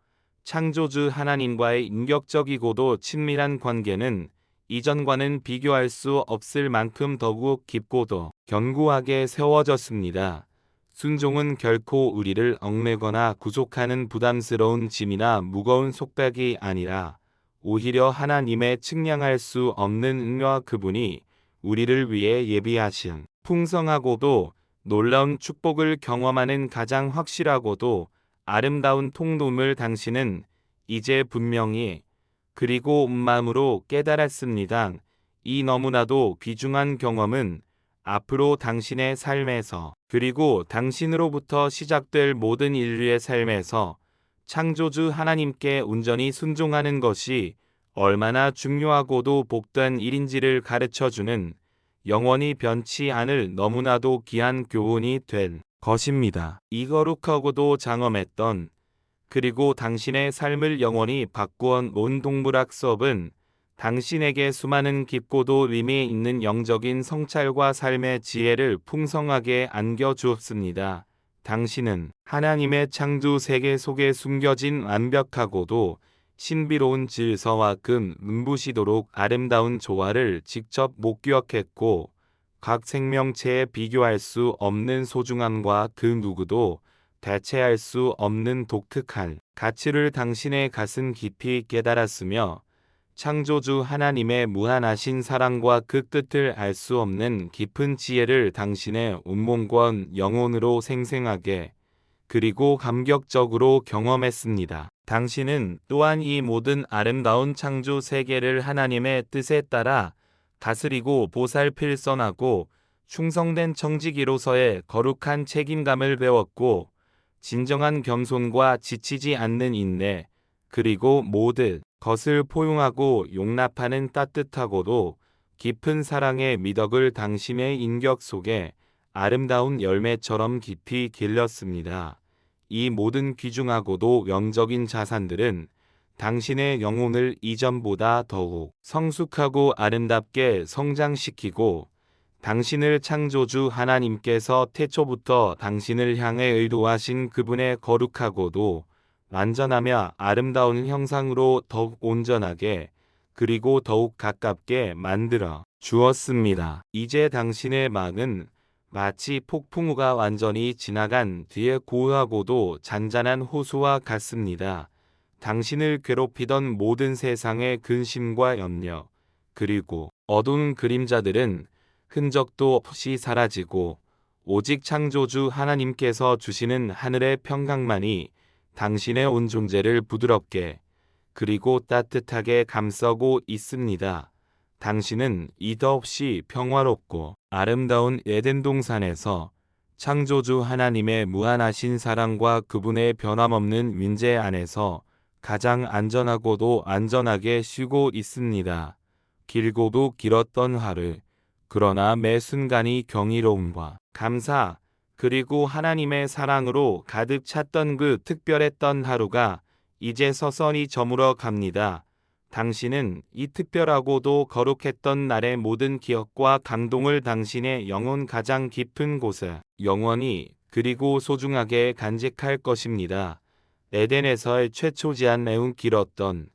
창조주 하나님과의 인격적이고도 친밀한 관계는 이전과는 비교할 수 없을 만큼 더욱 깊고도 견고하게 세워졌습니다. 순종은 결코 우리를 얽매거나 구속하는 부담스러운 짐이나 무거운 속박이 아니라 오히려 하나님의 측량할 수 없는 은혜와 그분이 우리를 위해 예비하신 풍성하고도 놀라운 축복을 경험하는 가장 확실하고도 아름다운 통로임을 당신은 이제 분명히 그리고 온 마음으로 깨달았습니다. 이 너무나도 귀중한 경험은 앞으로 당신의 삶에서 그리고 당신으로부터 시작될 모든 인류의 삶에서 창조주 하나님께 온전히 순종하는 것이 얼마나 중요하고도 복된 일인지를 가르쳐주는 영원히 변치 않을 너무나도 귀한 교훈이 된 것입니다. 이 거룩하고도 장엄했던 그리고 당신의 삶을 영원히 바꾸어 놓은 동물학 수업은 당신에게 수많은 깊고도 의미 있는 영적인 성찰과 삶의 지혜를 풍성하게 안겨주었습니다. 당신은 하나님의 창조 세계 속에 숨겨진 완벽하고도 신비로운 질서와 눈부시도록 아름다운 조화를 직접 목격했고, 각 생명체에 비교할 수 없는 소중함과 그 누구도 대체할 수 없는 독특한 가치를 당신의 가슴 깊이 깨달았으며, 창조주 하나님의 무한하신 사랑과 그 끝을 알 수 없는 깊은 지혜를 당신의 온몸과 영혼으로 생생하게 그리고 감격적으로 경험했습니다. 당신은 또한 이 모든 아름다운 창조 세계를 하나님의 뜻에 따라 다스리고 보살필 선하고 충성된 청지기로서의 거룩한 책임감을 배웠고, 진정한 겸손과 지치지 않는 인내, 그리고 모든 것을 포용하고 용납하는 따뜻하고도 깊은 사랑의 미덕을 당신의 인격 속에 아름다운 열매처럼 깊이 길렀습니다. 이 모든 귀중하고도 영적인 자산들은 당신의 영혼을 이전보다 더욱 성숙하고 아름답게 성장시키고, 당신을 창조주 하나님께서 태초부터 당신을 향해 의도하신 그분의 거룩하고도 완전하며 아름다운 형상으로 더욱 온전하게 그리고 더욱 가깝게 만들어 주었습니다. 이제 당신의 마음은 마치 폭풍우가 완전히 지나간 뒤에 고요하고도 잔잔한 호수와 같습니다. 당신을 괴롭히던 모든 세상의 근심과 염려, 그리고 어두운 그림자들은 흔적도 없이 사라지고, 오직 창조주 하나님께서 주시는 하늘의 평강만이 당신의 온 존재를 부드럽게 그리고 따뜻하게 감싸고 있습니다. 당신은 이 더없이 평화롭고 아름다운 에덴 동산에서 창조주 하나님의 무한하신 사랑과 그분의 변함없는 윈재 안에서 가장 안전하고도 안전하게 쉬고 있습니다. 길고도 길었던 하루, 그러나 매 순간이 경이로움과 감사, 그리고 하나님의 사랑으로 가득 찼던 그 특별했던 하루가 이제 서서히 저물어 갑니다. 당신은 이 특별하고도 거룩했던 날의 모든 기억과 감동을 당신의 영혼 가장 깊은 곳에 영원히 그리고 소중하게 간직할 것입니다. 에덴에서의 최초 제한 매우 길었던,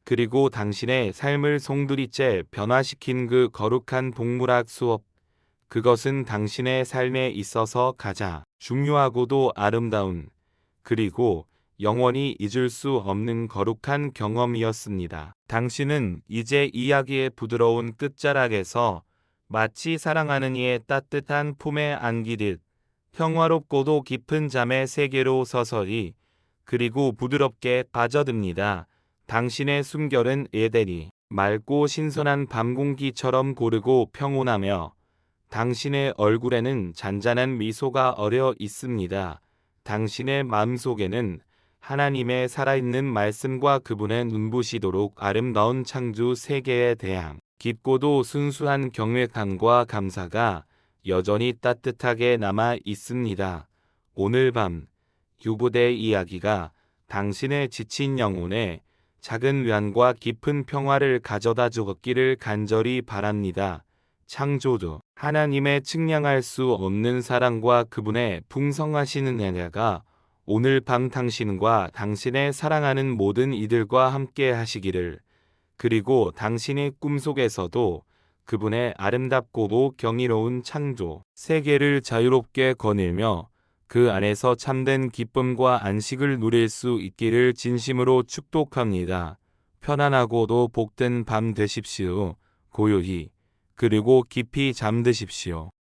그리고 당신의 삶을 송두리째 변화시킨 그 거룩한 동물학 수업, 그것은 당신의 삶에 있어서 가장 중요하고도 아름다운, 그리고 영원히 잊을 수 없는 거룩한 경험이었습니다. 당신은 이제 이야기의 부드러운 끝자락에서 마치 사랑하는 이의 따뜻한 품에 안기듯 평화롭고도 깊은 잠의 세계로 서서히 그리고 부드럽게 빠져듭니다. 당신의 숨결은 에덴이 맑고 신선한 밤 공기처럼 고르고 평온하며, 당신의 얼굴에는 잔잔한 미소가 어려 있습니다. 당신의 마음속에는 하나님의 살아있는 말씀과 그분의 눈부시도록 아름다운 창조 세계에 대한 깊고도 순수한 경외감과 감사가 여전히 따뜻하게 남아 있습니다. 오늘 밤 유부대의 이야기가 당신의 지친 영혼에 작은 위안과 깊은 평화를 가져다 주었기를 간절히 바랍니다. 창조주 하나님의 측량할 수 없는 사랑과 그분의 풍성하시는 은혜가 오늘 밤 당신과 당신의 사랑하는 모든 이들과 함께 하시기를, 그리고 당신의 꿈속에서도 그분의 아름답고도 경이로운 창조 세계를 자유롭게 거닐며 그 안에서 참된 기쁨과 안식을 누릴 수 있기를 진심으로 축복합니다. 편안하고도 복된 밤 되십시오. 고요히 그리고 깊이 잠드십시오.